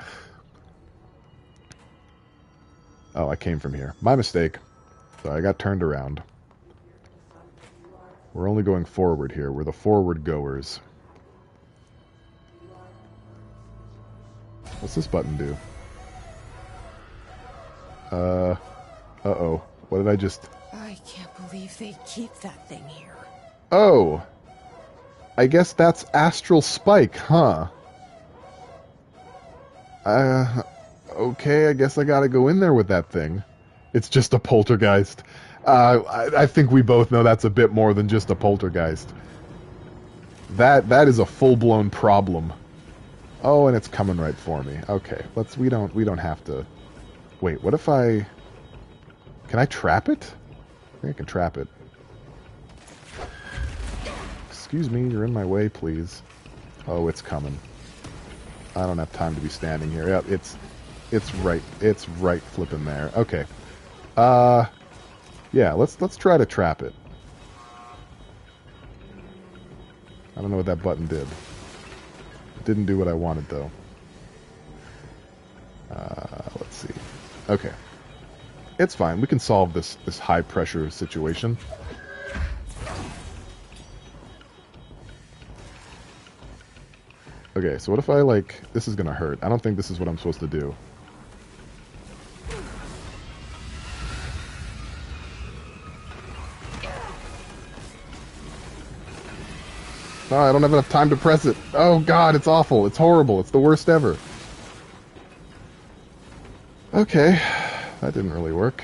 Oh, I came from here. My mistake. So I got turned around. We're only going forward here. We're the forward goers. What's this button do? Uh-oh. What did I just... I can't believe they keep that thing here. Oh! I guess that's Astral Spike, huh? Okay, I guess I gotta go in there with that thing. It's just a poltergeist. I think we both know that's a bit more than just a poltergeist. That is a full-blown problem. Oh, and it's coming right for me. Okay, we don't have to... Wait, what if I... Can I trap it? I think I can trap it. Excuse me, you're in my way, please. Oh, it's coming. I don't have time to be standing here. Yeah, it's right flipping there. Okay. Yeah, let's try to trap it. I don't know what that button did. It didn't do what I wanted, though. Let's see. Okay. It's fine. We can solve this high-pressure situation. Okay, so what if I, like... This is gonna hurt. I don't think this is what I'm supposed to do. No, I don't have enough time to press it. Oh god, it's awful. It's horrible. It's the worst ever. Okay, that didn't really work.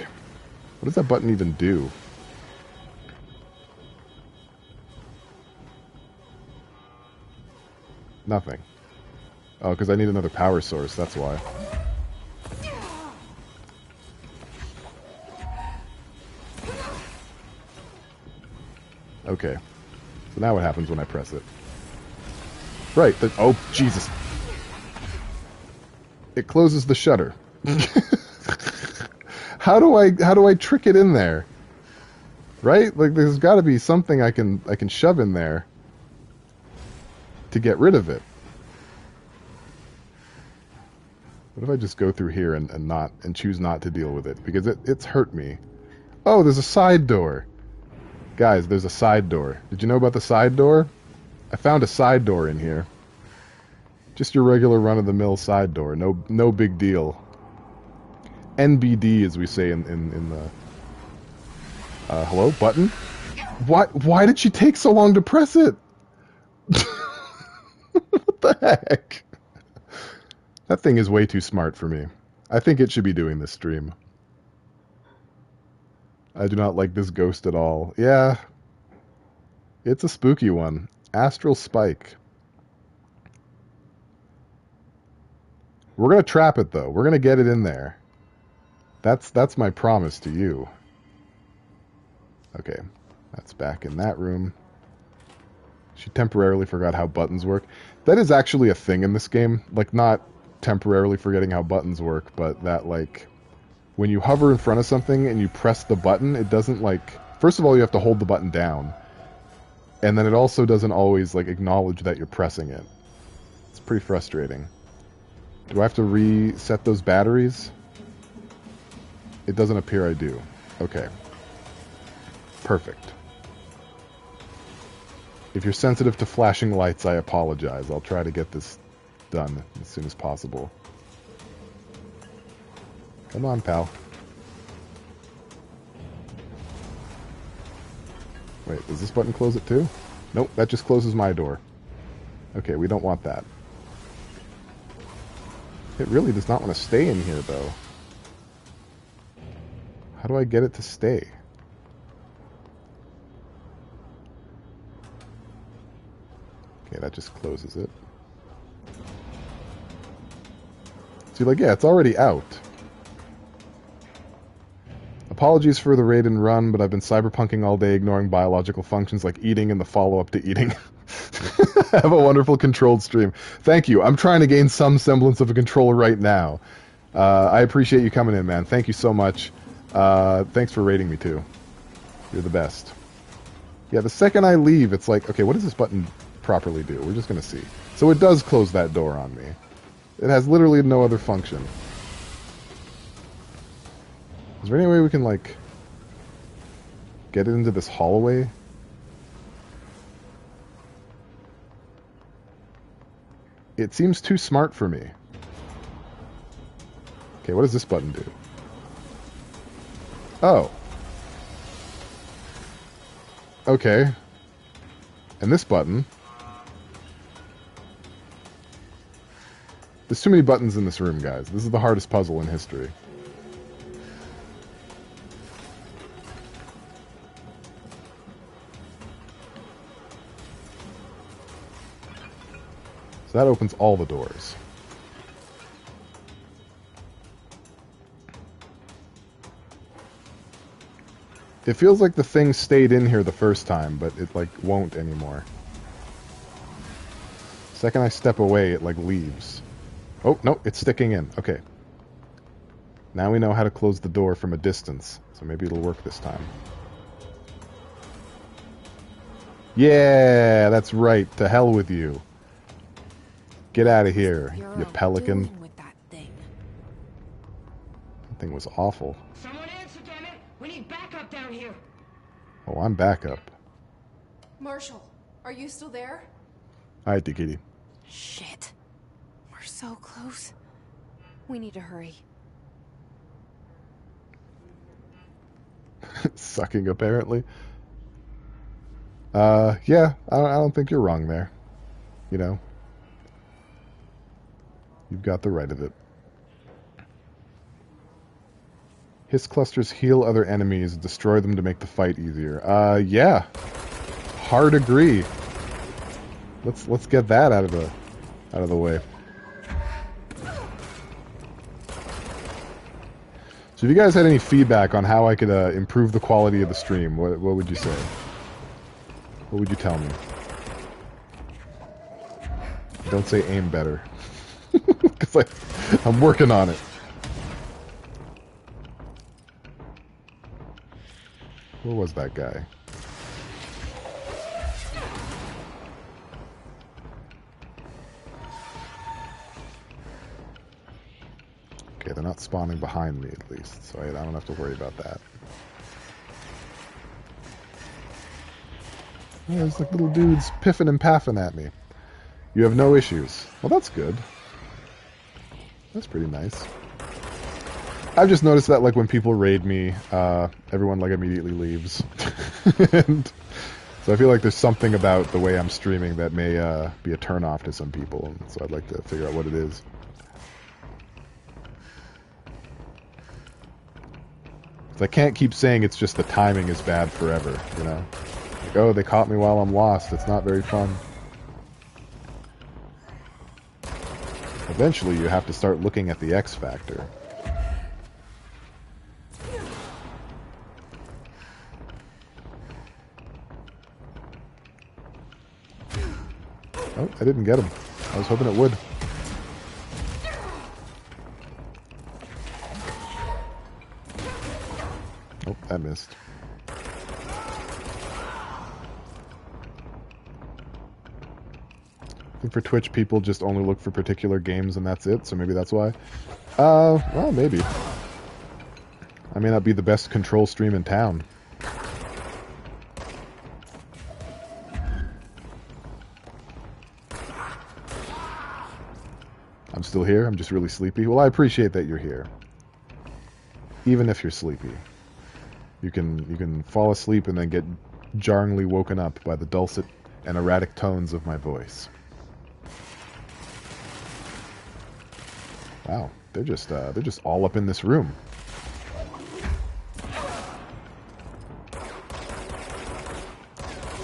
What does that button even do? Nothing. Oh, because I need another power source, that's why. Okay. So now what happens when I press it? Right, oh, Jesus. It closes the shutter. How do I trick it in there? Right? Like there's got to be something I can shove in there to get rid of it. What if I just go through here and choose not to deal with it? Because it's hurt me. Oh, there's a side door. Guys, there's a side door. Did you know about the side door? I found a side door in here. Just your regular run-of-the-mill side door. No big deal. NBD, as we say in the... hello? Button? Why did she take so long to press it? What the heck? That thing is way too smart for me. I think it should be doing this stream. I do not like this ghost at all. Yeah. It's a spooky one. Astral Spike. We're going to trap it, though. We're going to get it in there. That's my promise to you. Okay. That's back in that room. She temporarily forgot how buttons work. That is actually a thing in this game. Like, not temporarily forgetting how buttons work, but that, like... When you hover in front of something and you press the button, it doesn't, like... First of all, you have to hold the button down. And then it also doesn't always, like, acknowledge that you're pressing it. It's pretty frustrating. Do I have to reset those batteries? It doesn't appear I do. Okay. Perfect. If you're sensitive to flashing lights, I apologize. I'll try to get this done as soon as possible. Come on, pal. Wait, does this button close it too? Nope, that just closes my door. Okay, we don't want that. It really does not want to stay in here, though. How do I get it to stay? Okay, that just closes it. See, like, yeah, it's already out. Apologies for the raid and run, but I've been cyberpunking all day, ignoring biological functions like eating and the follow-up to eating. Have a wonderful controlled stream. Thank you. I'm trying to gain some semblance of a controller right now. I appreciate you coming in, man. Thank you so much. Thanks for raiding me, too. You're the best. Yeah, the second I leave, it's like, okay, what does this button properly do? We're just going to see. So it does close that door on me. It has literally no other function. Is there any way we can, like, get it into this hallway? It seems too smart for me. Okay, what does this button do? Oh. Okay. And this button. There's too many buttons in this room, guys. This is the hardest puzzle in history. So that opens all the doors. It feels like the thing stayed in here the first time, but it, like, won't anymore. Second I step away, it, like, leaves. Oh, no, it's sticking in. Okay. Now we know how to close the door from a distance, so maybe it'll work this time. Yeah, that's right. To hell with you. Get out of here, you pelican. That thing was awful. Someone answer, damn it! We need backup down here. Oh, I'm backup. Marshall, are you still there? Hi, Diggity. Shit. We're so close. We need to hurry. Sucking, apparently. Yeah, I don't think you're wrong there. You know? You've got the right of it. Hiss clusters heal other enemies, destroy them to make the fight easier. Yeah. Hard agree. Let's get that out of the way. So if you guys had any feedback on how I could improve the quality of the stream, what would you say? What would you tell me? Don't say aim better. Because I'm working on it. Where was that guy? Okay, they're not spawning behind me at least, so I don't have to worry about that. Oh, there's like little dudes piffing and paffing at me. You have no issues. Well, that's good. That's pretty nice. I've just noticed that, like, when people raid me, everyone, like, immediately leaves. And so I feel like there's something about the way I'm streaming that may be a turn-off to some people, and so I'd like to figure out what it is. So I can't keep saying it's just the timing is bad forever, you know? Like, oh, they caught me while I'm lost. It's not very fun. Eventually, you have to start looking at the X factor. Oh, I didn't get him. I was hoping it would. Oh, I missed. I think for Twitch, people just only look for particular games and that's it, so maybe that's why. Well, maybe. I may not be the best control stream in town. I'm still here, I'm just really sleepy. Well, I appreciate that you're here. Even if you're sleepy. You can fall asleep and then get jarringly woken up by the dulcet and erratic tones of my voice. Wow, they're just all up in this room.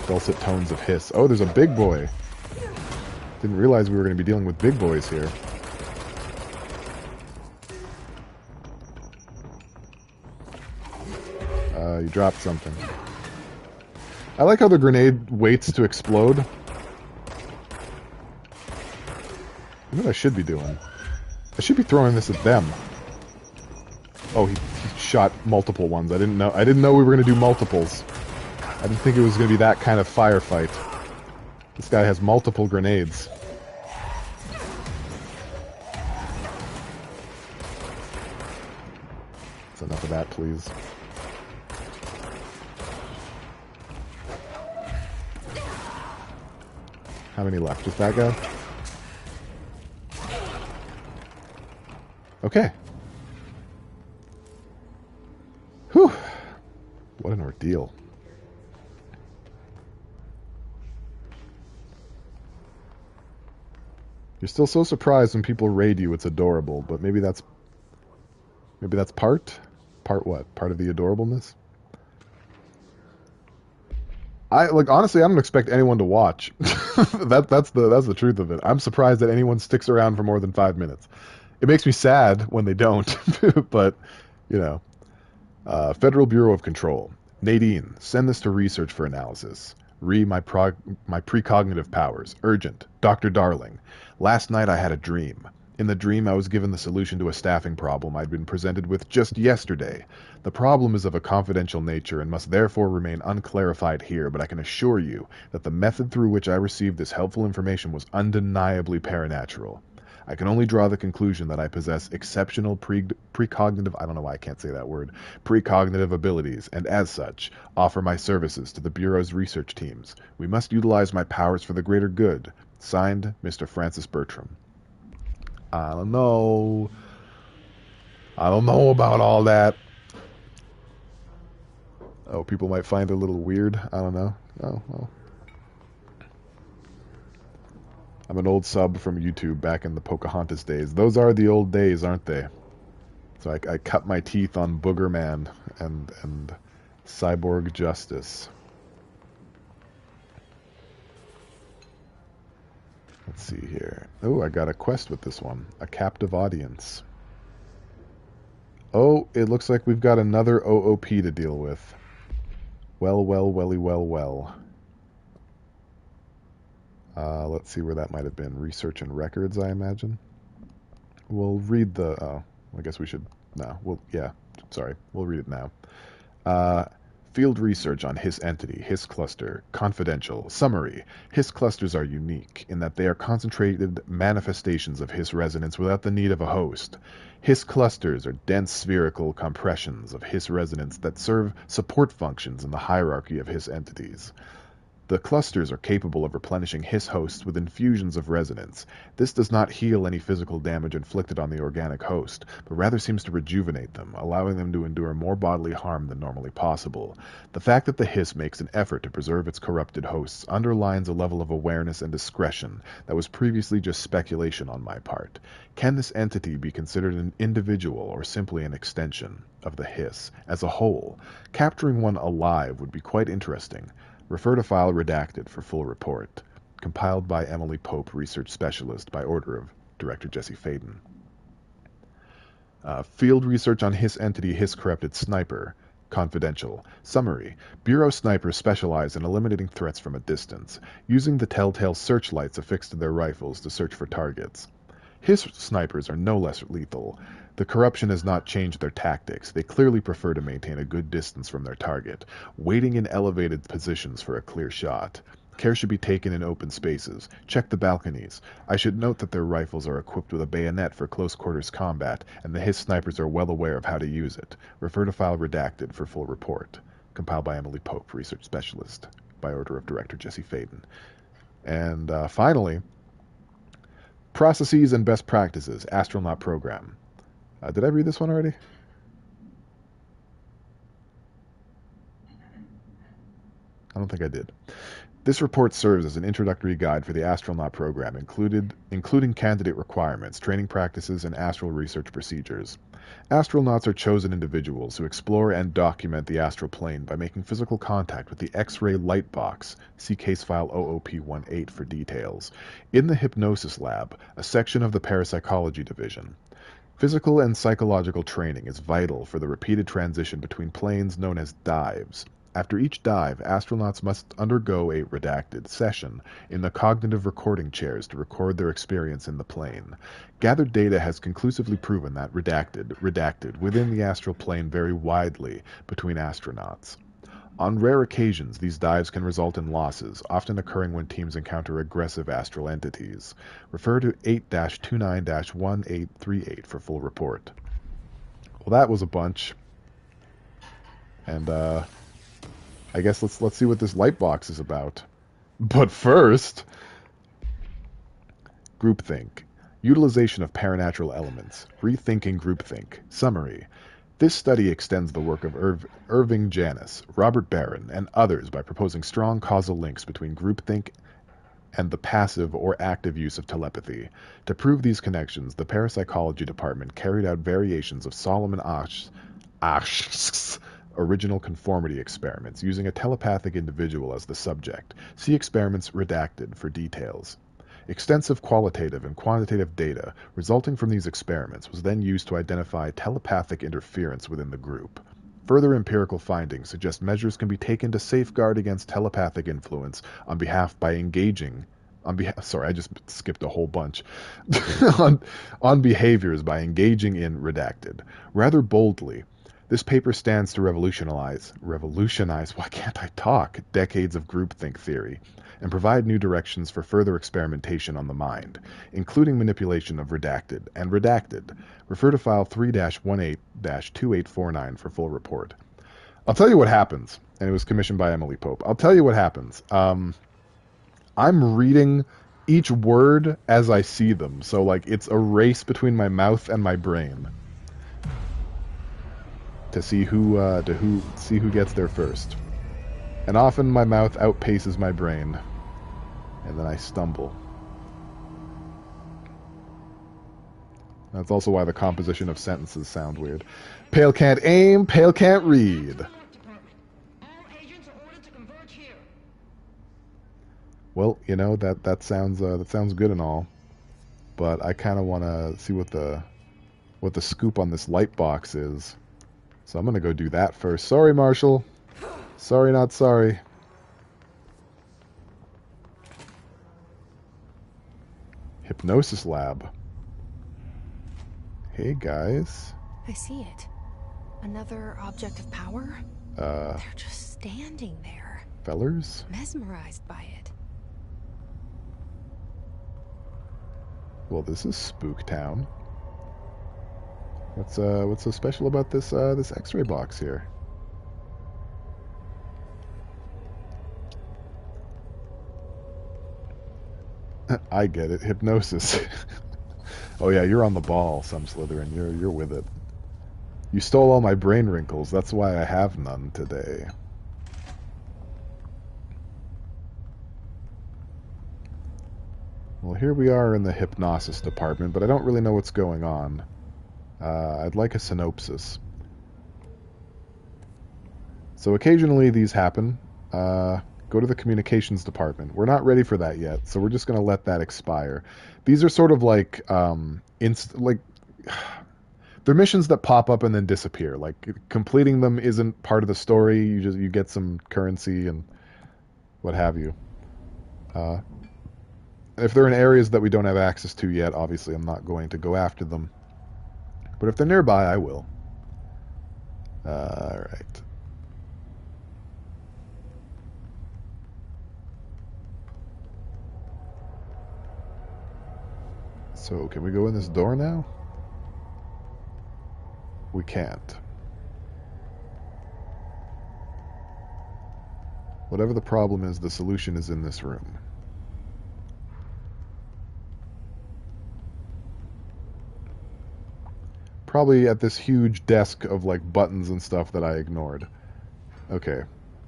Dulcet tones of hiss. Oh, there's a big boy. Didn't realize we were going to be dealing with big boys here. You dropped something. I like how the grenade waits to explode. You know what I should be doing? I should be throwing this at them. Oh, he shot multiple ones. I didn't know we were going to do multiples. I didn't think it was going to be that kind of firefight. This guy has multiple grenades. That's enough of that, please. How many left? Just that guy? Okay. Whew. What an ordeal. You're still so surprised when people raid you. It's adorable, but maybe that's part what? Part of the adorableness? Honestly, I don't expect anyone to watch. That's the truth of it. I'm surprised that anyone sticks around for more than 5 minutes. It makes me sad when they don't, but you know. Federal Bureau of Control. Nadine, send this to research for analysis. My precognitive powers. Urgent. Dr. Darling. Last night I had a dream. In the dream I was given the solution to a staffing problem I'd been presented with just yesterday. The problem is of a confidential nature and must therefore remain unclarified here, but I can assure you that the method through which I received this helpful information was undeniably paranatural. I can only draw the conclusion that I possess exceptional precognitive, I don't know why I can't say that word, precognitive abilities, and as such, offer my services to the Bureau's research teams. We must utilize my powers for the greater good. Signed, Mr. Francis Bertram. I don't know about all that. Oh, people might find it a little weird. I don't know. Oh, well. I'm an old sub from YouTube back in the Pocahontas days. Those are the old days, aren't they? So I cut my teeth on Booger Man and Cyborg Justice. Let's see here. Oh, I got a quest with this one. A captive audience. Oh, it looks like we've got another OOP to deal with. Well. Let's see where that might have been. Research and records, I imagine. We'll read the... I guess we should... No, we'll read it now. Field research on Hiss entity, Hiss cluster, confidential. Summary. Hiss clusters are unique in that they are concentrated manifestations of Hiss resonance without the need of a host. Hiss clusters are dense spherical compressions of Hiss resonance that serve support functions in the hierarchy of Hiss entities. The clusters are capable of replenishing Hiss hosts with infusions of resonance. This does not heal any physical damage inflicted on the organic host, but rather seems to rejuvenate them, allowing them to endure more bodily harm than normally possible. The fact that the Hiss makes an effort to preserve its corrupted hosts underlines a level of awareness and discretion that was previously just speculation on my part. Can this entity be considered an individual or simply an extension of the Hiss as a whole? Capturing one alive would be quite interesting. Refer to file redacted for full report. Compiled by Emily Pope, Research Specialist, by order of Director Jesse Faden. Field research on Hiss entity Hiss corrupted sniper. Confidential. Summary. Bureau snipers specialize in eliminating threats from a distance, using the telltale searchlights affixed to their rifles to search for targets. Hiss snipers are no less lethal. The corruption has not changed their tactics. They clearly prefer to maintain a good distance from their target, waiting in elevated positions for a clear shot. Care should be taken in open spaces. Check the balconies. I should note that their rifles are equipped with a bayonet for close quarters combat, and the Hiss snipers are well aware of how to use it. Refer to file redacted for full report. Compiled by Emily Pope, Research Specialist, by order of Director Jesse Faden. And finally, processes and best practices, astronaut program. Did I read this one already? I don't think I did. This report serves as an introductory guide for the astronaut program, including candidate requirements, training practices, and astral research procedures. Astronauts are chosen individuals who explore and document the astral plane by making physical contact with the X-ray light box. See case file OOP-18 for details. In the hypnosis lab, a section of the parapsychology division. Physical and psychological training is vital for the repeated transition between planes known as dives. After each dive, astronauts must undergo a redacted session in the cognitive recording chairs to record their experience in the plane. Gathered data has conclusively proven that redacted within the astral plane vary widely between astronauts. On rare occasions, these dives can result in losses, often occurring when teams encounter aggressive astral entities. Refer to 8-29-1838 for full report. Well, that was a bunch. And, I guess let's see what this light box is about. But first, groupthink. Utilization of paranatural elements. Rethinking groupthink. Summary. This study extends the work of Irving Janis, Robert Barron, and others by proposing strong causal links between groupthink and the passive or active use of telepathy. To prove these connections, the Parapsychology Department carried out variations of Solomon Asch's original conformity experiments using a telepathic individual as the subject. See experiments redacted for details. Extensive qualitative and quantitative data resulting from these experiments was then used to identify telepathic interference within the group. Further empirical findings suggest measures can be taken to safeguard against telepathic influence on behaviors by engaging in redacted. Rather boldly, this paper stands to revolutionize, why can't I talk, decades of groupthink theory, and provide new directions for further experimentation on the mind, including manipulation of redacted and redacted. Refer to file 3-18-2849 for full report. I'll tell you what happens, and it was commissioned by Emily Pope. I'll tell you what happens. I'm reading each word as I see them, so like it's a race between my mouth and my brain to see who gets there first. And often my mouth outpaces my brain, and then I stumble. That's also why the composition of sentences sound weird. Pale can't aim, pale can't read. Well, you know, that sounds good and all, but I kind of want to see what the scoop on this light box is. So I'm going to go do that first. Sorry, Marshall. Sorry, not sorry. Hypnosis lab. Hey, guys. I see it. Another object of power? They're just standing there. Fellers? Mesmerized by it. Well, this is Spooktown. What's so special about this X-ray box here? I get it. Hypnosis. Oh yeah, you're on the ball, some Slytherin. You're with it. You stole all my brain wrinkles. That's why I have none today. Well, here we are in the hypnosis department, but I don't really know what's going on. I'd like a synopsis. So occasionally these happen. Go to the communications department. We're not ready for that yet, so we're just going to let that expire. These are sort of like, they're missions that pop up and then disappear. Like, completing them isn't part of the story. You get some currency and what have you. If they're in areas that we don't have access to yet, obviously I'm not going to go after them. But if they're nearby, I will. Alright. So, can we go in this door now? We can't. Whatever the problem is, the solution is in this room. Probably at this huge desk of like buttons and stuff that I ignored. Okay,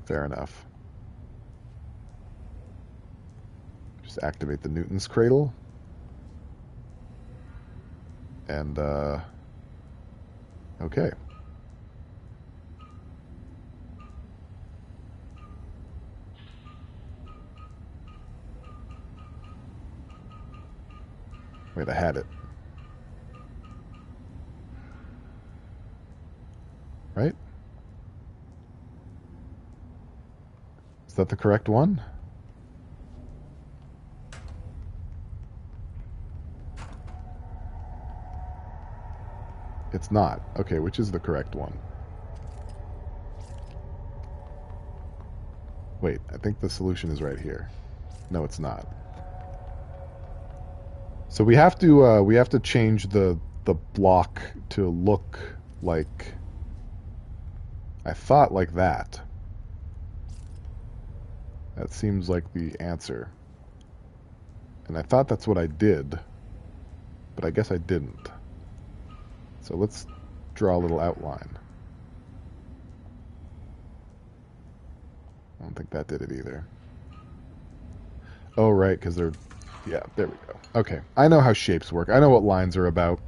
fair enough. Just activate the Newton's cradle. And, okay. Wait, I had it. Right? Is that the correct one? It's not. Okay, which is the correct one? Wait, I think the solution is right here. No, it's not. So we have to change the block to look like, I thought, like that. That seems like the answer. And I thought that's what I did, but I guess I didn't. So let's draw a little outline. I don't think that did it either. Oh, right, because they're... Yeah, there we go. Okay, I know how shapes work. I know what lines are about.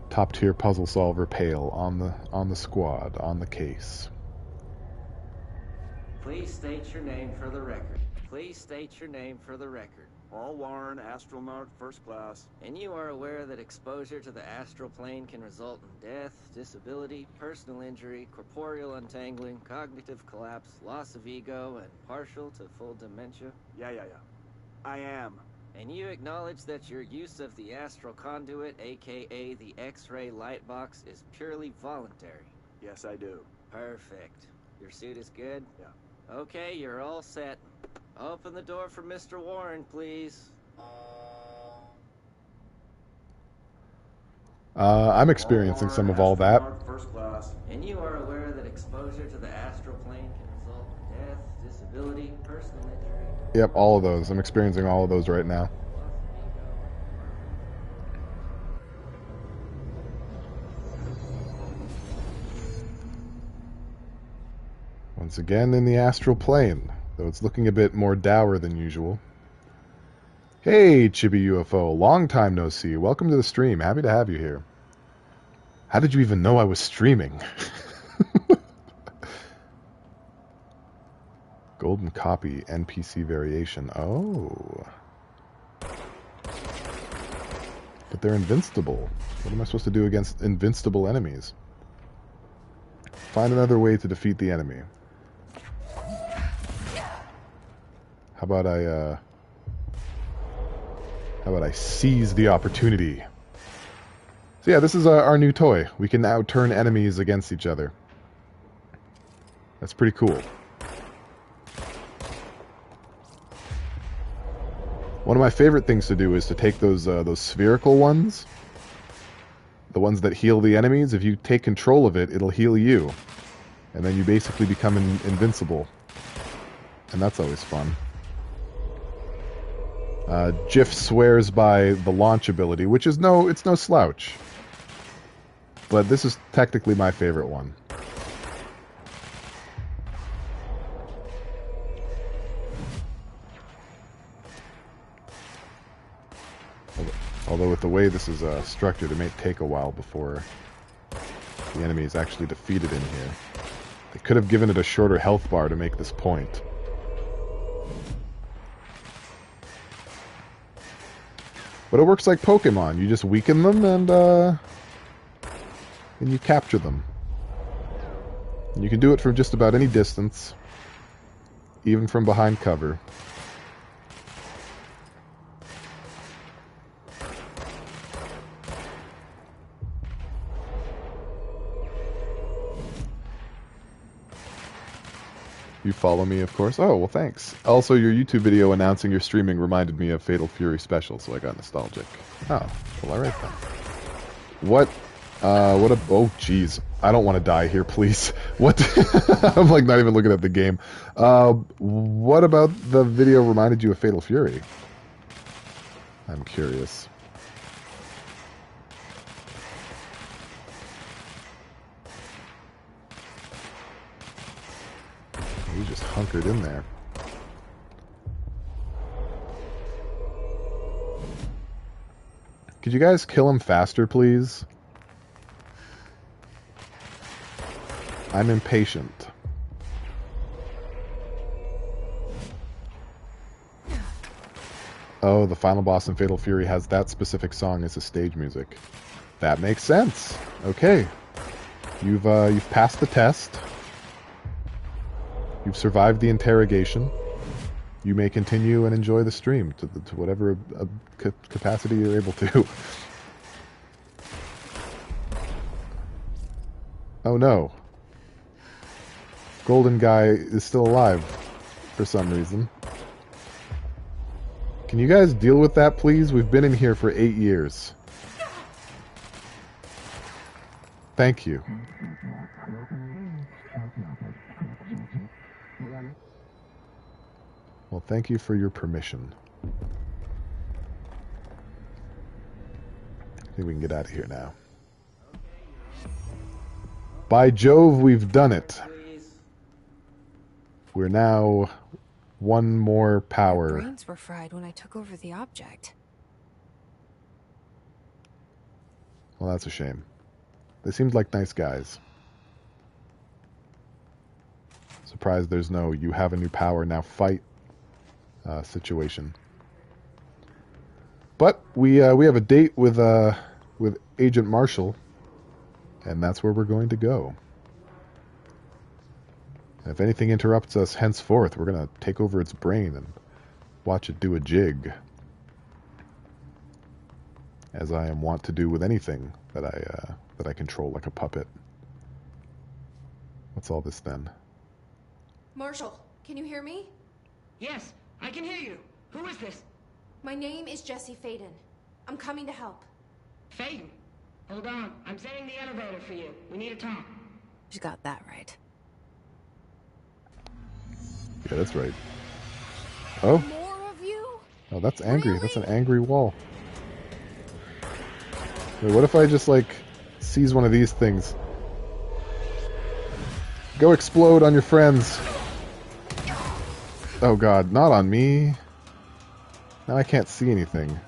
Top tier puzzle solver Pale on the squad, on the case. Please state your name for the record. Please state your name for the record. Paul Warren, astronaut, first class. And you are aware that exposure to the astral plane can result in death, disability, personal injury, corporeal untangling, cognitive collapse, loss of ego, and partial to full dementia? Yeah. I am. And you acknowledge that your use of the astral conduit, aka the X-ray light box, is purely voluntary? Yes, I do. Perfect. Your suit is good? Yeah. Okay, you're all set. Open the door for Mr. Warren, please. I'm experiencing some of all that. First class. And you are aware that exposure to the astral plane can result in death, disability, personal injury. Yep, all of those. I'm experiencing all of those right now. Once again in the astral plane, though it's looking a bit more dour than usual. Hey, Chibi UFO, long time no see. Welcome to the stream. Happy to have you here. How did you even know I was streaming? Golden copy NPC variation. Oh. But they're invincible. What am I supposed to do against invincible enemies? Find another way to defeat the enemy. How about I seize the opportunity? So yeah, this is our new toy. We can now turn enemies against each other. That's pretty cool. One of my favorite things to do is to take those spherical ones, the ones that heal the enemies. If you take control of it, it'll heal you, and then you basically become invincible, and that's always fun. Jif swears by the launch ability, which is it's no slouch. But this is technically my favorite one. Although with the way this is structured, it may take a while before the enemy is actually defeated in here. They could have given it a shorter health bar to make this point. But it works like Pokemon. You just weaken them and you capture them. And you can do it from just about any distance, even from behind cover. You follow me, of course. Oh, well, thanks. Also, your YouTube video announcing your streaming reminded me of Fatal Fury Special, so I got nostalgic. Oh, well, all right then. Oh, jeez. I don't want to die here, please. What? I'm, like, not even looking at the game. What about the video reminded you of Fatal Fury? I'm curious. He's just hunkered in there. Could you guys kill him faster, please? I'm impatient. Oh, the final boss in Fatal Fury has that specific song as a stage music. That makes sense. Okay. You've passed the test. You've survived the interrogation. You may continue and enjoy the stream to whatever capacity you're able to. Oh no. golden guy is still alive for some reason. Can you guys deal with that, please? We've been in here for 8 years. Thank you. Well, thank you for your permission. I think we can get out of here now. By Jove, we've done it. We're now one more power. My brains were fried when I took over the object. Well, that's a shame. They seemed like nice guys. Surprised there's no "you have a new power, now fight" situation. But we have a date with Agent Marshall, and that's where we're going to go. And if anything interrupts us henceforth, we're going to take over its brain and watch it do a jig. As I am wont to do with anything that I control like a puppet. What's all this then? Marshall, can you hear me? Yes, I can hear you. Who is this? My name is Jesse Faden. I'm coming to help. Faden? Hold on. I'm setting the elevator for you. We need to talk. She's got that right. Yeah, that's right. Oh? More of you? Oh, that's angry. Really? That's an angry wall. Wait, what if I just, like, seize one of these things? Go explode on your friends. Oh god, not on me. Now I can't see anything.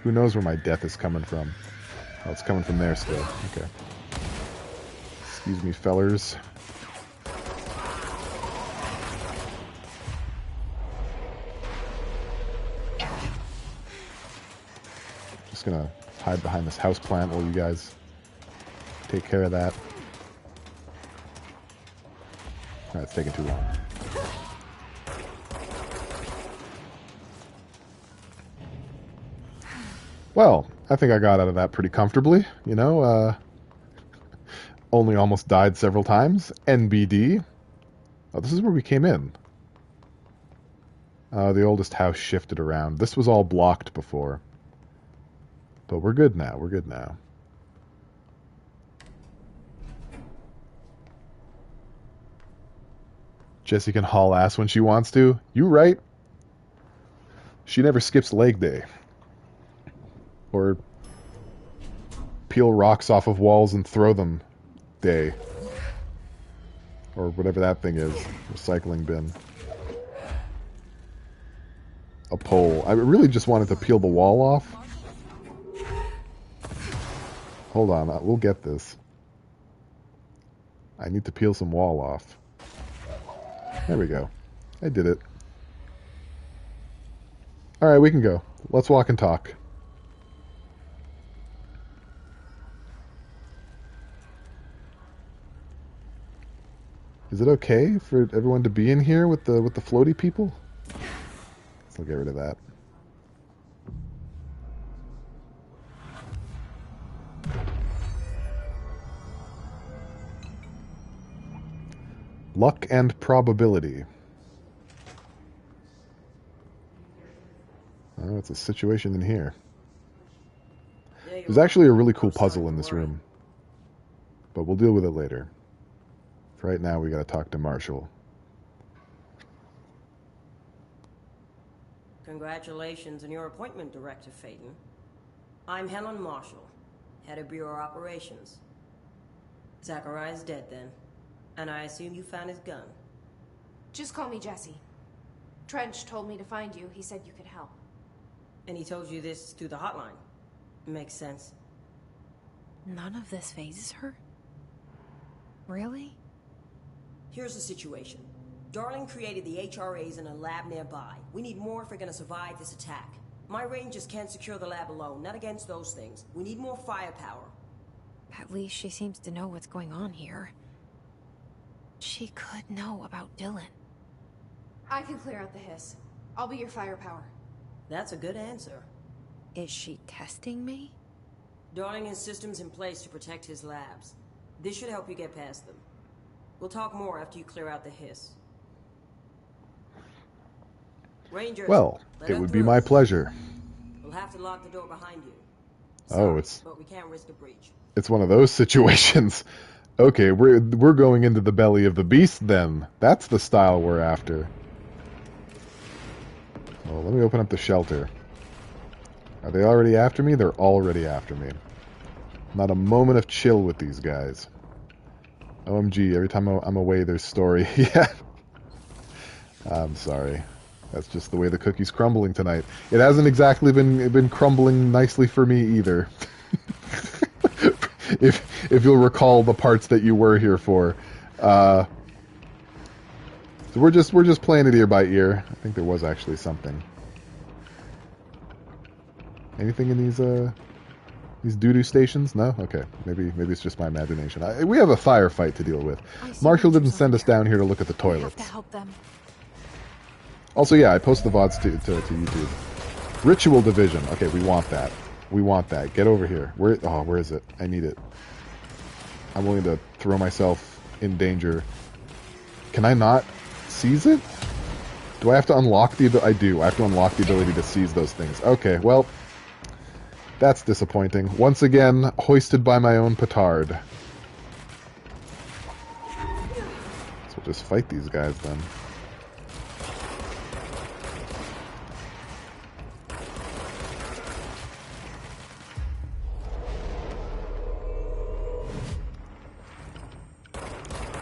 Who knows where my death is coming from? Oh, it's coming from there still. Okay. Excuse me, fellers. Just gonna hide behind this houseplant while you guys take care of that. Alright, it's taking too long. Well, I think I got out of that pretty comfortably, you know, only almost died several times. NBD. Oh, this is where we came in. The oldest house shifted around. This was all blocked before. But we're good now, we're good now. Jessie can haul ass when she wants to. You right. She never skips leg day. Or peel rocks off of walls and throw them day. Or whatever that thing is. Recycling bin. A pole. I really just wanted to peel the wall off. Hold on, we'll get this. I need to peel some wall off. There we go. I did it. Alright, we can go. Let's walk and talk. Is it okay for everyone to be in here with the floaty people? Let's get rid of that. Luck and probability. Oh, it's a situation in here. There's actually a really cool puzzle in this room. But we'll deal with it later. For right now, we gotta talk to Marshall. Congratulations on your appointment, Director Faden. I'm Helen Marshall, Head of Bureau Operations. Zachariah's dead then, and I assume you found his gun. Just call me Jesse. Trench told me to find you. He said you could help. And he told you this through the hotline. Makes sense. None of this phases her? Really? Here's the situation. Darling created the HRAs in a lab nearby. We need more if we're gonna survive this attack. My rangers can't secure the lab alone, not against those things. We need more firepower. At least she seems to know what's going on here. She could know about Dylan. I can clear out the hiss. I'll be your firepower. That's a good answer. Is she testing me? Darling has systems in place to protect his labs. This should help you get past them. We'll talk more after you clear out the hiss. Rangers, Well, let it her would be through. my pleasure. We'll have to lock the door behind you. Oh, Sorry, but we can't risk a breach. it's one of those situations. Okay, we're going into the belly of the beast then. That's the style we're after. Well, let me open up the shelter. Are they already after me? They're already after me. Not a moment of chill with these guys. OMG, every time I'm away there's story. Yeah. I'm sorry. That's just the way the cookie's crumbling tonight. It hasn't exactly been crumbling nicely for me either. if you'll recall the parts that you were here for. So we're just playing it ear by ear. I think there was actually something. Anything in these doo-doo stations? No? Okay. Maybe it's just my imagination. We have a firefight to deal with. Marshall didn't send us down here to look at the toilets. To help them. Also, yeah, I post the VODs to YouTube. Ritual Division. Okay, we want that. We want that. Get over here. Where is it? I need it. I'm willing to throw myself in danger. Can I not seize it? Do I have to unlock the ability? I do. I have to unlock the ability to seize those things. Okay, well, that's disappointing. Once again, hoisted by my own petard. So we'll just fight these guys then.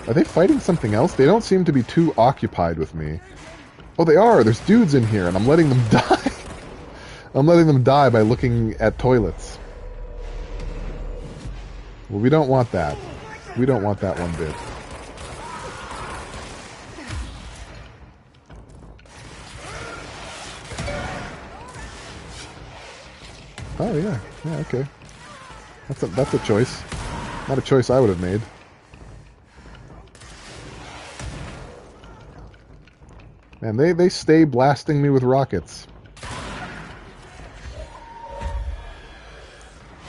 Are they fighting something else? They don't seem to be too occupied with me. Oh, they are! There's dudes in here, and I'm letting them die! I'm letting them die by looking at toilets. Well, we don't want that. We don't want that one bit. Oh, yeah. Yeah, okay. That's a choice. Not a choice I would have made. And they stay blasting me with rockets.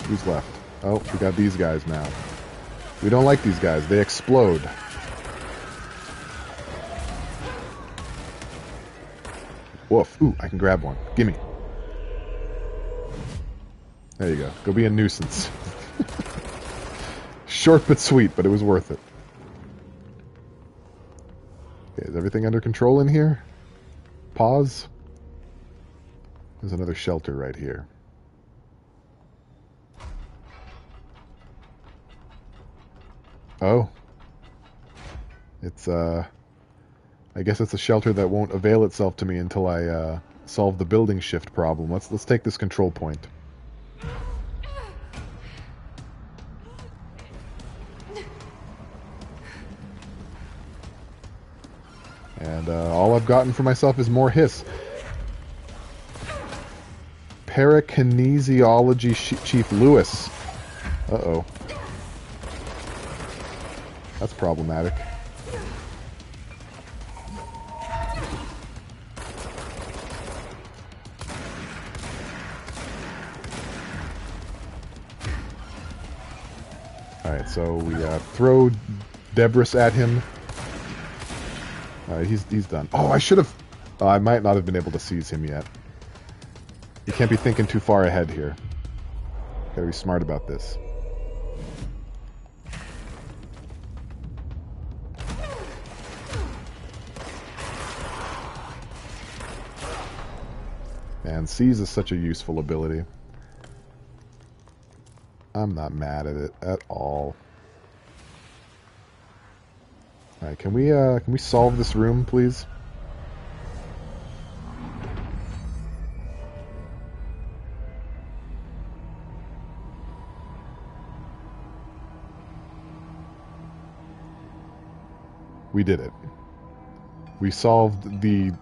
Who's left? Oh, we got these guys now. We don't like these guys. They explode. Woof. Ooh, I can grab one. Gimme. There you go. Go be a nuisance. Short but sweet, but it was worth it. Okay, is everything under control in here? Pause. There's another shelter right here. Oh. It's, I guess it's a shelter that won't avail itself to me until I, solve the building shift problem. Let's take this control point. And all I've gotten for myself is more hiss. Parakinesiology Chief Lewis. Uh-oh. That's problematic. Alright, so we throw Debris at him. Alright, he's done. Oh, I should have... I might not have been able to seize him yet. You can't be thinking too far ahead here. Gotta be smart about this. Man, seize is such a useful ability. I'm not mad at it at all. Alright, can we solve this room, please? We did it. We solved the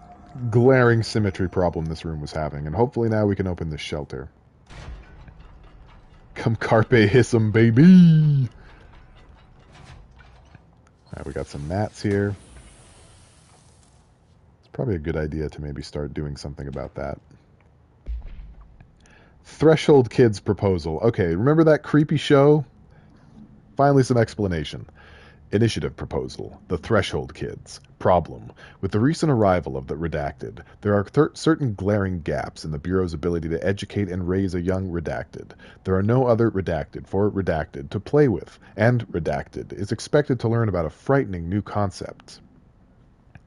glaring symmetry problem this room was having, and hopefully now we can open this shelter. Come carpe hissum, baby! Alright, we got some mats here. It's probably a good idea to maybe start doing something about that. Threshold Kids proposal. Okay, remember that creepy show? Finally some explanation. Initiative proposal. The Threshold Kids. Problem. With the recent arrival of the Redacted, there are certain glaring gaps in the Bureau's ability to educate and raise a young Redacted. There are no other Redacted for Redacted to play with, and Redacted is expected to learn about a frightening new concept.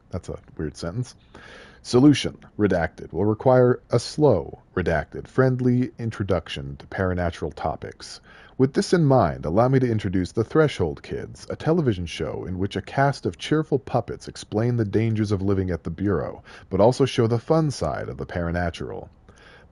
That's a weird sentence. Solution. Redacted will require a slow, redacted, friendly introduction to paranatural topics. With this in mind, allow me to introduce The Threshold Kids, a television show in which a cast of cheerful puppets explain the dangers of living at the Bureau, but also show the fun side of the paranatural.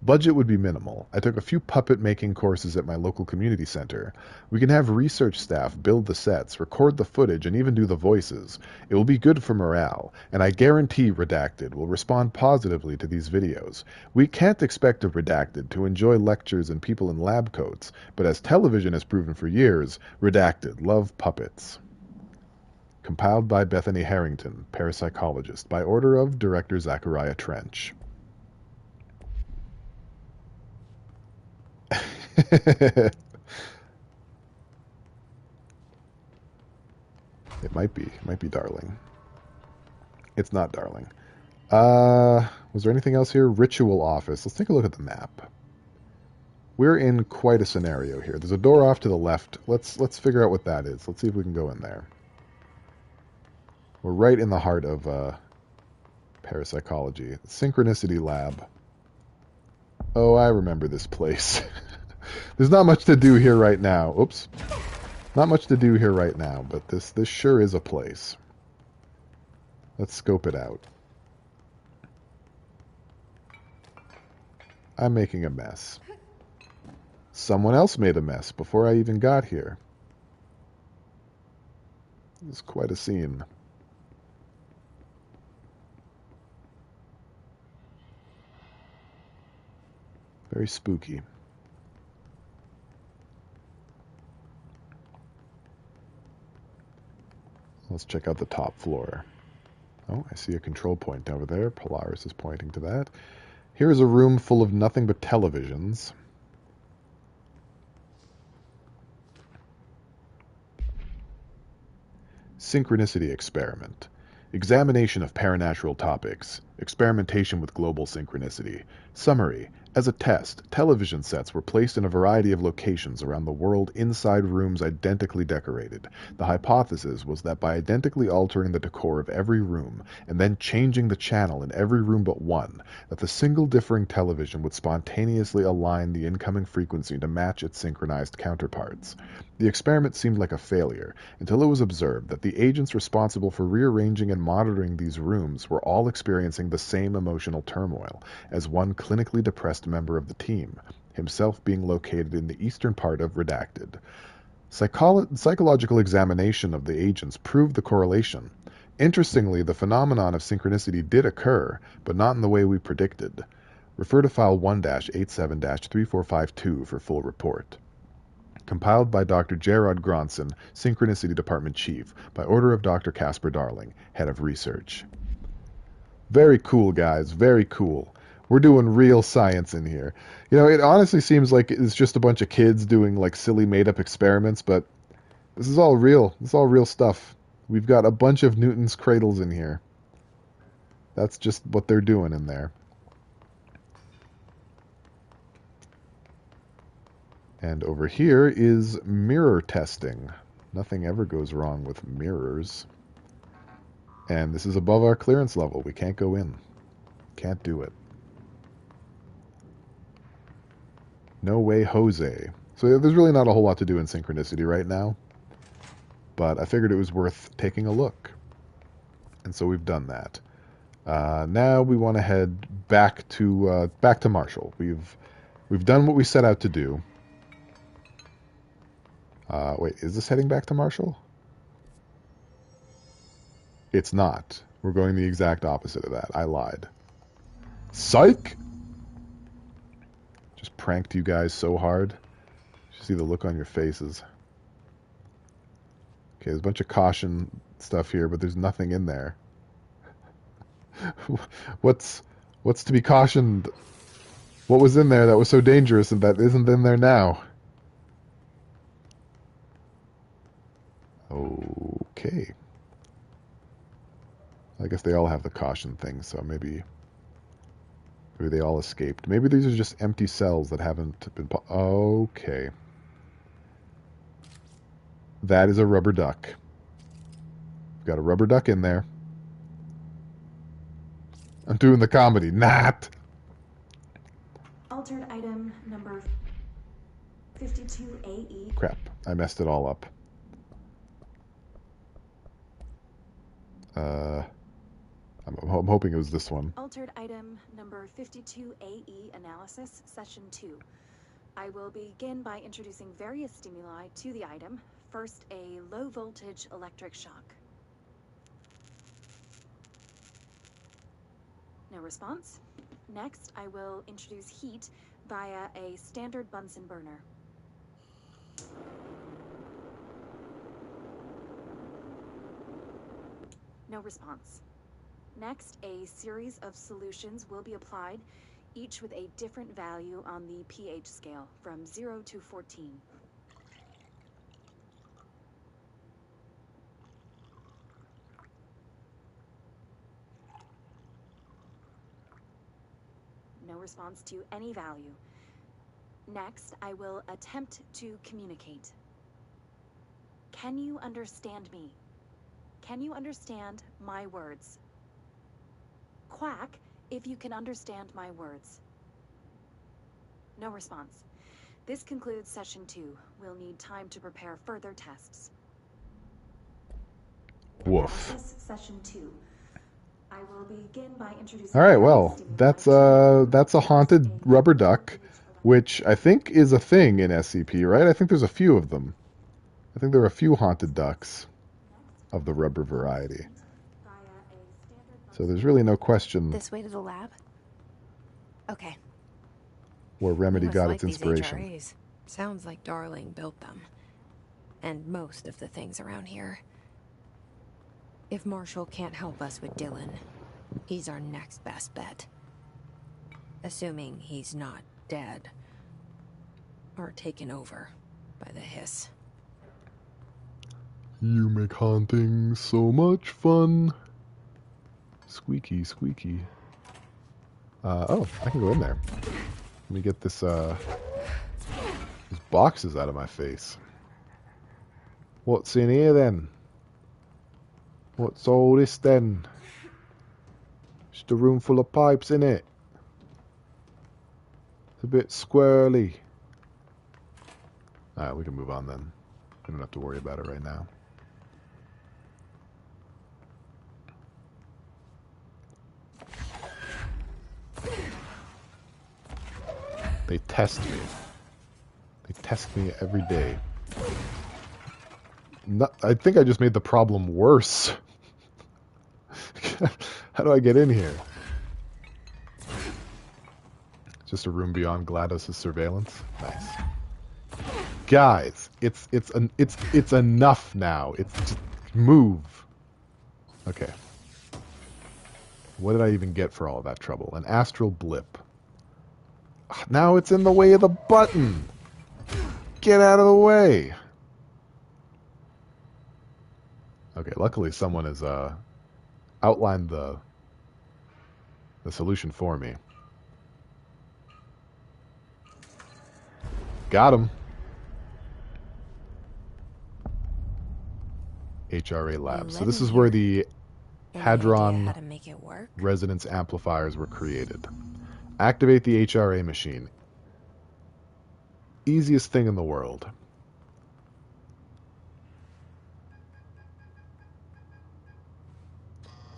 Budget would be minimal. I took a few puppet-making courses at my local community center. We can have research staff build the sets, record the footage, and even do the voices. It will be good for morale, and I guarantee Redacted will respond positively to these videos. We can't expect a Redacted to enjoy lectures and people in lab coats, but as television has proven for years, Redacted love puppets. Compiled by Bethany Harrington, parapsychologist, by order of Director Zachariah Trench. It might be Darling. It's not Darling. Was there anything else here? Ritual office. Let's take a look at the map. We're in quite a scenario here. There's a door off to the left. Let's figure out what that is. Let's see if we can go in there. We're right in the heart of parapsychology. Synchronicity lab. Oh, I remember this place. There's not much to do here right now. Oops. Not much to do here right now, but this sure is a place. Let's scope it out. I'm making a mess. Someone else made a mess before I even got here. It's quite a scene. Very spooky. Let's check out the top floor. Oh, I see a control point over there. Polaris is pointing to that. Here is a room full of nothing but televisions. Synchronicity experiment. Examination of paranatural topics. Experimentation with global synchronicity. Summary. As a test, television sets were placed in a variety of locations around the world inside rooms identically decorated. The hypothesis was that by identically altering the decor of every room, and then changing the channel in every room but one, that the single differing television would spontaneously align the incoming frequency to match its synchronized counterparts. The experiment seemed like a failure, until it was observed that the agents responsible for rearranging and monitoring these rooms were all experiencing the same emotional turmoil, as one clinically depressed member of the team, himself being located in the eastern part of Redacted. Psychological examination of the agents proved the correlation. Interestingly, the phenomenon of synchronicity did occur, but not in the way we predicted. Refer to File 1-87-3452 for full report. Compiled by Dr. Gerard Gronson, Synchronicity Department Chief, by order of Dr. Casper Darling, Head of Research. Very cool, guys. Very cool. We're doing real science in here. You know, it honestly seems like it's just a bunch of kids doing, like, silly made-up experiments, but this is all real. This is all real stuff. We've got a bunch of Newton's cradles in here. That's just what they're doing in there. And over here is mirror testing. Nothing ever goes wrong with mirrors. And this is above our clearance level. We can't go in. Can't do it. No way, Jose. So there's really not a whole lot to do in Synchronicity right now. But I figured it was worth taking a look. And so we've done that. Now we want to head back to Marshall. We've done what we set out to do. Wait, is this heading back to Marshall? It's not. We're going the exact opposite of that. I lied. Psych! Just pranked you guys so hard. You see the look on your faces. Okay, there's a bunch of caution stuff here, but there's nothing in there. What's to be cautioned? What was in there that was so dangerous and that isn't in there now? Okay. Okay. I guess they all have the caution thing, so maybe they all escaped. Maybe these are just empty cells that haven't been... Okay. That is a rubber duck. Got a rubber duck in there. I'm doing the comedy. Not! Altered item number 52AE. Crap. I messed it all up. I'm hoping it was this one. Altered item number 52AE analysis, session 2. I will begin by introducing various stimuli to the item. First, a low voltage electric shock. No response. Next, I will introduce heat via a standard Bunsen burner. No response. Next, a series of solutions will be applied, each with a different value on the pH scale, from 0 to 14. No response to any value. Next, I will attempt to communicate. Can you understand me? Can you understand my words? Quack if you can understand my words. No response. This concludes session 2. We'll need time to prepare further tests. Woof. Analysis session 2. I will begin by introducing... Alright, well, that's a haunted rubber duck, which I think is a thing in SCP, right? I think there's a few of them. I think there are a few haunted ducks of the rubber variety. So there's really no question This way to the lab? Okay. where Remedy got Like its these inspiration. HRAs. Sounds like Darling built them. And most of the things around here. If Marshall can't help us with Dylan, he's our next best bet. Assuming he's not dead. Or taken over by the hiss. You make haunting so much fun. Squeaky, squeaky. Oh, I can go in there. Let me get this, these boxes out of my face. What's in here then? What's all this then? Just a room full of pipes in it. It's a bit squirrely. Alright, we can move on then. We don't have to worry about it right now. They test me. They test me every day. I think I just made the problem worse. How do I get in here? Just a room beyond GLaDOS' surveillance. Nice. Guys, it's enough now. It's just move. Okay. What did I even get for all of that trouble? An astral blip. Now it's in the way of the button. Get out of the way. Okay, luckily someone has outlined the solution for me. Got him. HRA lab. So this is where the Hadron resonance amplifiers were created. Activate the HRA machine. Easiest thing in the world.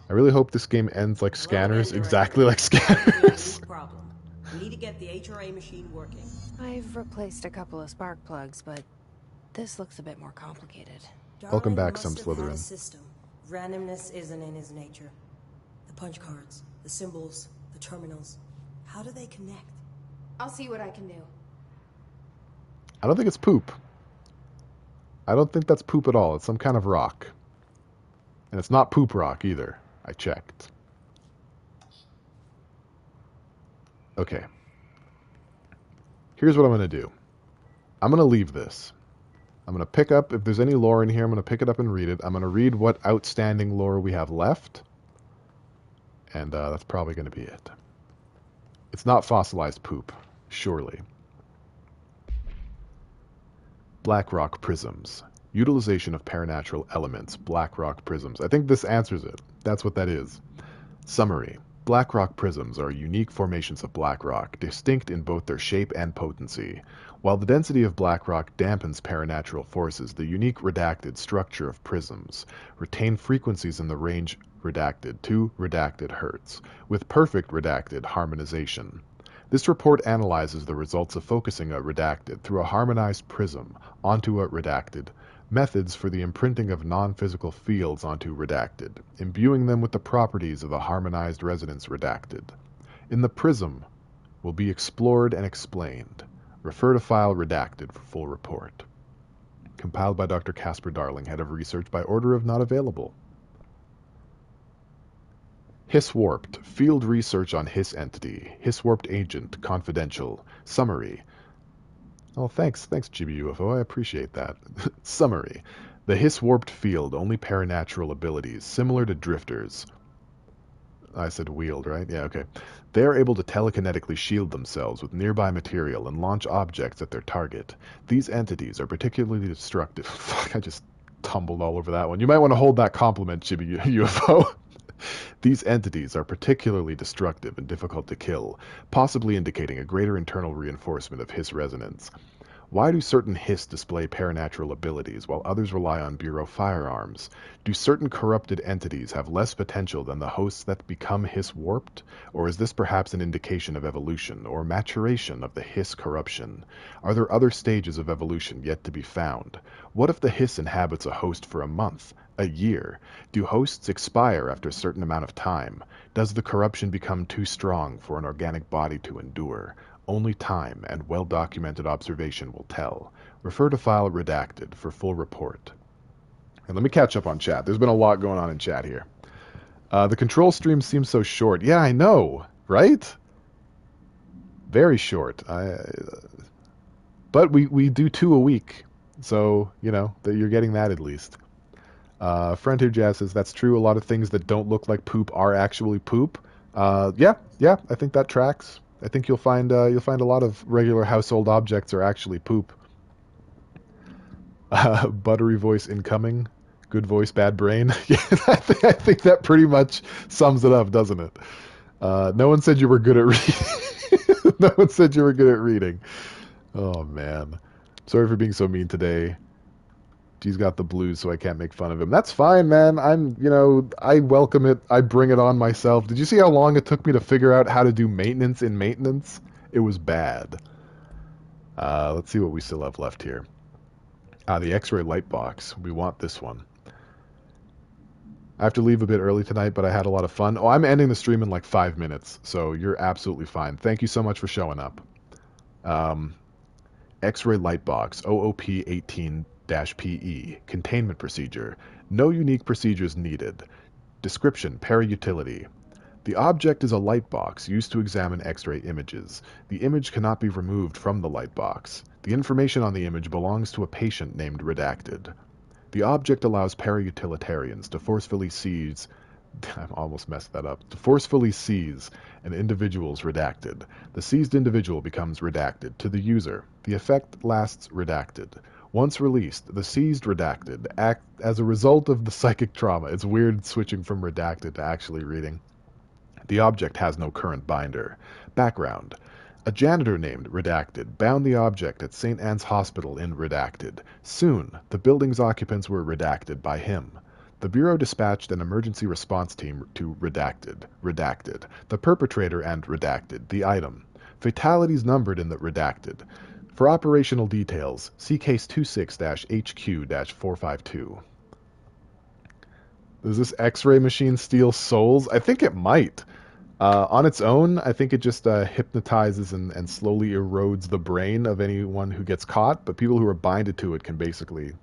I really hope this game ends like Scanners, exactly like Scanners. Problem. We need to get the HRA machine working. I've replaced a couple of spark plugs, but this looks a bit more complicated. Welcome back, Darling some must have had a Slytherin. system. Randomness isn't in his nature. The punch cards, the symbols, the terminals. How do they connect? I'll see what I can do. I don't think it's poop. I don't think that's poop at all. It's some kind of rock. And it's not poop rock either. I checked. Okay. Here's what I'm going to do. I'm going to leave this. I'm going to pick up, if there's any lore in here, I'm going to pick it up and read it. I'm going to read what outstanding lore we have left. And that's probably going to be it. It's not fossilized poop, surely. Black rock prisms. Utilization of paranatural elements. Black rock prisms. I think this answers it. That's what that is. Summary. Black rock prisms are unique formations of black rock, distinct in both their shape and potency. While the density of black rock dampens paranatural forces, the unique redacted structure of prisms retain frequencies in the range redacted to redacted hertz, with perfect redacted harmonization. This report analyzes the results of focusing a redacted through a harmonized prism onto a redacted, methods for the imprinting of non-physical fields onto redacted, imbuing them with the properties of a harmonized resonance redacted. In the prism will be explored and explained. Refer to file redacted for full report. Compiled by Dr. Casper Darling, Head of Research, by order of not available. Hiss Warped. Field research on Hiss entity. Hiss Warped agent. Confidential. Summary. Oh, thanks, Chibi UFO. I appreciate that. Summary. The Hiss Warped field, only paranatural abilities, similar to drifters. I said wield, right? Yeah, okay. They are able to telekinetically shield themselves with nearby material and launch objects at their target. These entities are particularly destructive. Fuck, I just tumbled all over that one. You might want to hold that compliment, Chibi UFO. These entities are particularly destructive and difficult to kill, possibly indicating a greater internal reinforcement of Hiss resonance. Why do certain Hiss display paranatural abilities while others rely on Bureau firearms? Do certain corrupted entities have less potential than the hosts that become Hiss warped? Or is this perhaps an indication of evolution or maturation of the Hiss corruption? Are there other stages of evolution yet to be found? What if the Hiss inhabits a host for a month? A year? Do hosts expire after a certain amount of time? Does the corruption become too strong for an organic body to endure? Only time and well-documented observation will tell. Refer to file redacted for full report. And let me catch up on chat. There's been a lot going on in chat here. The control stream seems so short. Yeah, I know, right? Very short. But we do 2 a week. So, you know, you're getting that at least. Frontier Jazz says, that's true. A lot of things that don't look like poop are actually poop. Yeah, I think that tracks. I think you'll find a lot of regular household objects are actually poop. Buttery voice incoming. Good voice, bad brain. Yeah, I think that pretty much sums it up, doesn't it? No one said you were good at reading. No one said you were good at reading. Oh, man. Sorry for being so mean today. He's got the blues, so I can't make fun of him. That's fine, man. I welcome it. I bring it on myself. Did you see how long it took me to figure out how to do maintenance in maintenance? It was bad. Let's see what we still have left here. The X-ray light box. We want this one. I have to leave a bit early tonight, but I had a lot of fun. Oh, I'm ending the stream in like 5 minutes, so you're absolutely fine. Thank you so much for showing up. X-ray light box. OOP 18-PE. Containment procedure. No unique procedures needed. Description. Para-utility. The object is a light box used to examine X-ray images. The image cannot be removed from the light box. The information on the image belongs to a patient named Redacted. The object allows para-utilitarians to forcefully seize... I almost messed that up. To forcefully seize an individual's redacted. The seized individual becomes redacted to the user. The effect lasts redacted. Once released, the seized redacted act as a result of the psychic trauma. It's weird switching from redacted to actually reading. The object has no current binder. Background. A janitor named Redacted bound the object at St. Anne's Hospital in Redacted. Soon, the building's occupants were redacted by him. The Bureau dispatched an emergency response team to Redacted, the perpetrator and Redacted, the item. Fatalities numbered in the Redacted. For operational details, see case 26-HQ-452. Does this X-ray machine steal souls? I think it might. On its own, I think it just hypnotizes and slowly erodes the brain of anyone who gets caught, but people who are binded to it can basically,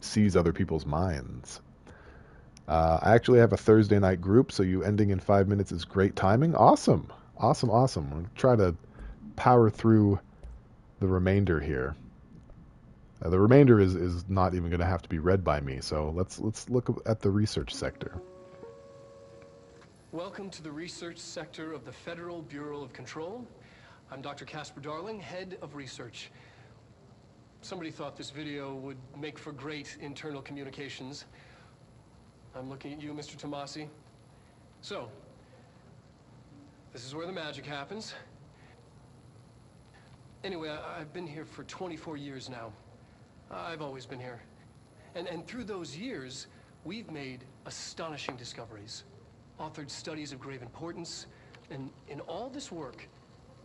seize other people's minds. I actually have a Thursday night group, so you ending in 5 minutes is great timing. Awesome. Awesome. I'll try to power through the remainder here. The remainder is not even going to have to be read by me. So let's look at the research sector. Welcome to the research sector of the Federal Bureau of Control. I'm Dr. Casper Darling, head of research. Somebody thought this video would make for great internal communications. I'm looking at you, Mr. Tomasi. So, this is where the magic happens. Anyway, I've been here for 24 years now. I've always been here. And through those years, we've made astonishing discoveries, authored studies of grave importance, and in all this work,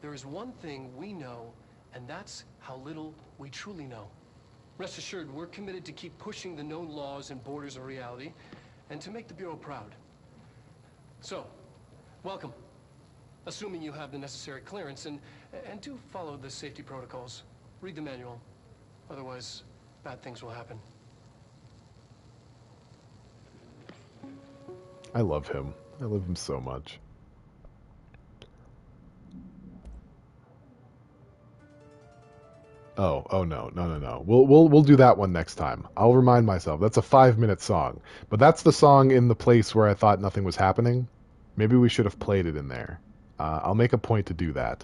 there is one thing we know, and that's how little we truly know. Rest assured, we're committed to keep pushing the known laws and borders of reality, and to make the Bureau proud. So, welcome. Assuming you have the necessary clearance, and do follow the safety protocols. Read the manual. Otherwise, bad things will happen. I love him. I love him so much. Oh no. We'll do that one next time. I'll remind myself. That's a 5-minute song. But that's the song in the place where I thought nothing was happening. Maybe we should have played it in there. I'll make a point to do that.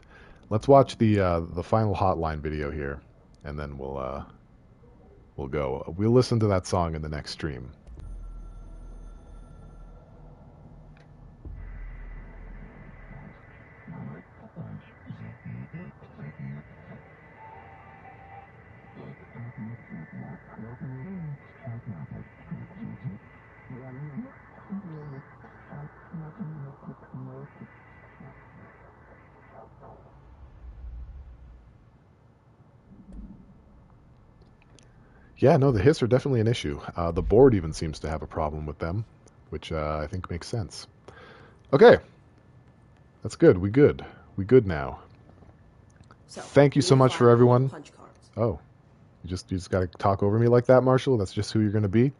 Let's watch the final hotline video here, and then we'll go. We'll listen to that song in the next stream. Yeah, no, the hiss are definitely an issue. The board even seems to have a problem with them, which I think makes sense. Okay. That's good. We good now. So, thank you so much for everyone. Oh, you just got to talk over me like that, Marshall? That's just who you're going to be?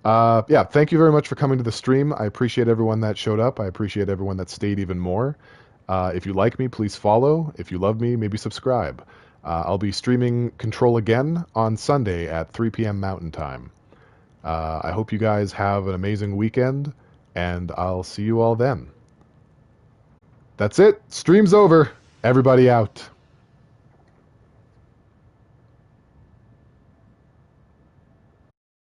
Yeah, thank you very much for coming to the stream. I appreciate everyone that showed up. I appreciate everyone that stayed even more. If you like me, please follow. If you love me, maybe subscribe. I'll be streaming Control again on Sunday at 3 p.m. Mountain Time. I hope you guys have an amazing weekend, and I'll see you all then. That's it. Stream's over. Everybody out.